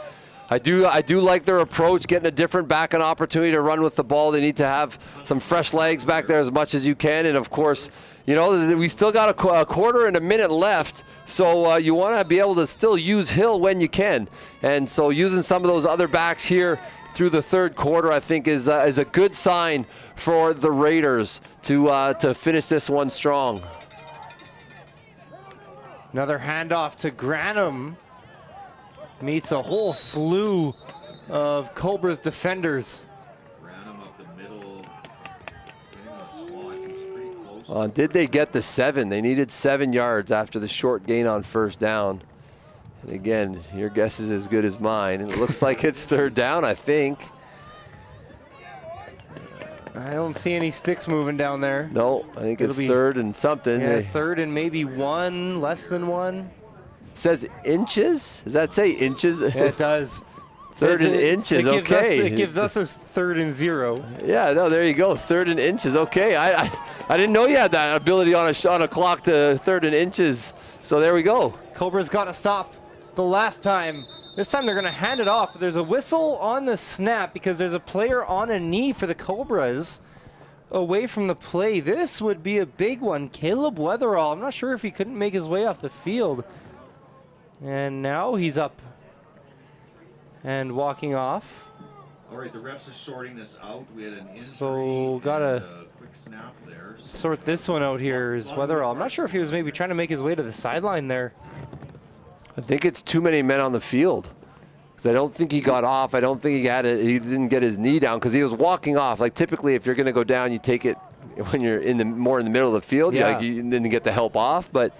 [SPEAKER 3] I do like their approach, getting a different back and opportunity to run with the ball. They need to have some fresh legs back there as much as you can, and of course, you know, we still got a quarter and a minute left, so you want to be able to still use Hill when you can. And so using some of those other backs here through the third quarter, I think, is a good sign for the Raiders to finish this one strong.
[SPEAKER 2] Another handoff to Granum. Meets a whole slew of Cobras defenders.
[SPEAKER 3] Did they get the 7? They needed 7 yards after the short gain on first down. And again, your guess is as good as mine. It looks like it's third down, I think.
[SPEAKER 2] I don't see any sticks moving down there.
[SPEAKER 3] No, I think it's third and something.
[SPEAKER 2] Yeah, third and maybe 1, less than 1.
[SPEAKER 3] It says inches? Does that say inches?
[SPEAKER 2] Yeah, it does.
[SPEAKER 3] Third and inches, okay.
[SPEAKER 2] It gives us a 3rd and 0.
[SPEAKER 3] Yeah, no, there you go. 3rd and inches, okay. I didn't know you had that ability on a clock to 3rd and inches. So there we go.
[SPEAKER 2] Cobras got to stop the last time. This time they're going to hand it off, but there's a whistle on the snap because there's a player on a knee for the Cobras away from the play. This would be a big one. Caleb Weatherall, I'm not sure if he couldn't make his way off the field. And now he's up and walking off.
[SPEAKER 4] All right, the refs are sorting this out. We had an injury.
[SPEAKER 2] So gotta
[SPEAKER 4] a quick snap there.
[SPEAKER 2] Sort this one out here is Weatherall. I'm not sure if he was maybe trying to make his way to the sideline there.
[SPEAKER 3] I think it's too many men on the field. Because I don't think he got off. I don't think he didn't get his knee down because he was walking off. Like typically if you're going to go down, you take it when you're more in the middle of the field.
[SPEAKER 2] Yeah.
[SPEAKER 3] You didn't get the help off. But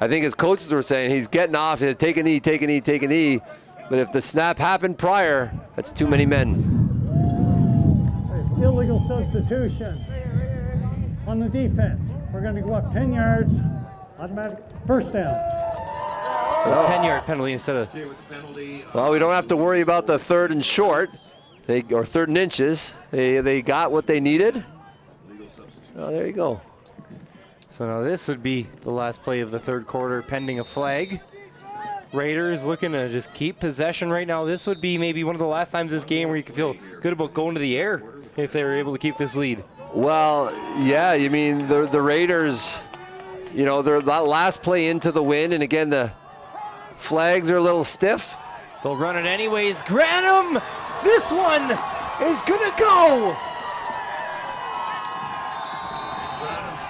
[SPEAKER 3] I think his coaches were saying he's getting off. He's take a knee, take a knee, take a knee. But if the snap happened prior, that's too many men.
[SPEAKER 6] Illegal substitution on the defense. We're going to go up 10 yards, automatic first down.
[SPEAKER 2] So 10-yard penalty instead of...
[SPEAKER 4] Okay, with the penalty.
[SPEAKER 3] Well, we don't have to worry about the 3rd and short, or 3rd and inches. They got what they needed. Oh, there you go.
[SPEAKER 2] So now this would be the last play of the third quarter pending a flag. Raiders looking to just keep possession right now. This would be maybe one of the last times this game where you could feel good about going to the air if they were able to keep this lead.
[SPEAKER 3] Well, yeah, you mean the Raiders, you know, they're that last play into the win, and again, the flags are a little stiff.
[SPEAKER 2] They'll run it anyways. Granum, this one is gonna go.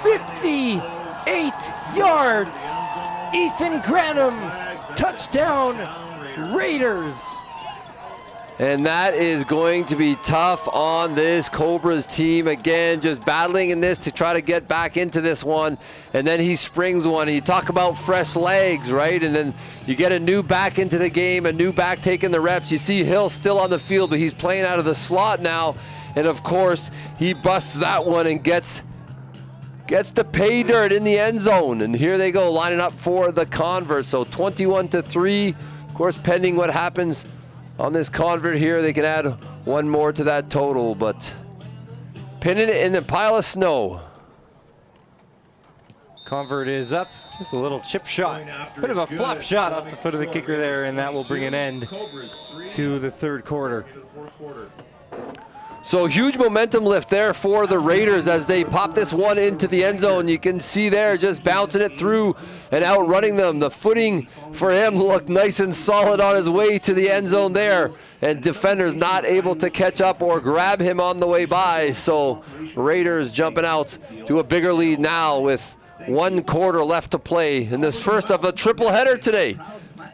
[SPEAKER 2] 58 yards. Ethan Granum, touchdown, Raiders.
[SPEAKER 3] And that is going to be tough on this Cobras team. Again, just battling in this to try to get back into this one. And then he springs one. And you talk about fresh legs, right? And then you get a new back into the game, a new back taking the reps. You see Hill still on the field, but he's playing out of the slot now. And of course, he busts that one and gets the pay dirt in the end zone. And here they go, lining up for the convert. So 21-3. Of course, pending what happens on this convert here, they can add one more to that total, but pinning it in the pile of snow.
[SPEAKER 2] Convert is up, just a little chip shot. Bit of a flop shot off the foot of the kicker there, and that will bring an end to the third quarter.
[SPEAKER 3] So huge momentum lift there for the Raiders as they pop this one into the end zone. You can see there just bouncing it through and outrunning them. The footing for him looked nice and solid on his way to the end zone there. And defenders not able to catch up or grab him on the way by. So Raiders jumping out to a bigger lead now with 1 quarter left to play in this first of a triple header today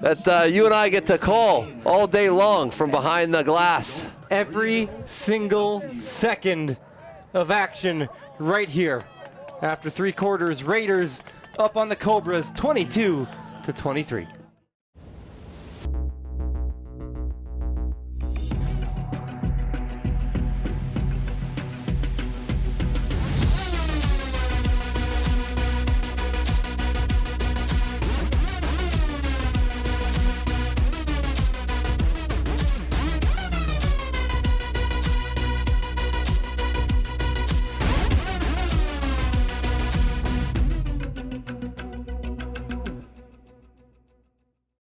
[SPEAKER 3] that you and I get to call all day long from behind the glass.
[SPEAKER 2] Every single second of action right here. After 3 quarters, Raiders up on the Cobras 22-23.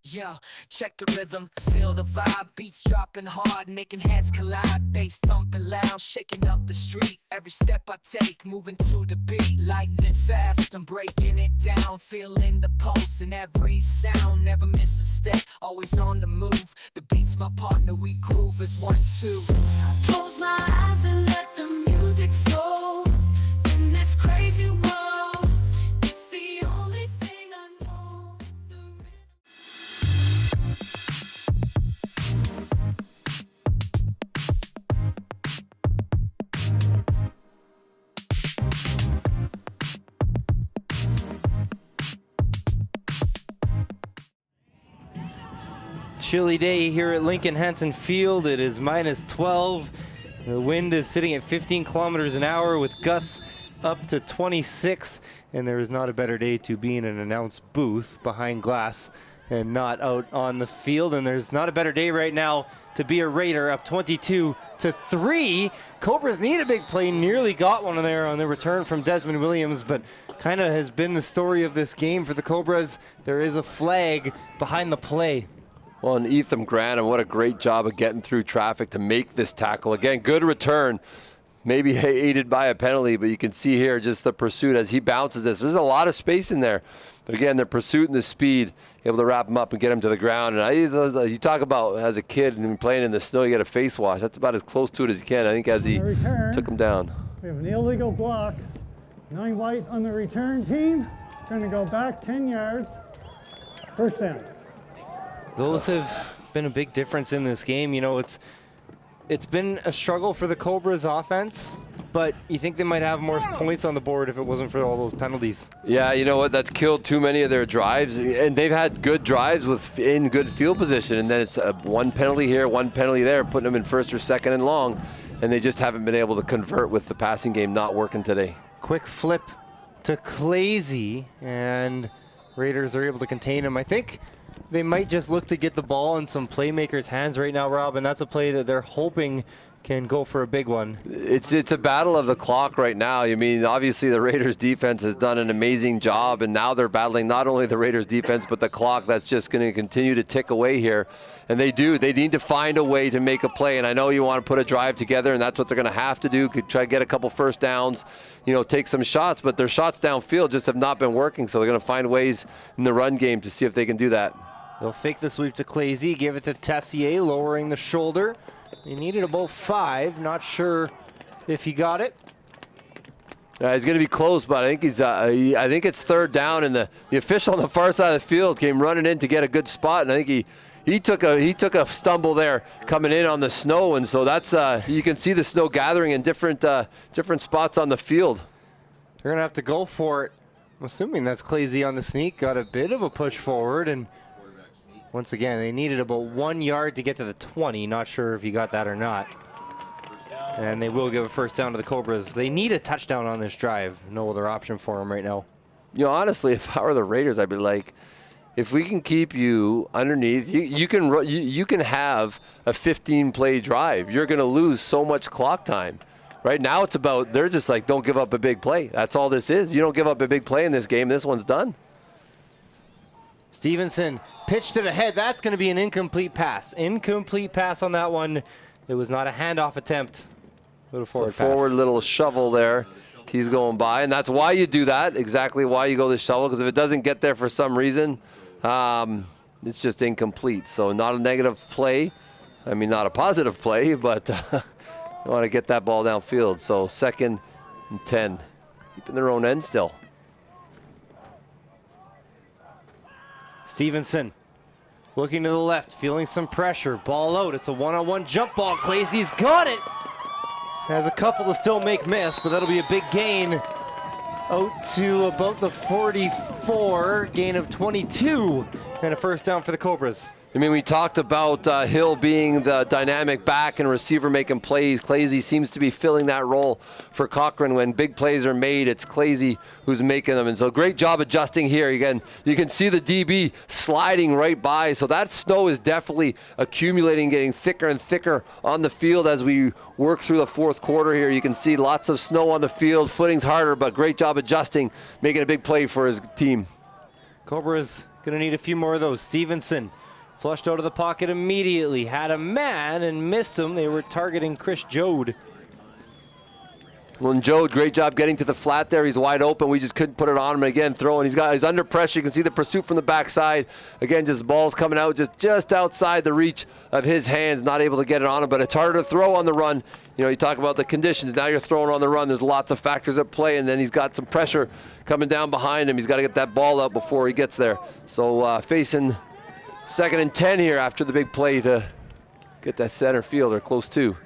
[SPEAKER 1] Yo, check the rhythm, feel the vibe, beats dropping hard, making heads collide, bass thumping loud, shaking up the street. Every step I take, moving to the beat, lightning fast, I'm breaking it down, feeling the pulse in every sound, never miss a step, always on the move. The beat's my partner, we groove as 1, 2. I close my eyes and let the music flow in this crazy world. It's the only thing I know. The rhythm.
[SPEAKER 2] Chilly day here at Lincoln Hansen Field. It is -12. The wind is sitting at 15 kilometers an hour with gusts up to 26. And there is not a better day to be in an announce booth behind glass and not out on the field. And there's not a better day right now to be a Raider, up 22-3. Cobras need a big play, nearly got one there on the return from Desmond Williams, but kind of has been the story of this game for the Cobras. There is a flag behind the play.
[SPEAKER 3] Well, and Ethan Granum, what a great job of getting through traffic to make this tackle. Again, good return, maybe aided by a penalty, but you can see here just the pursuit as he bounces this. There's a lot of space in there. But again, the pursuit and the speed, able to wrap him up and get him to the ground. And you talk about as a kid and playing in the snow, you get a face wash. That's about as close to it as you can, I think, as he took him down.
[SPEAKER 6] We have an illegal block. 9 white on the return team. Going to go back 10 yards. First down.
[SPEAKER 2] Those have been a big difference in this game. You know, it's been a struggle for the Cobras offense, but you think they might have more points on the board if it wasn't for all those penalties.
[SPEAKER 3] Yeah, you know what? That's killed too many of their drives, and they've had good drives in good field position, and then it's one penalty here, one penalty there, putting them in first or second and long, and they just haven't been able to convert with the passing game not working today.
[SPEAKER 2] Quick flip to Clazy, and Raiders are able to contain him. I think they might just look to get the ball in some playmakers' hands right now, Rob, and that's a play that they're hoping can go for a big one.
[SPEAKER 3] It's a battle of the clock right now. I mean, obviously the Raiders defense has done an amazing job, and now they're battling not only the Raiders defense, but the clock that's just going to continue to tick away here. And they need to find a way to make a play. And I know you want to put a drive together, and that's what they're going to have to do. Could try to get a couple first downs, take some shots, but their shots downfield just have not been working. So they're going to find ways in the run game to see if they can do that.
[SPEAKER 2] They'll fake the sweep to Clazy, give it to Tessier, lowering the shoulder. He needed about 5. Not sure if he got it.
[SPEAKER 3] He's going to be close, but I think I think it's third down, and the official on the far side of the field came running in to get a good spot, and I think he took a stumble there coming in on the snow, and so that's you can see the snow gathering in different spots on the field.
[SPEAKER 2] They're going to have to go for it. I'm assuming that's Clazy on the sneak. Got a bit of a push forward, and once again, they needed about 1 yard to get to the 20. Not sure if he got that or not. And they will give a first down to the Cobras. They need a touchdown on this drive. No other option for them right now.
[SPEAKER 3] Honestly, if I were the Raiders, I'd be like, if we can keep you underneath, you can have a 15-play drive. You're going to lose so much clock time. Right now, it's about, they're just like, don't give up a big play. That's all this is. You don't give up a big play in this game, this one's done.
[SPEAKER 2] Stevenson pitched it ahead. That's going to be an incomplete pass. Incomplete pass on that one. It was not a handoff attempt. Little forward
[SPEAKER 3] little shovel there. He's going by, and that's why you do that. Exactly why you go the shovel, because if it doesn't get there for some reason, it's just incomplete. So not a negative play. I mean, not a positive play, but you want to get that ball downfield. So 2nd and 10, keeping their own end still.
[SPEAKER 2] Stevenson looking to the left, feeling some pressure. Ball out. It's a one-on-one jump ball. Clazy's got it. Has a couple to still make miss, but that'll be a big gain. Out to about the 44, gain of 22, and a first down for the Cobras.
[SPEAKER 3] I mean, we talked about Hill being the dynamic back and receiver making plays. Clazy seems to be filling that role for Cochrane. When big plays are made, it's Clazy who's making them. And so great job adjusting here. Again, you can see the DB sliding right by. So that snow is definitely accumulating, getting thicker and thicker on the field as we work through the fourth quarter here. You can see lots of snow on the field. Footing's harder, but great job adjusting, making a big play for his team.
[SPEAKER 2] Cobras going to need a few more of those. Stevenson flushed out of the pocket immediately. Had a man and missed him. They were targeting Chris Jode.
[SPEAKER 3] Well, and Jode, great job getting to the flat there. He's wide open. We just couldn't put it on him. Again, throwing. He's under pressure. You can see the pursuit from the backside. Again, just balls coming out just outside the reach of his hands. Not able to get it on him, but it's harder to throw on the run. You talk about the conditions. Now you're throwing on the run. There's lots of factors at play, and then he's got some pressure coming down behind him. He's got to get that ball out before he gets there. So facing 2nd and 10 here after the big play to get that center field or close to.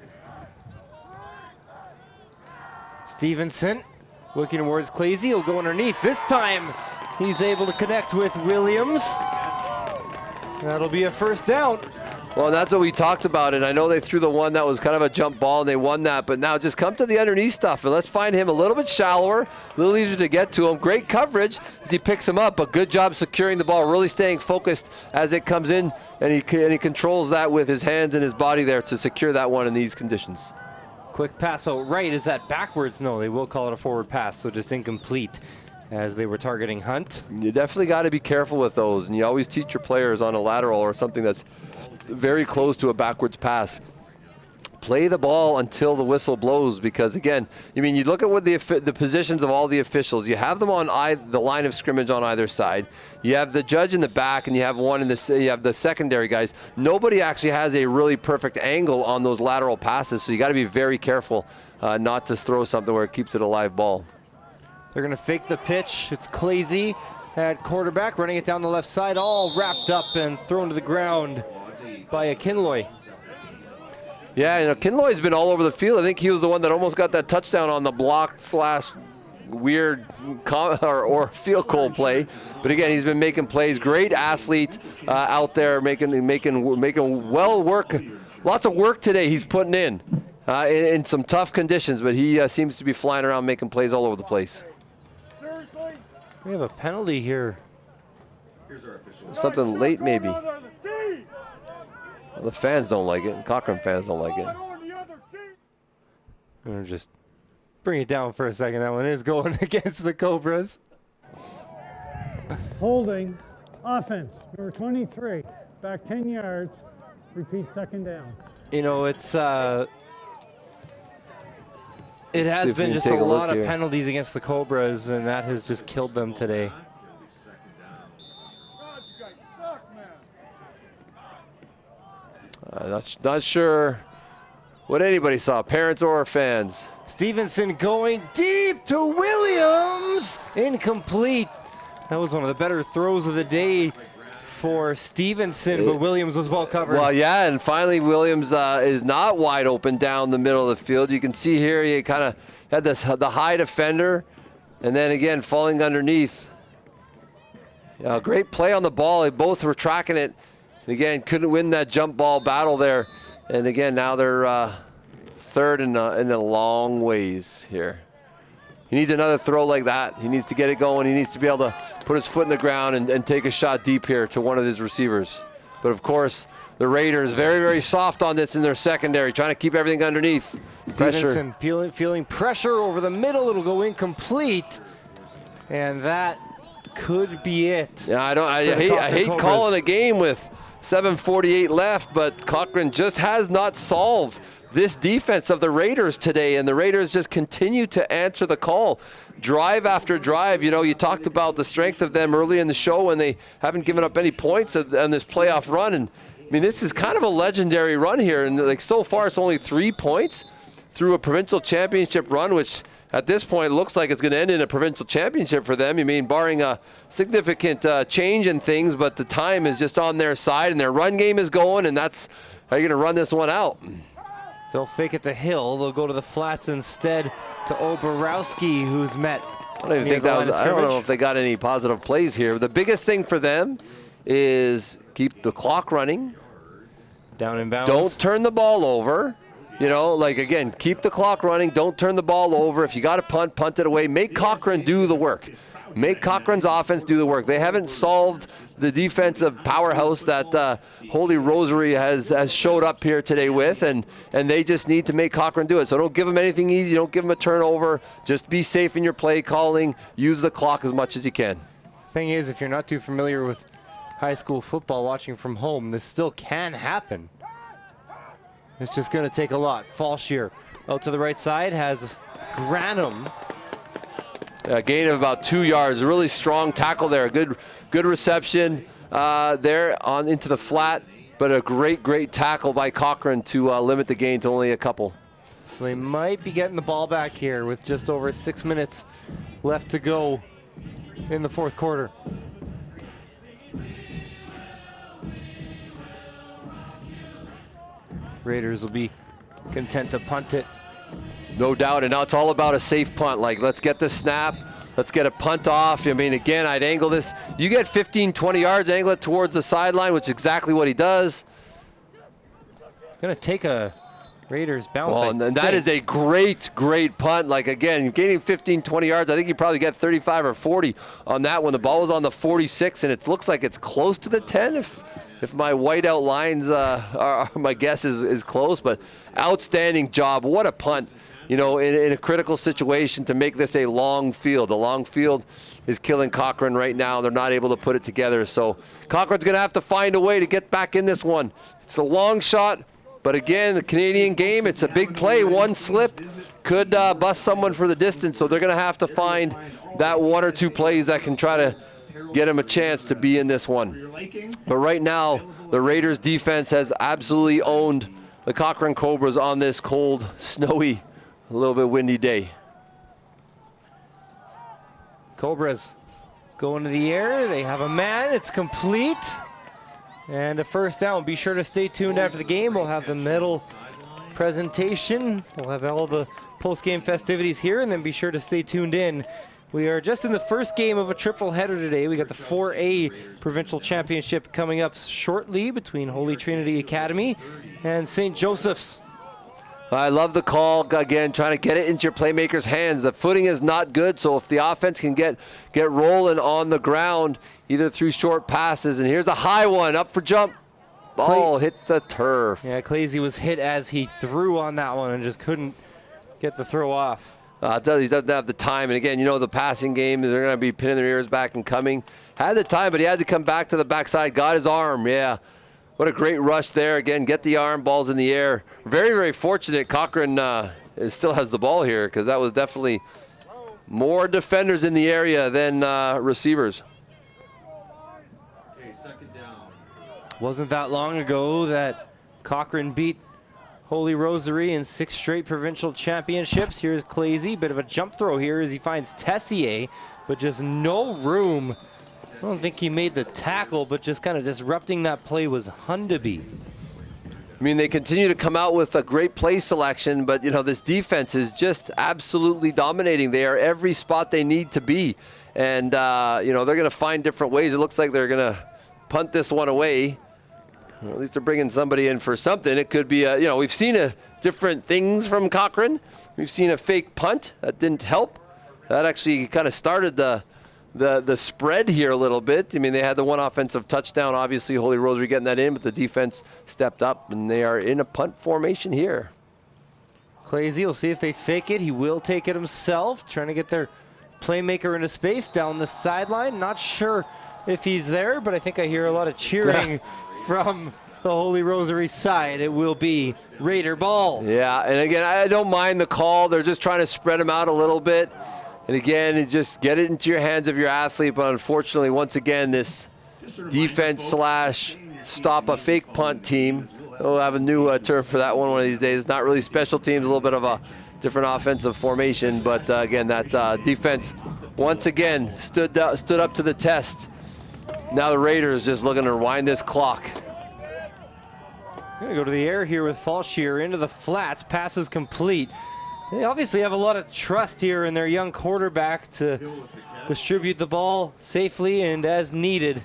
[SPEAKER 2] Stevenson looking towards Clazy. He'll go underneath. This time he's able to connect with Williams. That'll be a first down.
[SPEAKER 3] Well, that's what we talked about, and I know they threw the one that was kind of a jump ball, and they won that, but now just come to the underneath stuff, and let's find him a little bit shallower, a little easier to get to him. Great coverage as he picks him up, but good job securing the ball, really staying focused as it comes in, and he controls that with his hands and his body there to secure that one in these conditions.
[SPEAKER 2] Quick pass out right. Is that backwards? No, they will call it a forward pass, so just incomplete as they were targeting Hunt.
[SPEAKER 3] You definitely got to be careful with those, and you always teach your players on a lateral or something that's very close to a backwards pass. Play the ball until the whistle blows, because again, you look at what the positions of all the officials. You have them on the line of scrimmage on either side. You have the judge in the back, and you have you have the secondary guys. Nobody actually has a really perfect angle on those lateral passes, so you got to be very careful not to throw something where it keeps it a live ball.
[SPEAKER 2] They're going to fake the pitch. It's Clazy at quarterback, running it down the left side, all wrapped up and thrown to the ground by a Kinloy.
[SPEAKER 3] Yeah, Kinloy's been all over the field. I think he was the one that almost got that touchdown on the block / weird or field goal play. But again, he's been making plays. Great athlete out there, making well work. Lots of work today he's putting in some tough conditions, but he seems to be flying around making plays all over the place.
[SPEAKER 2] We have a penalty here.
[SPEAKER 3] Something late, maybe. Well, the fans don't like it. Cochrane fans don't like it.
[SPEAKER 2] I'm just bring it down for a second. That one is going against the Cobras.
[SPEAKER 6] Holding, offense, number 23, back 10 yards, repeat second down.
[SPEAKER 2] You know, it's it has
[SPEAKER 3] see if we
[SPEAKER 2] been
[SPEAKER 3] can
[SPEAKER 2] just
[SPEAKER 3] take
[SPEAKER 2] a
[SPEAKER 3] a look
[SPEAKER 2] lot of
[SPEAKER 3] here.
[SPEAKER 2] penalties against the Cobras, and that has just killed them today.
[SPEAKER 3] Not sure what anybody saw, parents or fans.
[SPEAKER 2] Stevenson going deep to Williams. Incomplete. That was one of the better throws of the day for Stevenson, but Williams was well covered.
[SPEAKER 3] Well, yeah, and finally Williams is not wide open down the middle of the field. You can see here he kind of had the high defender, and then again falling underneath. Great play on the ball. They both were tracking it. And again, couldn't win that jump ball battle there. And again, now they're third in a long ways here. He needs another throw like that. He needs to get it going. He needs to be able to put his foot in the ground and take a shot deep here to one of his receivers. But of course, the Raiders very, very soft on this in their secondary, trying to keep everything underneath.
[SPEAKER 2] Stevenson feeling pressure over the middle. It'll go incomplete. And that could be it.
[SPEAKER 3] Yeah, I hate calling a game with 7:48 left, but Cochrane just has not solved this defense of the Raiders today, and the Raiders just continue to answer the call drive after drive. You know, you talked about the strength of them early in the show, and they haven't given up any points on this playoff run. And I mean, this is kind of a legendary run here, and like so far it's only 3 points through a provincial championship run, which at this point looks like it's going to end in a provincial championship for them. I mean, barring a significant change in things, but the time is just on their side, and their run game is going, and that's how you're going to run this one out.
[SPEAKER 2] They'll fake it to Hill. They'll go to the flats instead to Oborowski, who's met.
[SPEAKER 3] I don't even think that was, I don't know if they got any positive plays here. The biggest thing for them is keep the clock running.
[SPEAKER 2] Down in bounds.
[SPEAKER 3] Don't turn the ball over. You know, like again, keep the clock running. Don't turn the ball over. If you got to punt it away. Make Cochrane do the work. Make Cochrane's offense do the work. They haven't solved the defensive powerhouse that Holy Rosary has showed up here today with, and they just need to make Cochrane do it. So don't give them anything easy. Don't give them a turnover. Just be safe in your play calling. Use the clock as much as you can.
[SPEAKER 2] Thing is, if you're not too familiar with high school football watching from home, this still can happen. It's just going to take a lot. Fallshear out to the right side has Granum.
[SPEAKER 3] A gain of about 2 yards. A really strong tackle there. Good reception there on into the flat, but a great tackle by Cochrane to limit the gain to only a couple.
[SPEAKER 2] So they might be getting the ball back here with just over 6 minutes left to go in the fourth quarter. Raiders will be content to punt it.
[SPEAKER 3] No doubt, and now it's all about a safe punt. Like, let's get the snap, let's get a punt off. I mean, again, I'd angle this. You get 15, 20 yards, angle it towards the sideline, which is exactly what he does.
[SPEAKER 2] Gonna take a Raiders bounce.
[SPEAKER 3] Well, and that is a great punt. Like, again, gaining 15, 20 yards. I think you probably get 35 or 40 on that one. The ball was on the 46, and it looks like it's close to the 10 if my whiteout lines are my guess is close. But outstanding job. What a punt. You know, in a critical situation to make this a long field. The long field is killing Cochrane right now. They're not able to put it together. So Cochrane's going to have to find a way to get back in this one. It's a long shot, but again, the Canadian game, it's a big play. One slip could bust someone for the distance. So they're going to have to find that one or two plays that can try to get them a chance to be in this one. But right now, the Raiders defense has absolutely owned the Cochrane Cobras on this cold, snowy, a little bit windy day.
[SPEAKER 2] Cobras go into the air. They have a man. It's complete. And a first down. Be sure to stay tuned after the game. We'll have the medal presentation. We'll have all the post-game festivities here, and then be sure to stay tuned in. We are just in the first game of a triple header today. We got the 4A Provincial Championship coming up shortly between Holy Trinity Academy and St. Joseph's.
[SPEAKER 3] I love the call, again, trying to get it into your playmaker's hands. The footing is not good, so if the offense can get rolling on the ground, either through short passes, and here's a high one, up for jump. Ball hits the turf.
[SPEAKER 2] Yeah, Clazy was hit as he threw on that one and just couldn't get the throw off.
[SPEAKER 3] He doesn't have the time. And again, you know, the passing game, they're going to be pinning their ears back and coming. Had the time, but he had to come back to the backside. Got his arm, yeah. What a great rush there. Again, get the arm, ball's in the air. Very, very fortunate Cochrane still has the ball here, because that was definitely more defenders in the area than receivers.
[SPEAKER 7] Okay, second down.
[SPEAKER 2] Wasn't that long ago that Cochrane beat Holy Rosary in 6 straight provincial championships. Here's Clazy, bit of a jump throw here as he finds Tessier, but just no room. I don't think he made the tackle, but just kind of disrupting that play was Hundaby.
[SPEAKER 3] I mean, they continue to come out with a great play selection, but, you know, this defense is just absolutely dominating. They are every spot they need to be. And, you know, they're going to find different ways. It looks like they're going to punt this one away. Well, at least they're bringing somebody in for something. It could be, you know, we've seen different things from Cochrane. We've seen a fake punt. That didn't help. That actually kind of started the spread here a little bit. I mean, they had the one offensive touchdown. Obviously, Holy Rosary getting that in, but the defense stepped up, and they are in a punt formation here.
[SPEAKER 2] Clazy will see if they fake it. He will take it himself, trying to get their playmaker into space down the sideline. Not sure if he's there, but I think I hear a lot of cheering from the Holy Rosary side. It will be Raider ball.
[SPEAKER 3] Yeah, and again, I don't mind the call. They're just trying to spread them out a little bit. And again, you just get it into your hands of your athlete. But unfortunately, once again, this defense slash stop a fake punt team. We'll have a new term for that one of these days. Not really special teams, a little bit of a different offensive formation. But again, that defense once again stood up to the test. Now the Raiders just looking to wind this clock.
[SPEAKER 2] Gonna go to the air here with Falshear into the flats. Pass is complete. They obviously have a lot of trust here in their young quarterback to distribute the ball safely and as needed.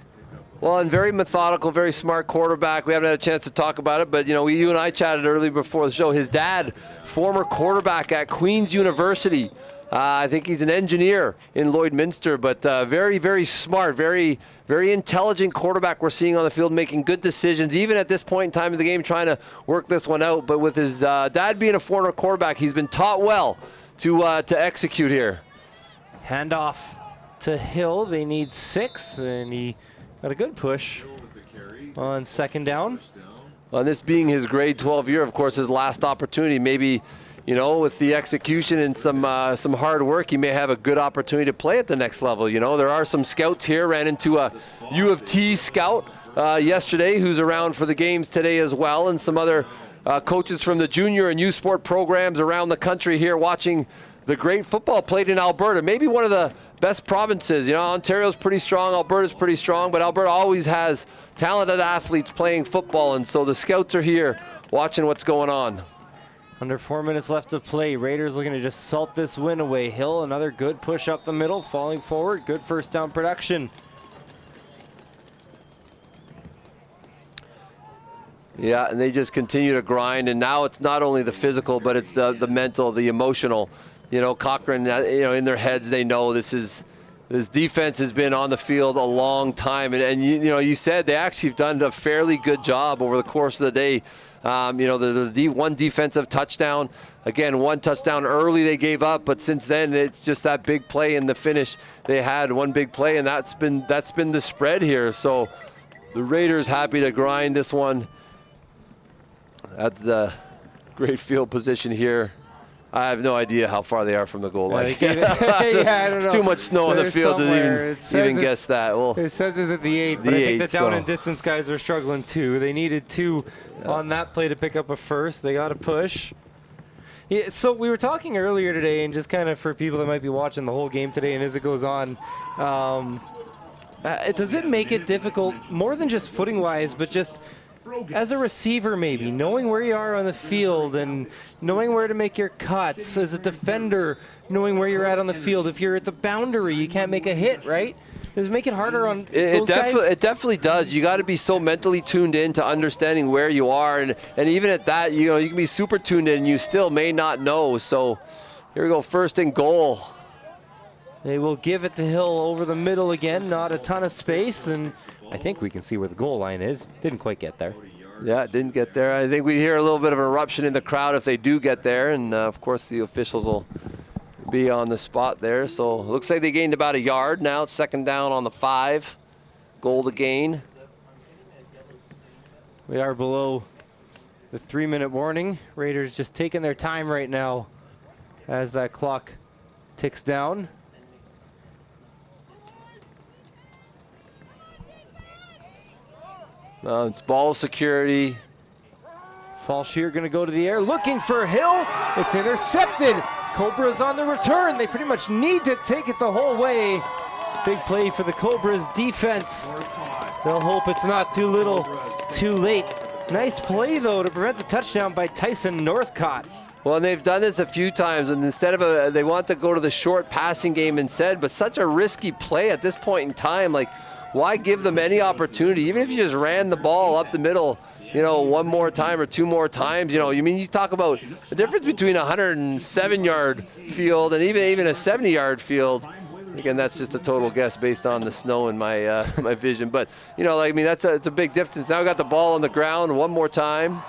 [SPEAKER 3] Well, and very methodical, very smart quarterback. We haven't had a chance to talk about it, but you know, you and I chatted early before the show. His dad, former quarterback at Queen's University. I think he's an engineer in Lloydminster, but very, very smart, very, very intelligent quarterback we're seeing on the field, making good decisions, even at this point in time of the game, trying to work this one out. But with his dad being a former quarterback, he's been taught well to execute here.
[SPEAKER 2] Handoff to Hill. They need 6, and he got a good push on second down.
[SPEAKER 3] Well, this being his grade 12 year, of course, his last opportunity. Maybe, you know, with the execution and some hard work, he may have a good opportunity to play at the next level. You know, there are some scouts here. Ran into a U of T scout yesterday who's around for the games today as well, and some other coaches from the junior and youth sport programs around the country here watching the great football played in Alberta. Maybe one of the best provinces. You know, Ontario's pretty strong, Alberta's pretty strong, but Alberta always has talented athletes playing football, and so the scouts are here watching what's going on.
[SPEAKER 2] Under 4 minutes left to play. Raiders looking to just salt this win away. Hill, another good push up the middle, falling forward. Good first down production.
[SPEAKER 3] Yeah, and they just continue to grind, and now it's not only the physical, but it's the mental, the emotional. You know, Cochrane, you know, in their heads, they know this defense has been on the field a long time, and you know, you said they actually have done a fairly good job over the course of the day. You know, there's one defensive touchdown. Again, one touchdown early they gave up, but since then it's just that big play in the finish. They had one big play, and that's been the spread here. So the Raiders happy to grind this one at the great field position here. I have no idea how far they are from the goal line.
[SPEAKER 2] Yeah, I don't know.
[SPEAKER 3] It's too much snow on the field to even guess that. Well,
[SPEAKER 2] it says it's at the 8, but I think the down and distance guys are struggling too. They needed 2 on that play to pick up a first. They got to push. Yeah, so we were talking earlier today, and just kind of for people that might be watching the whole game today, and as it goes on, does it make it difficult, more than just footing-wise, but just as a receiver maybe, knowing where you are on the field and knowing where to make your cuts, as a defender, knowing where you're at on the field? If you're at the boundary, you can't make a hit, right? Does it make it harder on those guys?
[SPEAKER 3] It definitely does. You got to be so mentally tuned in to understanding where you are, and even at that, you know, you can be super tuned in and you still may not know. So here we go, first and goal.
[SPEAKER 2] They will give it to Hill over the middle again, not a ton of space, and I think we can see where the goal line is. Didn't quite get there.
[SPEAKER 3] Yeah, didn't get there. I think we hear a little bit of an eruption in the crowd if they do get there, and of course the officials will be on the spot there. So it looks like they gained about a yard. Now it's 2nd down on the 5. Goal to gain.
[SPEAKER 2] We are below the 3-minute warning. Raiders just taking their time right now as that clock ticks down.
[SPEAKER 3] It's ball security.
[SPEAKER 2] Falshear going to go to the air, looking for Hill. It's intercepted. Cobras on the return. They pretty much need to take it the whole way. Big play for the Cobras defense. They'll hope it's not too little, too late. Nice play, though, to prevent the touchdown by Tyson Northcott.
[SPEAKER 3] Well, and they've done this a few times, and instead of they want to go to the short passing game instead, but such a risky play at this point in time. Like, why give them any opportunity? Even if you just ran the ball up the middle, you know, 1 more time or 2 more times, you know, you talk about the difference between a 107-yard field and even a 70-yard field. Again, that's just a total guess based on the snow in my my vision. But, you know, like, I mean, it's a big difference. Now we got the ball on the ground 1 more time.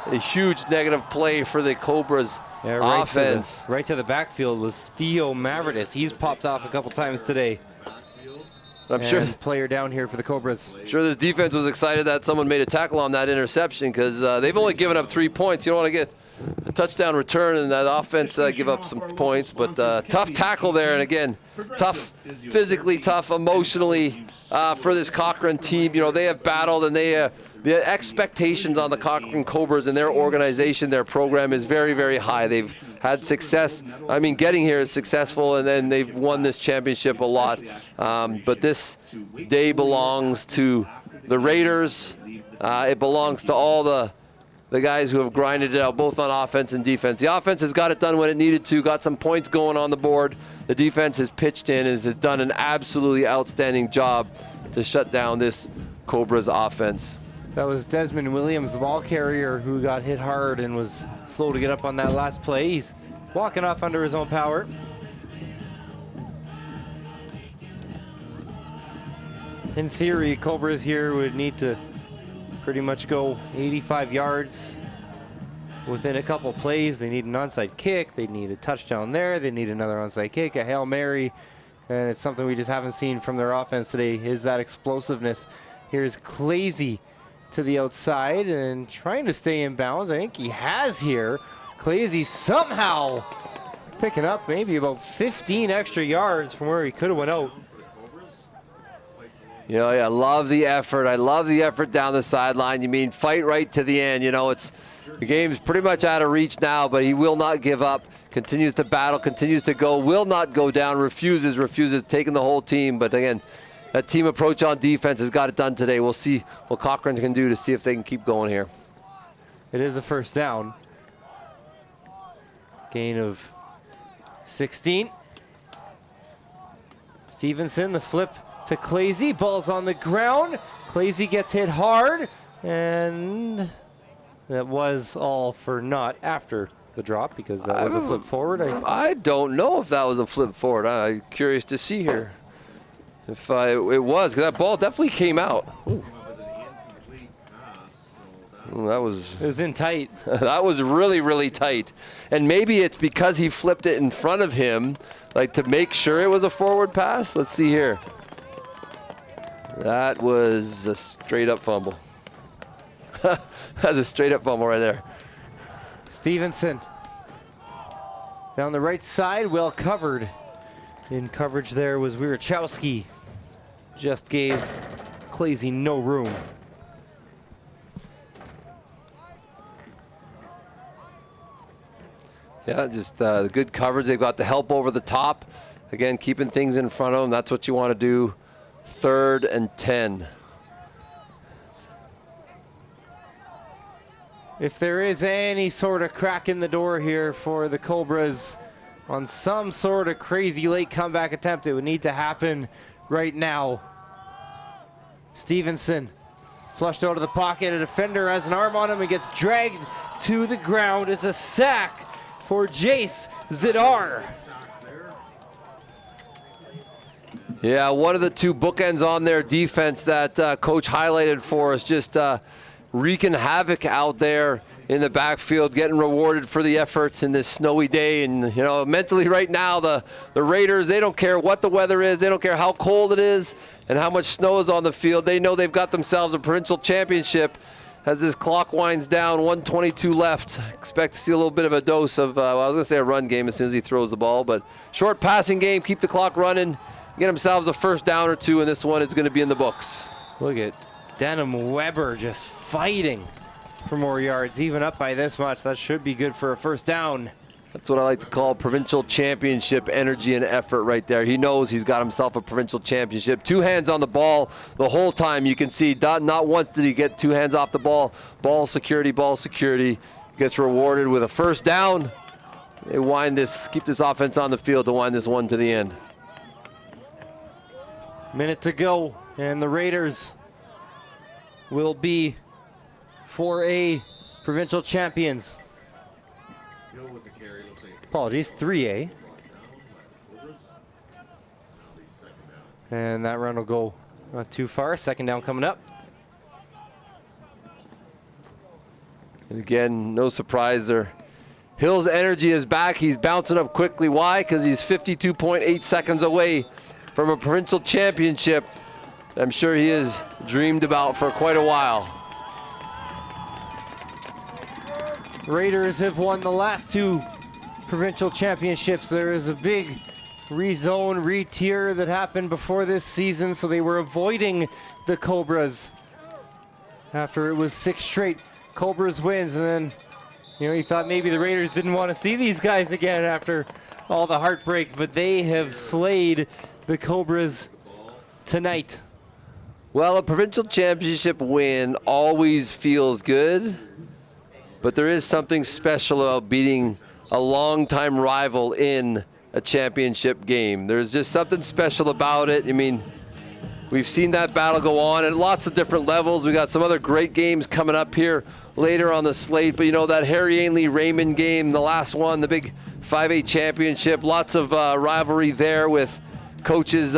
[SPEAKER 3] A huge negative play for the Cobras offense.
[SPEAKER 2] Right to the backfield was Theo Mavridis. He's popped off a couple times today.
[SPEAKER 3] I'm sure
[SPEAKER 2] player down here for the Cobras.
[SPEAKER 3] Sure, this defense was excited that someone made a tackle on that interception, because they've only given up 3 points. You don't want to get a touchdown return and that offense give up some points, but tough tackle there, and again, tough, physically tough, emotionally for this Cochrane team. You know, they have battled, and the expectations on the Cochrane Cobras and their organization, their program is very, very high. They've had success. I mean, getting here is successful, and then they've won this championship a lot. But this day belongs to the Raiders. It belongs to all the guys who have grinded it out, both on offense and defense. The offense has got it done when it needed to, got some points going on the board. The defense has pitched in and has done an absolutely outstanding job to shut down this Cobras offense.
[SPEAKER 2] That was Desmond Williams, the ball carrier, who got hit hard and was slow to get up on that last play. He's walking off under his own power. In theory, Cobras here would need to pretty much go 85 yards within a couple plays. They need an onside kick. They need a touchdown there. They need another onside kick, a Hail Mary. And it's something we just haven't seen from their offense today, is that explosiveness. Here's Clazy to the outside and trying to stay in bounds. I think he has here. Clazy somehow picking up maybe about 15 extra yards from where he could have went out.
[SPEAKER 3] You know, I love the effort. I love the effort down the sideline. You mean fight right to the end. You know, the game's pretty much out of reach now, but he will not give up. Continues to battle, continues to go, will not go down, refuses, taking the whole team. But again, that team approach on defense has got it done today. We'll see what Cochrane can do to see if they can keep going here.
[SPEAKER 2] It is a first down. Gain of 16. Stevenson, the flip to Clazy. Ball's on the ground. Clazy gets hit hard, and that was all for naught after the drop, because that was a flip forward.
[SPEAKER 3] I don't know if that was a flip forward. I'm curious to see here. If it was, because that ball definitely came out. Ooh. That was...
[SPEAKER 2] It was in tight.
[SPEAKER 3] That was really, really tight. And maybe it's because he flipped it in front of him, like to make sure it was a forward pass. Let's see here. That was a straight-up fumble. That's a straight-up fumble right there.
[SPEAKER 2] Stevenson down the right side, well covered. In coverage there was Wierchowski. Just gave Clazy no room.
[SPEAKER 3] Yeah, just the good coverage. They've got the help over the top. Again, keeping things in front of them. That's what you want to do. 3rd and 10.
[SPEAKER 2] If there is any sort of crack in the door here for the Cobras on some sort of crazy late comeback attempt, it would need to happen right now. Stevenson flushed out of the pocket. A defender has an arm on him and gets dragged to the ground. It's a sack for Jace Zidar. Yeah,
[SPEAKER 3] one of the 2 bookends on their defense that Coach highlighted for us. Just wreaking havoc out there in the backfield, getting rewarded for the efforts in this snowy day. And, you know, mentally right now, the Raiders, they don't care what the weather is. They don't care how cold it is and how much snow is on the field. They know they've got themselves a provincial championship. As this clock winds down, 1:22 left. Expect to see a little bit of a dose of, well, I was going to say a run game as soon as he throws the ball, but short passing game, keep the clock running, get themselves a first down or two, and this one is going to be in the books.
[SPEAKER 2] Look at Denham Weber just fighting for more yards, even up by this much. That should be good for a first down.
[SPEAKER 3] That's what I like to call provincial championship energy and effort right there. He knows he's got himself a provincial championship. 2 hands on the ball the whole time. You can see not once did he get 2 hands off the ball. Ball security, ball security. Gets rewarded with a first down. They keep this offense on the field to wind this one to the end.
[SPEAKER 2] Minute to go, and the Raiders will be 4A provincial champions. Apologies, 3A. And that run will go not too far. Second down coming up.
[SPEAKER 3] And again, no surprise there. Hill's energy is back. He's bouncing up quickly. Why? Because he's 52.8 seconds away from a provincial championship I'm sure he has dreamed about for quite a while.
[SPEAKER 2] Raiders have won the last 2 provincial championships. There is a big rezone, re-tier that happened before this season, so they were avoiding the Cobras after it was 6 straight Cobras wins. And then, you know, you thought maybe the Raiders didn't want to see these guys again after all the heartbreak, but they have slayed the Cobras tonight.
[SPEAKER 3] Well, a provincial championship win always feels good, but there is something special about beating a longtime rival in a championship game. There's just something special about it. I mean, we've seen that battle go on at lots of different levels. We got some other great games coming up here later on the slate, but you know, that Harry Ainley-Raymond game, the last one, the big 5A championship, lots of rivalry there with coaches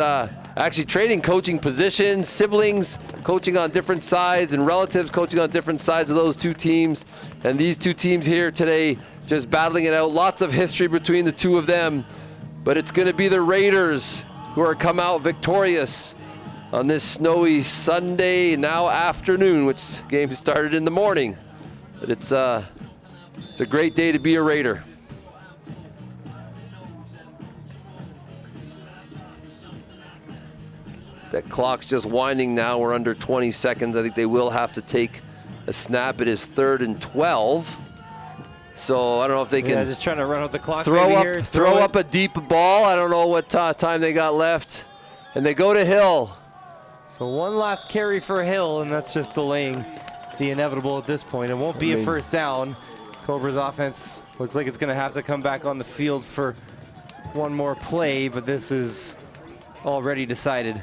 [SPEAKER 3] actually trading coaching positions, siblings coaching on different sides, and relatives coaching on different sides of those 2 teams. And these 2 teams here today just battling it out. Lots of history between the 2 of them, but it's going to be the Raiders who are come out victorious on this snowy Sunday now afternoon, which game started in the morning. But it's a great day to be a Raider. That clock's just winding now. We're under 20 seconds. I think they will have to take a snap. It is 3rd and 12. So I don't know if they can
[SPEAKER 2] just trying to run out the clock.
[SPEAKER 3] throw up a deep ball. I don't know what time they got left. And they go to Hill.
[SPEAKER 2] So one last carry for Hill, and that's just delaying the inevitable at this point. It won't be a first down. Cobras offense looks like it's going to have to come back on the field for one more play, but this is already decided.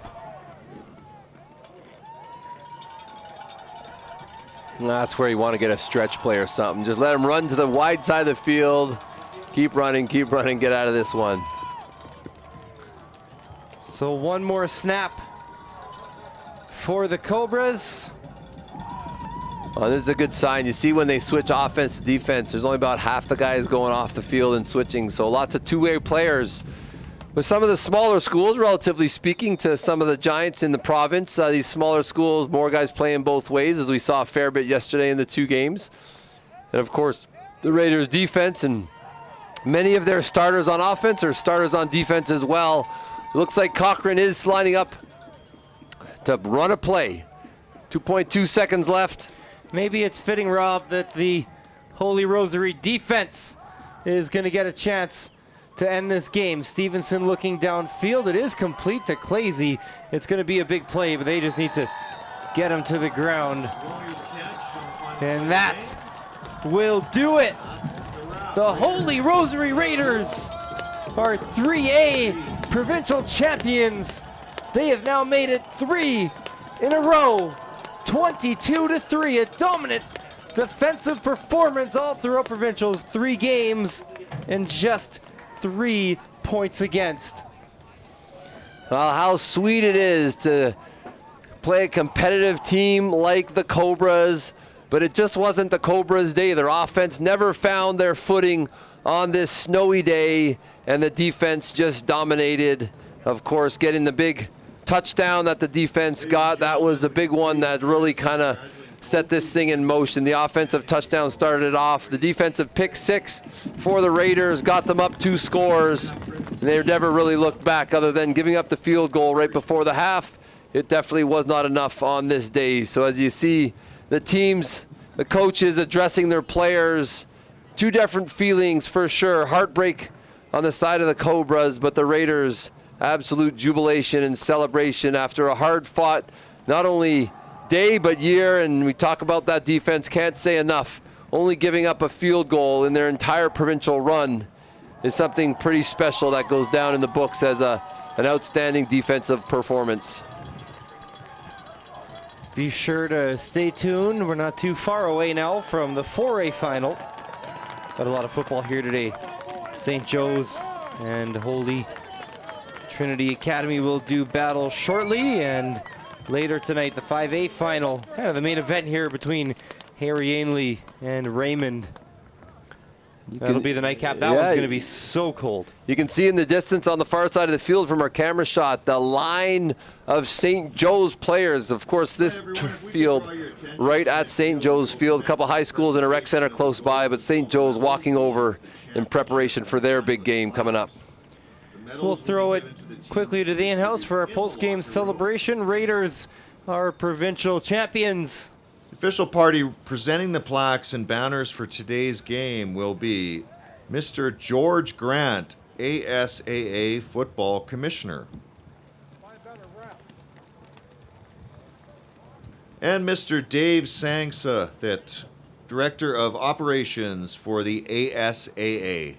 [SPEAKER 3] That's where you want to get a stretch play or something. Just let him run to the wide side of the field. Keep running, get out of this one.
[SPEAKER 2] So one more snap for the Cobras.
[SPEAKER 3] Oh, this is a good sign. You see when they switch offense to defense, there's only about half the guys going off the field and switching. So lots of 2-way players. With some of the smaller schools, relatively speaking, to some of the giants in the province, these smaller schools, more guys playing both ways, as we saw a fair bit yesterday in the 2 games. And of course, the Raiders defense and many of their starters on offense are starters on defense as well. It looks like Cochrane is lining up to run a play. 2.2 seconds left.
[SPEAKER 2] Maybe it's fitting, Rob, that the Holy Rosary defense is going to get a chance to end this game. Stevenson looking downfield. It is complete to Clazy. It's going to be a big play, but they just need to get him to the ground. And that will do it. The Holy Rosary Raiders are 3A provincial champions. They have now made it 3 in a row. 22-3, a dominant defensive performance all throughout provincials. 3 games and just 3 points against.
[SPEAKER 3] Well, how sweet it is to play a competitive team like the Cobras, but it just wasn't the Cobras' day. Their offense never found their footing on this snowy day, and the defense just dominated. Of course, getting the big touchdown that the defense got, that was a big one that really kind of set this thing in motion. The offensive touchdown started it off. The defensive pick six for the Raiders got them up 2 scores. And they never really looked back other than giving up the field goal right before the half. It definitely was not enough on this day. So as you see, the teams, the coaches addressing their players, 2 different feelings for sure. Heartbreak on the side of the Cobras, but the Raiders, absolute jubilation and celebration after a hard-fought, not only day but year, and we talk about that defense, can't say enough. Only giving up a field goal in their entire provincial run is something pretty special that goes down in the books as an outstanding defensive performance.
[SPEAKER 2] Be sure to stay tuned. We're not too far away now from the 4A final. Got a lot of football here today. St. Joe's and Holy Trinity Academy will do battle shortly, and later tonight, the 5A final, kind of the main event here between Harry Ainley and Raymond. That'll be the nightcap. That one's going to be so cold.
[SPEAKER 3] You can see in the distance on the far side of the field from our camera shot, the line of St. Joe's players. Of course, this field right at St. Joe's Field, a couple high schools and a rec center close by, but St. Joe's walking over in preparation for their big game coming up.
[SPEAKER 2] We'll throw it quickly to the in-house for our post-game celebration. Raiders are provincial champions.
[SPEAKER 4] The official party presenting the plaques and banners for today's game will be Mr. George Grant, ASAA Football Commissioner. And Mr. Dave Sangsa, Director of Operations for the ASAA.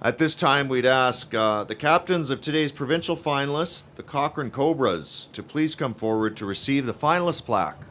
[SPEAKER 4] At this time, we'd ask the captains of today's provincial finalists, the Cochrane Cobras, to please come forward to receive the finalist plaque.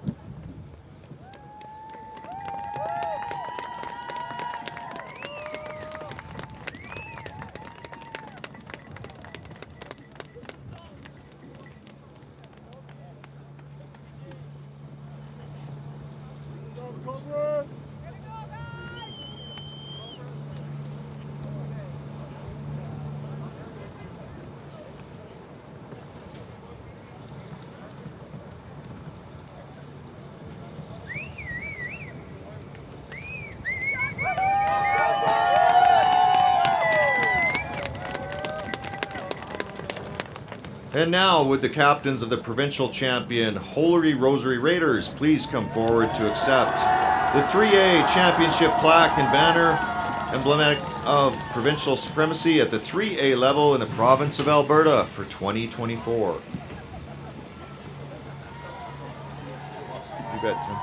[SPEAKER 4] And now, would the captains of the provincial champion Holy Rosary Raiders please come forward to accept the 3A championship plaque and banner, emblematic of provincial supremacy at the 3A level in the province of Alberta for 2024. You bet, Tim.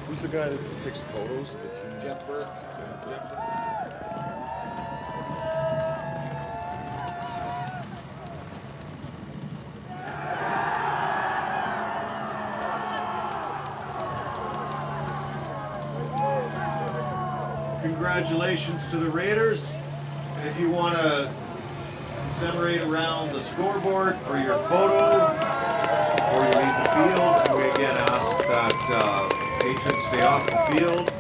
[SPEAKER 4] Who's the guy that takes the photos of the team? Jeff Burke. Congratulations to the Raiders. And if you want to commemorate around the scoreboard for your photo before you leave the field, and we again ask that patrons stay off the field.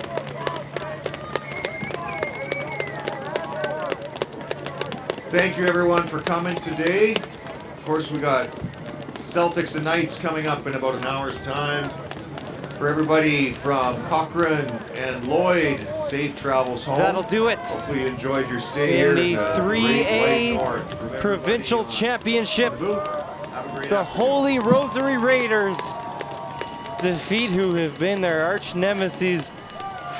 [SPEAKER 4] Thank you everyone for coming today. Of course, we got Celtics and Knights coming up in about an hour's time. For everybody from Cochrane and Lloyd, safe travels home.
[SPEAKER 2] That'll do it.
[SPEAKER 4] Hopefully you enjoyed your stay here
[SPEAKER 2] In
[SPEAKER 4] in
[SPEAKER 2] the
[SPEAKER 4] the
[SPEAKER 2] 3A Provincial Championship, the Holy Rosary Raiders defeat who have been their arch nemesis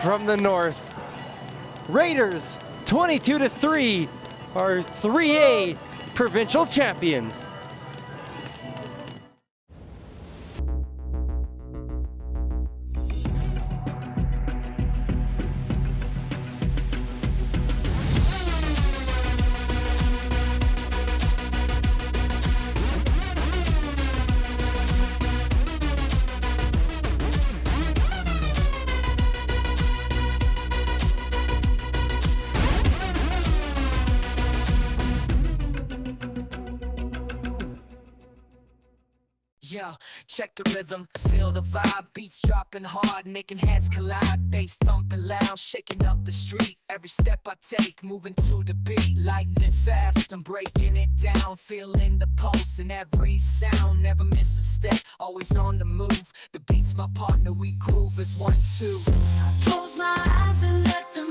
[SPEAKER 2] from the north. Raiders 22-3 are 3A Provincial Champions.
[SPEAKER 1] Yeah, check the rhythm, feel the vibe, beats dropping hard, making heads collide, bass thumping loud, shaking up the street. Every step I take, moving to the beat, lightning fast, I'm breaking it down, feeling the pulse in every sound, never miss a step, always on the move. The beat's my partner, we groove as 1, 2.
[SPEAKER 7] Close my eyes and let them